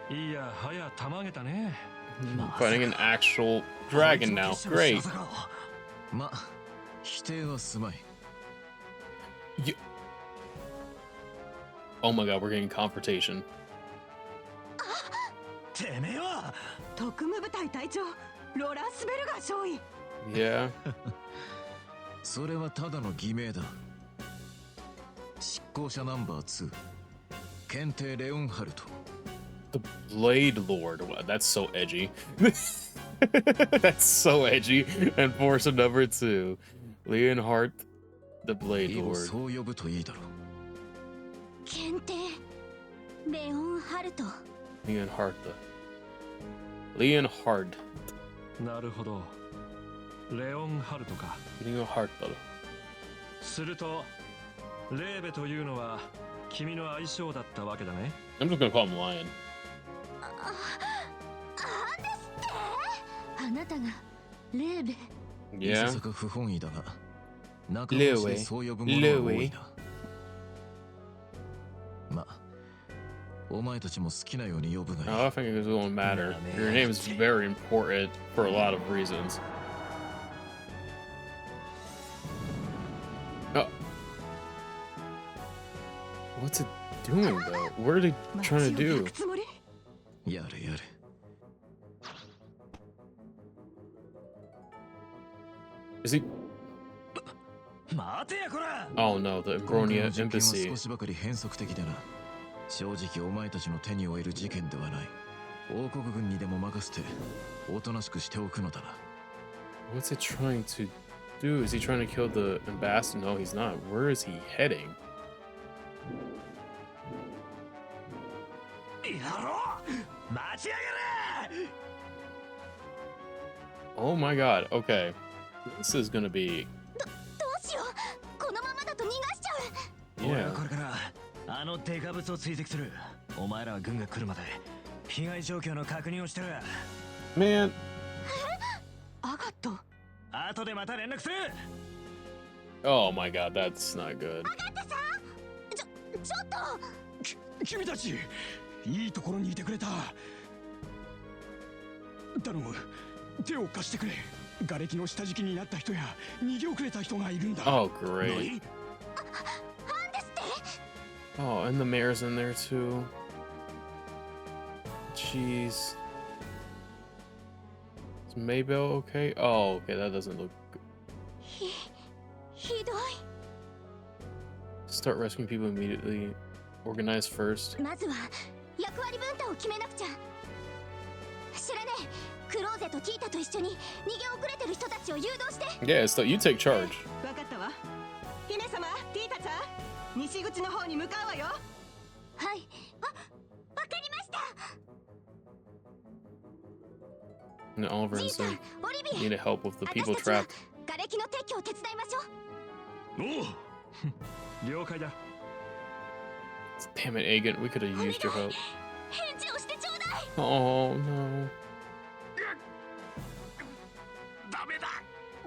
いやはやたまげたね。 Fighting an actual dragon now. Great. ま、否定はすまい。 Oh my god, we're getting confrontation. てめえは特務部隊隊長ロランスベルガー少尉。 Yeah. それはただの偽名だ。執行者ナンバー2検定レオンハルト。The Blade Lord. Wow, that's so edgy. That's so edgy. And force number 2. Leonhardt, the Blade 以後 Lord. そう呼ぶといいだろう。検定レオンハルト。 Leonhardt. Leonhardt. なるほど。レオンハルトか。Leonhardt. するとレーベというのは君の愛称だったわけだね。 I'm just gonna call him Lion. あなたがレーベ。いさ Yeah. さか不本意だが、仲間してそう呼ぶ者が多いな。まあ、お前たちも好きなように呼ぶがいい。 No, I think it won't matter. Your name is very important for a lot of reasons. Oh. What's it doing though? What are they trying to do? やれやれ。 Is he? 待てやこら。 Oh no, the 今回 Embronia の実験は embassy. 少しばかり変則的だな。正直お前たちの手に負える事件ではない。王国軍にでも任せておとなしくしておくのだな。 What's it trying to do? Is he trying to kill the ambassador? No, he's not. Where is he heading? やろう。待ちやがれ。 Oh my god. Okay. This is gonna be. どうしよう。このままだと逃がしちゃう。俺は Yeah. これからあのデカブツを追跡する。お前らは軍が来るまで被害状況の確認をしてる。 Man. アガット。後でまた連絡する。 Oh my god, that's not good. ちょっと。君たちいいところにいてくれた。頼む、手を貸してくれ。瓦礫の下敷きになった人や逃げ遅れた人がいるんだ。 Oh, great. Oh, and the mayor's in there too. Jeez. Is Maybell okay? Oh, okay, that doesn't look good. ひどい。 Start rescuing people immediately. Organize first. まずは役割分担を決めなくちゃ。知らねえ。クローゼとティータと一緒に逃げ遅れてる人たちを誘導して。 Yeah, so you take charge. わかったわ。姫様、ティータちゃん、西口の方に向かうわよ。はい。わかりました。 And Oliver じい and さん Sam、オリビエ。 need help with the 私 people たちは trapped. 瓦礫の撤去を手伝いましょう。おう、了解だ。 Damn it, Agent, we could have used your help. 返事をしてちょうだい。 Oh no. ダメだ。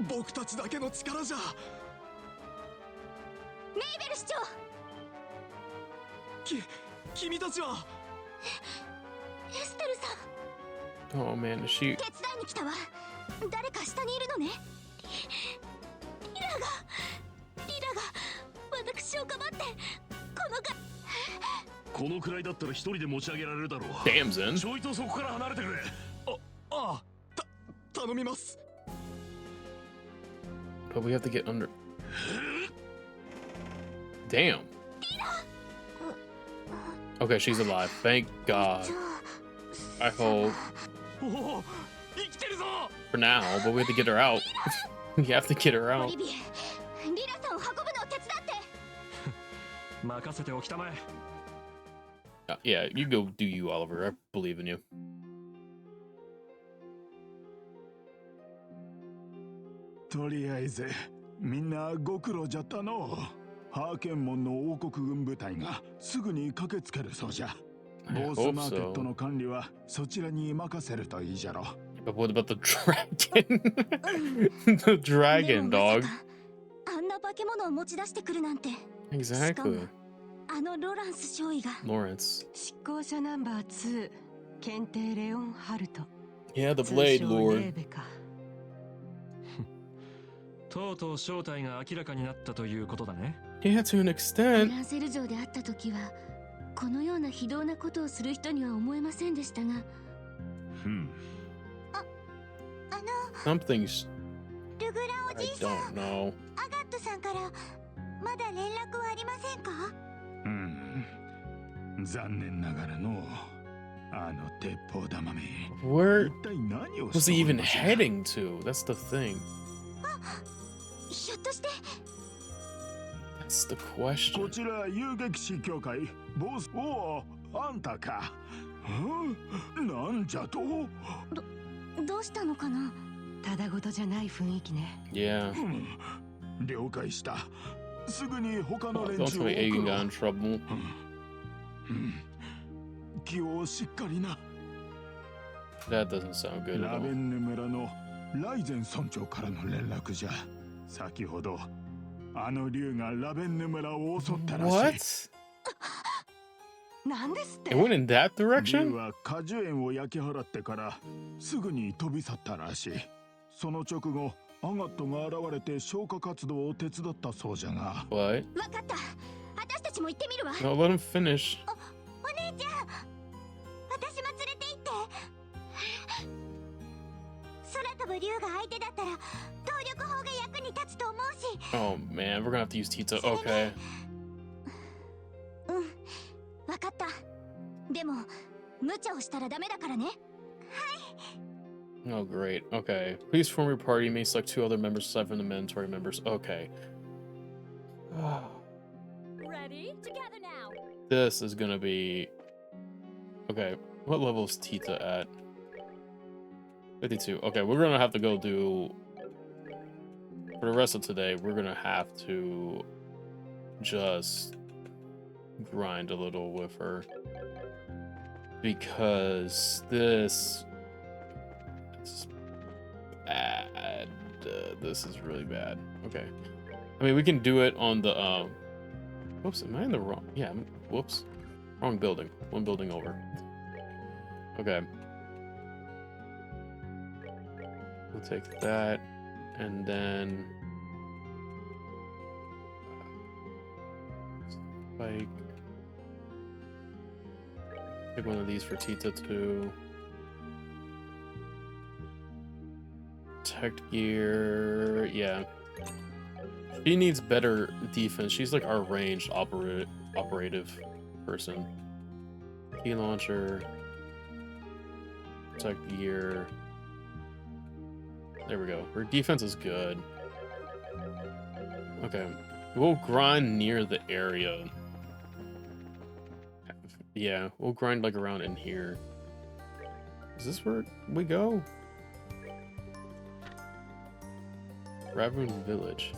僕たちだけの力じゃ。メイベル市長。君たちは。エステルさん。 Oh man, is she? 手伝いに来たわ。誰か下にいるのね。リラが私をかばってこのが。このくらいだったら一人で持ち上げられるだろう。 Damn, Zen. ちょいとそこから離れてくれ。ああ、頼みます。 But we have to get under. Damn. Okay, she's alive. Thank God. I hope. おお、生きてるぞ。 For now, but we have to get her out. We have to get her オ out. リビエ、リラさんを運ぶのを手伝って。任せておきたまえ。Yeah, you go do you, Oliver. I believe in you. とりあえずみんなご苦労じゃったの。ハーケンモンの王国軍部隊がすぐに駆けつけるそうじゃ。ボースマーケットの管理はそちらに任せるといいじゃろ。But what about the dragon? The dragon, でもま dog. さかあんな化け物を持ち出してくるなんて。 Exactly. あのロランス少尉が。 Lawrence. 執行者ナンバー2、検定レオンハルト。 Yeah, the 通 Blade 称 Lord. レーベか。とうとう正体が明らかになったということだね。Yeah, to an フ extent. ランセル城で会った時はこのような非道なことをする人には思えませんでしたが。Something's. ルグランお I じいさん、 don't know. アガットさんからまだ連絡はありませんか？残念ながらの。Where was he even heading to? That's the thing. ひょっとして That's the question. こちら遊撃士協会ボス。おお、あんたか。なんじゃと。どうしたのかな。ただごとじゃない雰囲気ね。Yeah. 了解した。すぐに他の Oh, 連 don't 中 tell を me 送 Aiden る got in trouble. 気をしっかりな。 That doesn't sound good at ラベ all. ンヌ村のライゼン村長からの連絡じゃ。先ほどあの竜がラベンヌ村を襲ったらしい。 What? なんですって It went in that 竜 direction? は果樹園を焼き払ってからすぐに飛び去ったらしい。その直後アガットが現れて消火活動を手伝ったそうじゃが。 What? わかった。私たちも行ってみるわ。 No, let him finish. お姉ちゃん、私も連れて行って。空飛ぶ竜が相手だったら動力砲が役に立つと思うし。 Oh man, we're gonna have to use Tita. Okay. わかった。でも無茶をしたらダメだからね。 Oh great. Okay. Please form your party. You may select 2 other members aside from the mandatory members. Okay. Ready? Together now. This is gonna be... Okay. What level is Tita at? 52. Okay, we're gonna have to go do... For the rest of today, we're gonna have to just grind a little with her. Because this is bad. This is really bad. Okay. I mean, we can do it on the... Whoops, am I in the wrong... Yeah, whoops. Wrong building. One building over. Okay. We'll take that, and then... Spike. Take one of these for Tita too. Protect gear, yeah. She needs better defense. She's like our ranged operative person. Key launcher. Protect gear. There we go. Her defense is good. Okay. We'll grind near the area. Yeah, we'll grind like around in here. Is this where we go? Raven Village.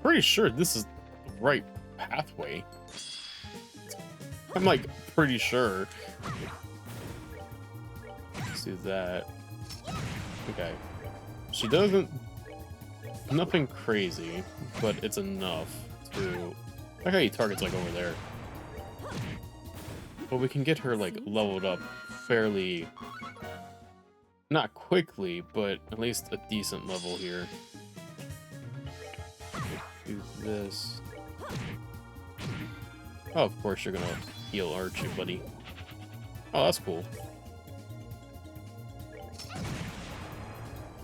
Pretty sure this is the right pathway. I'm like pretty sure. Let's do that. Okay. She doesn't... Nothing crazy, but it's enough to... I got targets like over there. But we can get her like leveled up fairly... Not quickly, but at least a decent level here. Do this. Oh, of course you're gonna heal Archie, buddy. Oh, that's cool.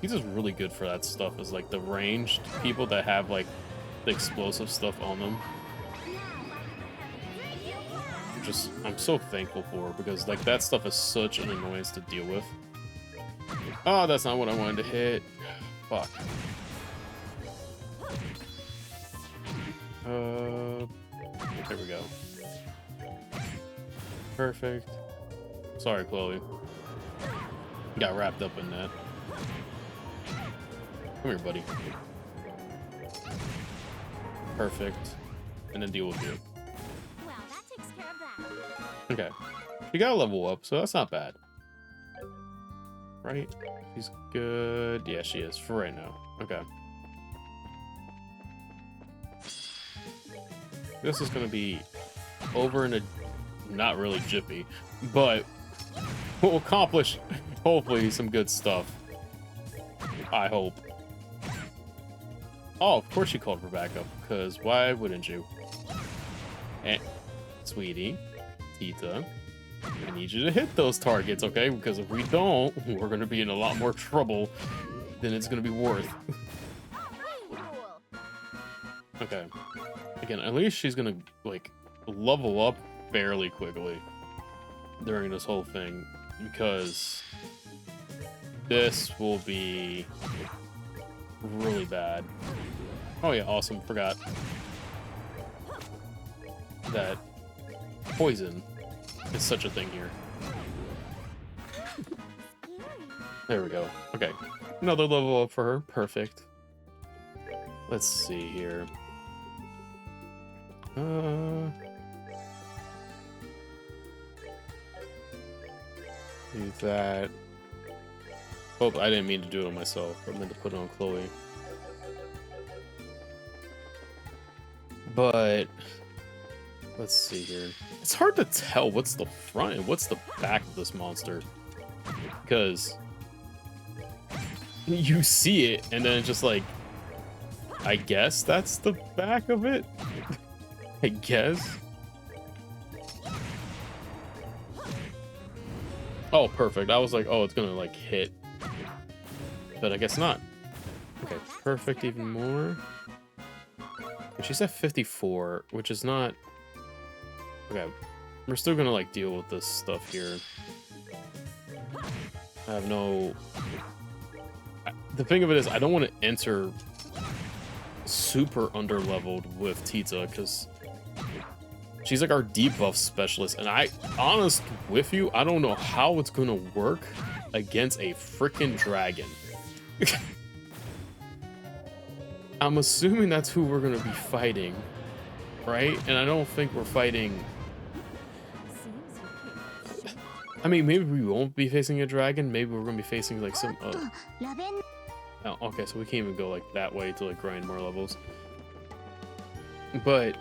He's just really good for that stuff, is like the ranged people that have like the explosive stuff on them. I'm so thankful for, because like that stuff is such an annoyance to deal with. Oh, that's not what I wanted to hit. Fuck. There we go. Perfect. Sorry, Chloe. Got wrapped up in that. Come here, buddy. Perfect. And then deal with you. Well, that takes care of that. Okay. She got a level up, so that's not bad. Right? She's good. Yeah, she is for right now. Okay. This is gonna be over in a not really jiffy, but we'll accomplish hopefully some good stuff. I hope. Oh, of course you called for backup, because why wouldn't you? And sweetie, Tita, I need you to hit those targets, okay? Because if we don't, we're gonna be in a lot more trouble than it's gonna be worth. Okay. Again, at least she's gonna like level up fairly quickly. during this whole thing, because this will be really bad. Oh yeah, awesome. Forgot that poison is such a thing here. There we go. Okay. Another level up for her. Perfect. Let's see here. Do that. Oh, I didn't mean to do it myself. I meant to put it on Chloe. But let's see here. It's hard to tell what's the front and what's the back of this monster, because you see it and then it's just like, I guess that's the back of it. I guess. Oh, perfect. I was like, oh, it's gonna like hit, but I guess not. Okay, perfect. Even more. She's at 54, which is not... Okay, we're still gonna like deal with this stuff here. I have no... The thing of it is, I don't want to enter super under-leveled with Tita, because she's like our debuff specialist, and honest with you, I don't know how it's gonna work against a freaking dragon. I'm assuming that's who we're gonna be fighting, right? And I don't think we're fighting... I mean, maybe we won't be facing a dragon. Maybe we're gonna be facing like some... Oh, okay, so we can't even go like that way to like grind more levels. But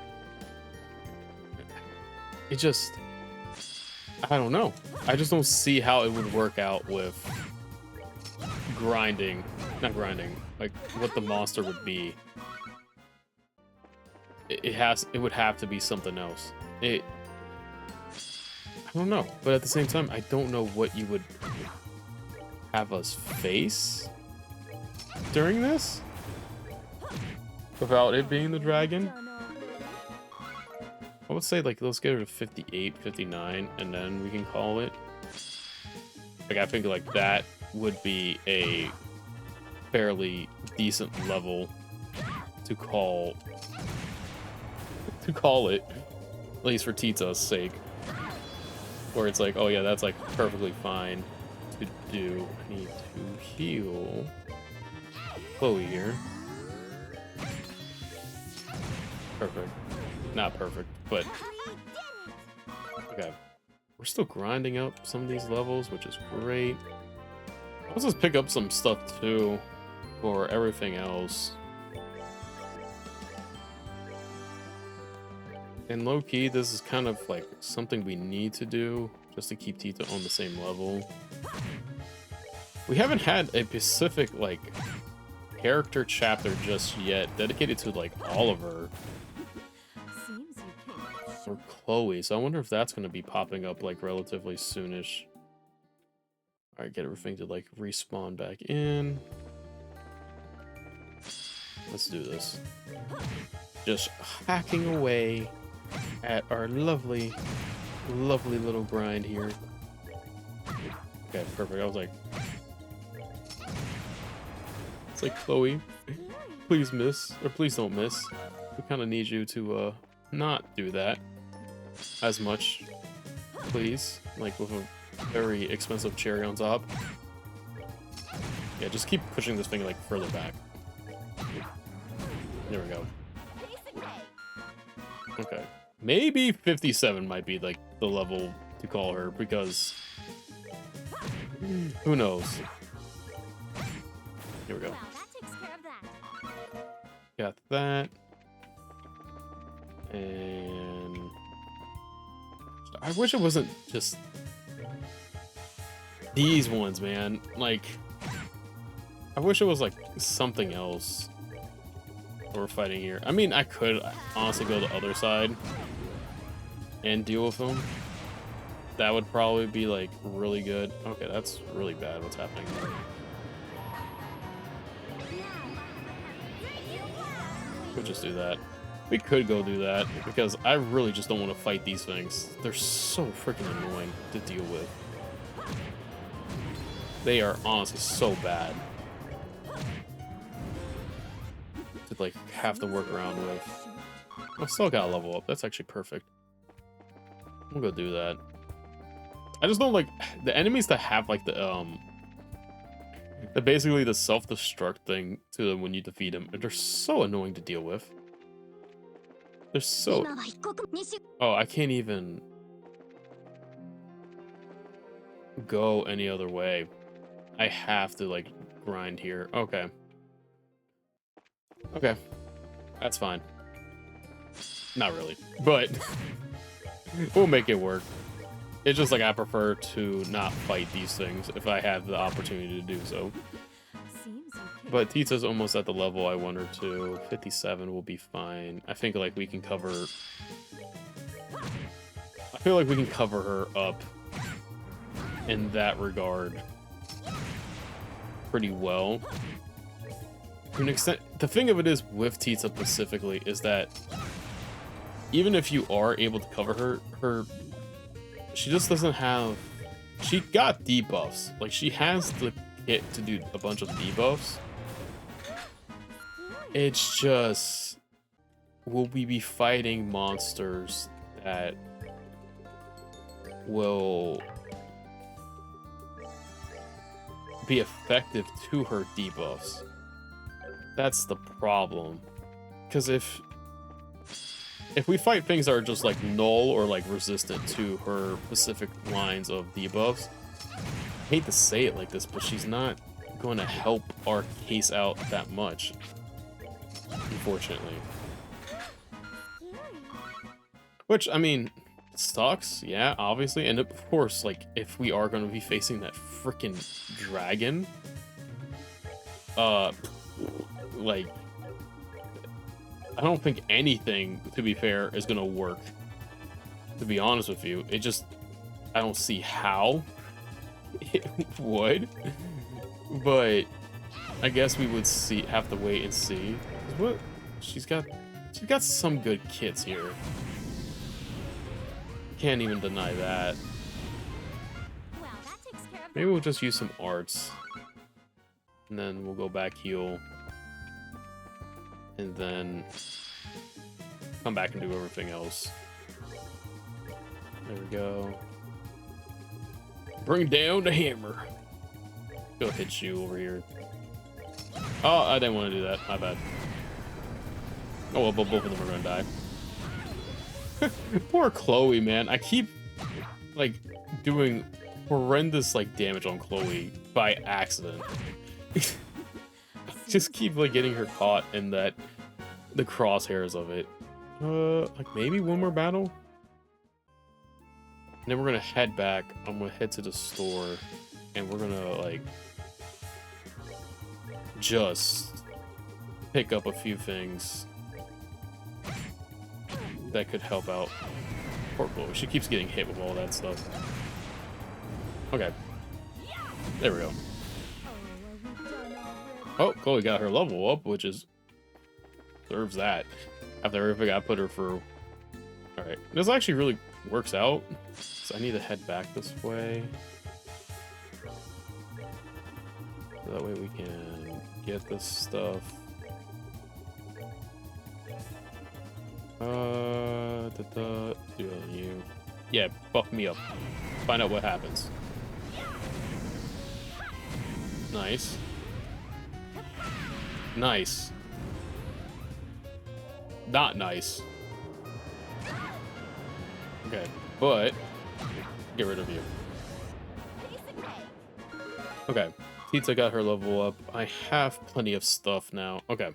it just... I don't know. I just don't see how it would work out with grinding. Not grinding. Like what the monster would be. It would have to be something else. I don't know, but at the same time, I don't know what you would have us face during this without it being the dragon. I would say like let's get her to 58, 59, and then we can call it. Like I think like that would be a fairly decent level to call it, at least for Tita's sake, where it's like, oh yeah, that's like perfectly fine to do. I need to heal Chloe here. Perfect. Not perfect, but okay. We're still grinding up some of these levels, which is great. Let's just pick up some stuff too for everything else. And low-key, this is kind of like something we need to do just to keep Tita on the same level. We haven't had a specific like character chapter just yet dedicated to like Oliver or Chloe, so I wonder if that's going to be popping up like relatively soonish. All right, get everything to like respawn back in. Let's do this. Just hacking away at our lovely little grind here. Okay, perfect. I was like, it's like, Chloe, please miss, or please don't miss. We kind of need you to not do that as much, please. Like with a very expensive cherry on top. Yeah, just keep pushing this thing like further back. There we go. Okay. Maybe 57 might be like the level to call her, because who knows? Here we go. Got that. And I wish it wasn't just these ones, man. Like, I wish it was like something else we're fighting here. I mean, I could honestly go the other side and deal with them. That would probably be like really good. Okay, that's really bad what's happening there. We'll just do that. We could go do that, because I really just don't want to fight these things. They're so freaking annoying to deal with. They are honestly so bad to, like, have to work around with. I still gotta level up. That's actually perfect. We'll go do that. I just don't like the enemies that have, like, basically the self-destruct thing to them when you defeat them. They're so annoying to deal with. They're so... Oh, I can't even go any other way. I have to, like, grind here. Okay. Okay. That's fine. Not really, but we'll make it work. It's just like I prefer to not fight these things if I have the opportunity to do so. But Tita's almost at the level I want her to. 57 will be fine. I think, like, we can cover... I feel like we can cover her up in that regard pretty well. To an extent, the thing of it is with Tita specifically is that even if you are able to cover her, she just doesn't have... She got debuffs. Like, she has the kit to do a bunch of debuffs. It's just... Will we be fighting monsters that will be effective to her debuffs? That's the problem. Because if we fight things that are just, like, null or, like, resistant to her specific lines of debuffs, I hate to say it like this, but she's not going to help our case out that much, unfortunately. Which, I mean, sucks, yeah, obviously. And of course, like, if we are going to be facing that freaking dragon, like, I don't think anything, to be fair, is gonna work. To be honest with you, it just... I don't see how it would. But I guess we would have to wait and see. What? She's got some good kits here. Can't even deny that. Maybe we'll just use some arts. And then we'll go back heal. And then come back and do everything else. There we go. Bring down the hammer. Go hit you over here. Oh, I didn't want to do that. My bad. Oh well, but both of them are gonna die. Poor Chloe, man. I keep, like, doing horrendous, like, damage on Chloe by accident. Just keep, like, getting her caught in the crosshairs of it. Like, maybe one more battle? And then we're gonna head back. I'm gonna head to the store, and we're gonna, like, just pick up a few things that could help out poor Chloe. She keeps getting hit with all that stuff. Okay. There we go. Oh, Chloe got her level up, which is... deserves that. After everything I put her through. Alright. This actually really works out. So I need to head back this way. So that way we can get this stuff. Do it on you. Yeah, buff me up. Find out what happens. Nice. Nice. Not nice. Okay, but get rid of you. Okay, Tita got her level up. I have plenty of stuff now. Okay.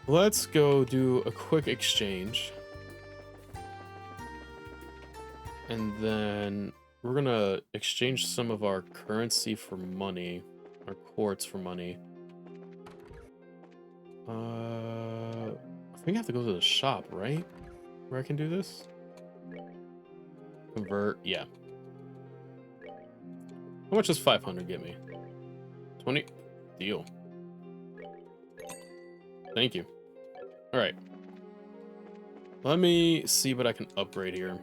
Let's go do a quick exchange. And then we're gonna exchange some of our currency for money. Our quartz for money. I think I have to go to the shop, right? Where I can do this? Convert, yeah. How much does 500 get me? 20? Deal. Thank you. Alright. Let me see what I can upgrade here.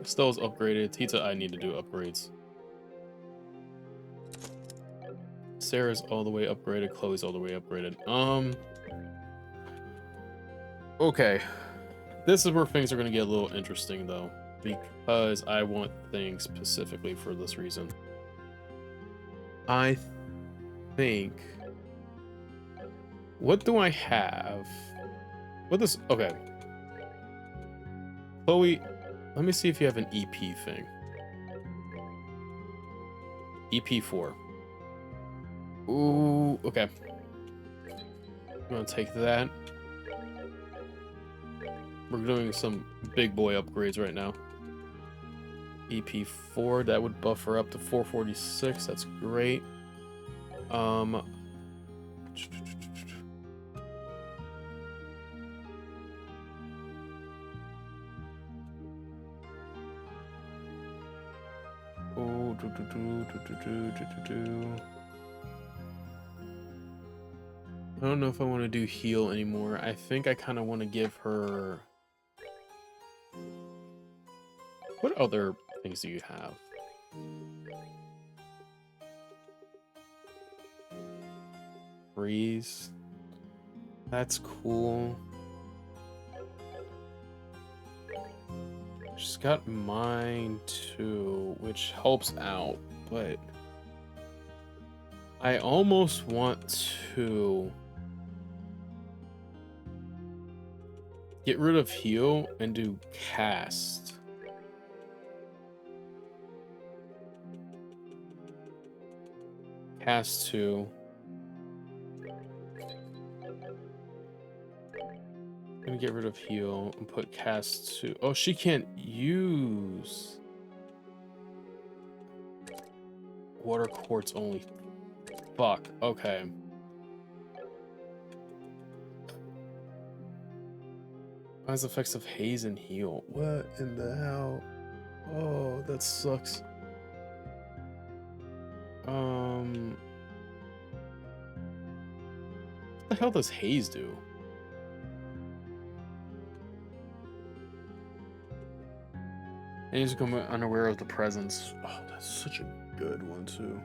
Stella's upgraded. Tita, I need to do upgrades. Sarah's all the way upgraded. Chloe's all the way upgraded. Okay. This is where things are going to get a little interesting, though. Because I want things specifically for this reason. I think... What do I have? What this... Okay. Chloe, let me see if you have an EP thing. EP4. Ooh, okay. I'm gonna take that. We're doing some big boy upgrades right now. EP4, that would buffer up to 446. That's great. Oh, I don't know if I want to do heal anymore. I think I kind of want to give her... What other things do you have? Freeze. That's cool. She's got mine too, which helps out, but I almost want to get rid of heal and do cast. Cast 2. I'm gonna get rid of heal and put cast 2. Oh, she can't use water quartz only. Fuck. Okay. Has effects of haze and heal. What in the hell? Oh, that sucks. What the hell does haze do? And he's become unaware of the presence. Oh, that's such a good one too.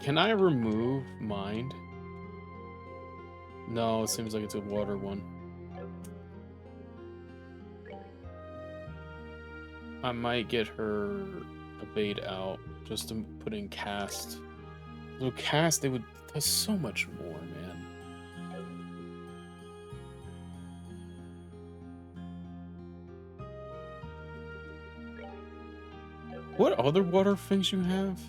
Can I remove mind? No, it seems like it's a water one. I might get her evade out just to put in cast. So cast, they would does so much more, man. What other water things you have?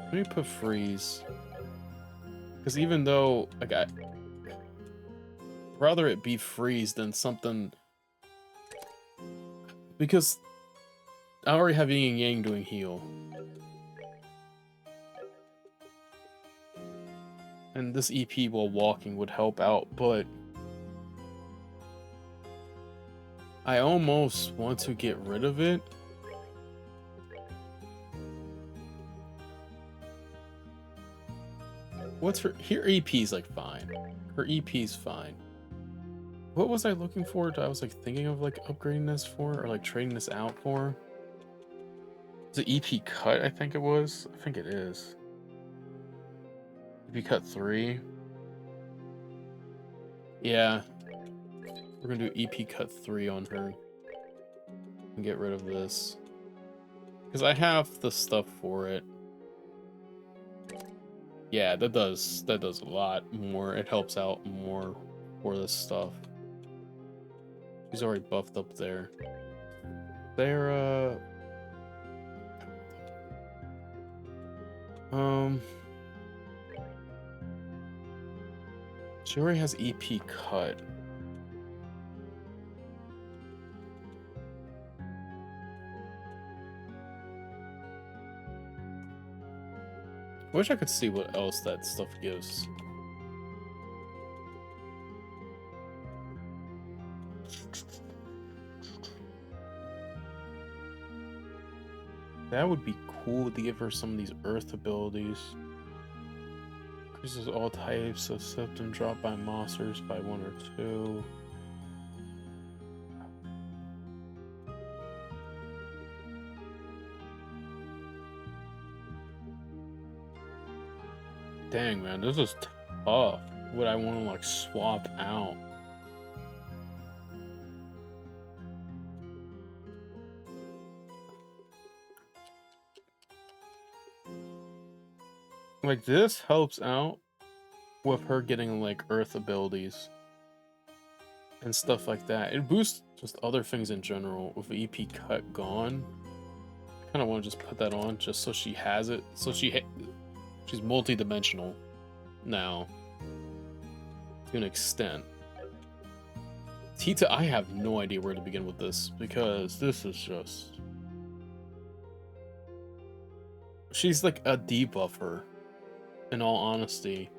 Let me put freeze. Because even though, like, rather it be freeze than something, because I already have yin and yang doing heal, and this EP while walking would help out, but I almost want to get rid of it. What's her EP's like fine. Her EP's fine. What was I looking for? I was like thinking of like upgrading this for, or like trading this out for. Is it EP cut? I think it was. I think it is. EP cut 3. Yeah. We're gonna do EP cut 3 on her. And get rid of this. Because I have the stuff for it. Yeah, that does a lot more. It helps out more for this stuff. She's already buffed up there. Sarah. She already has EP cut. I wish I could see what else that stuff gives. That would be cool to give her some of these earth abilities. Increases all types of symptom dropped by monsters by 1 or 2. Dang, man, this is tough. What I want to like swap out. Like, this helps out with her getting like earth abilities and stuff like that. It boosts just other things in general. With the EP cut gone, I kind of want to just put that on just so she has it. So she's multi-dimensional now to an extent. Tita, I have no idea where to begin with this because this is just... She's like a debuffer, in all honesty.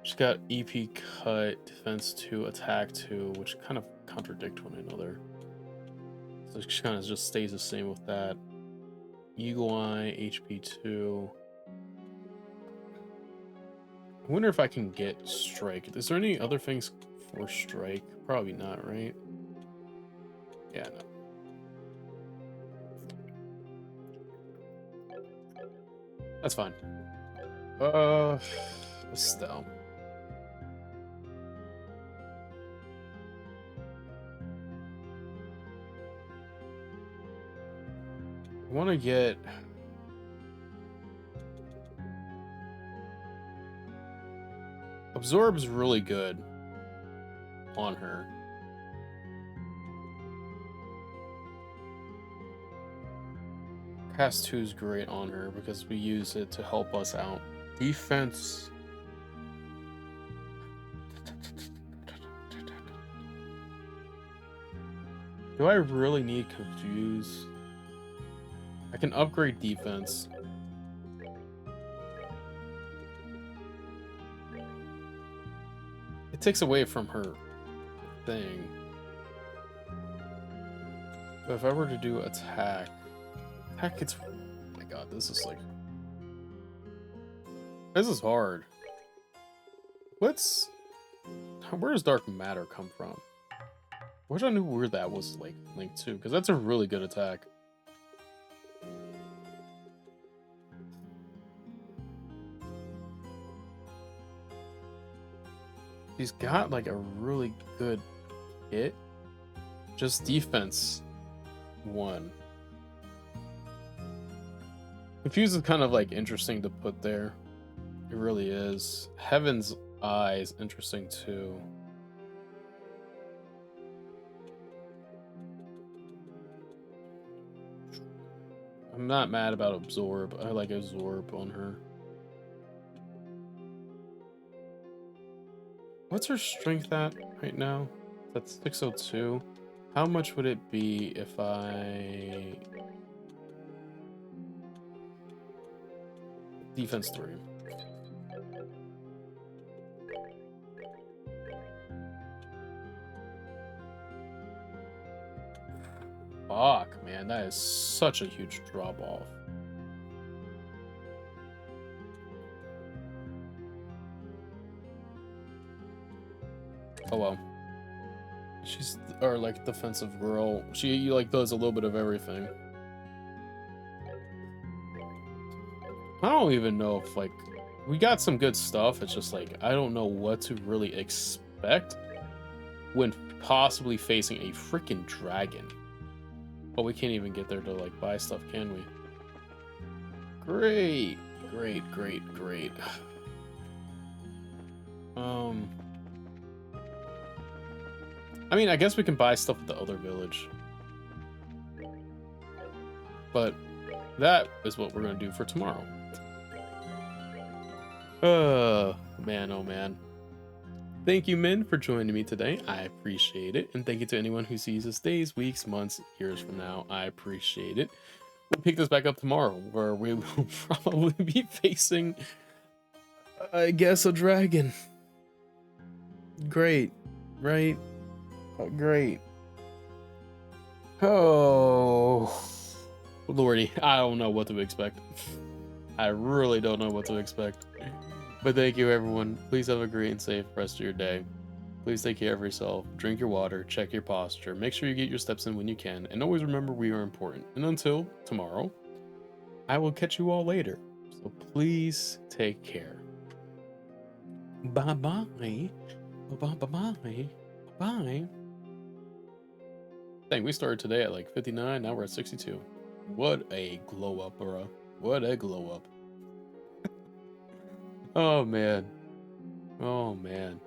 She's got EP cut, defense 2, attack 2, which kind of contradict one another. So she kind of just stays the same with that. Eagle Eye, HP 2. I wonder if I can get Strike. Is there any other things for Strike? Probably not, right? Yeah, no. That's fine. Estelle. I want to get... Absorb is really good on her. Cast 2 is great on her because we use it to help us out. Defense... Do I really need Confuse? I can upgrade defense. It takes away from her thing. But if I were to do attack, it's... Oh my god, this is like... This is hard. Where does dark matter come from? I wish I knew where that was like linked to, because that's a really good attack. She's got like a really good hit. Just defense 1. Confuse is kind of like interesting to put there. It really is. Heaven's Eye is interesting too. I'm not mad about Absorb. I like Absorb on her. What's her strength at right now? That's 602. How much would it be if I... Defense 3. Fuck, man, that is such a huge drop off. Oh well. She's our like defensive girl. She like does a little bit of everything. I don't even know if like we got some good stuff. It's just like I don't know what to really expect when possibly facing a freaking dragon. But we can't even get there to like buy stuff, can we? Great, great, great, great. I mean, I guess we can buy stuff at the other village. But that is what we're going to do for tomorrow. Man, oh man. Thank you, Min, for joining me today. I appreciate it. And thank you to anyone who sees this days, weeks, months, years from now. I appreciate it. We'll pick this back up tomorrow, where we will probably be facing, I guess, a dragon. Great, right? Great. Oh, Lordy, I don't know what to expect. I really don't know what to expect. But thank you, everyone. Please have a great and safe rest of your day. Please take care of yourself. Drink your water. Check your posture. Make sure you get your steps in when you can. And always remember we are important. And until tomorrow, I will catch you all later. So please take care. Bye-bye. Bye-bye. Bye. Dang, we started today at like 59. Now we're at 62. What a glow up, bro. What a glow up. Oh, man. Oh, man.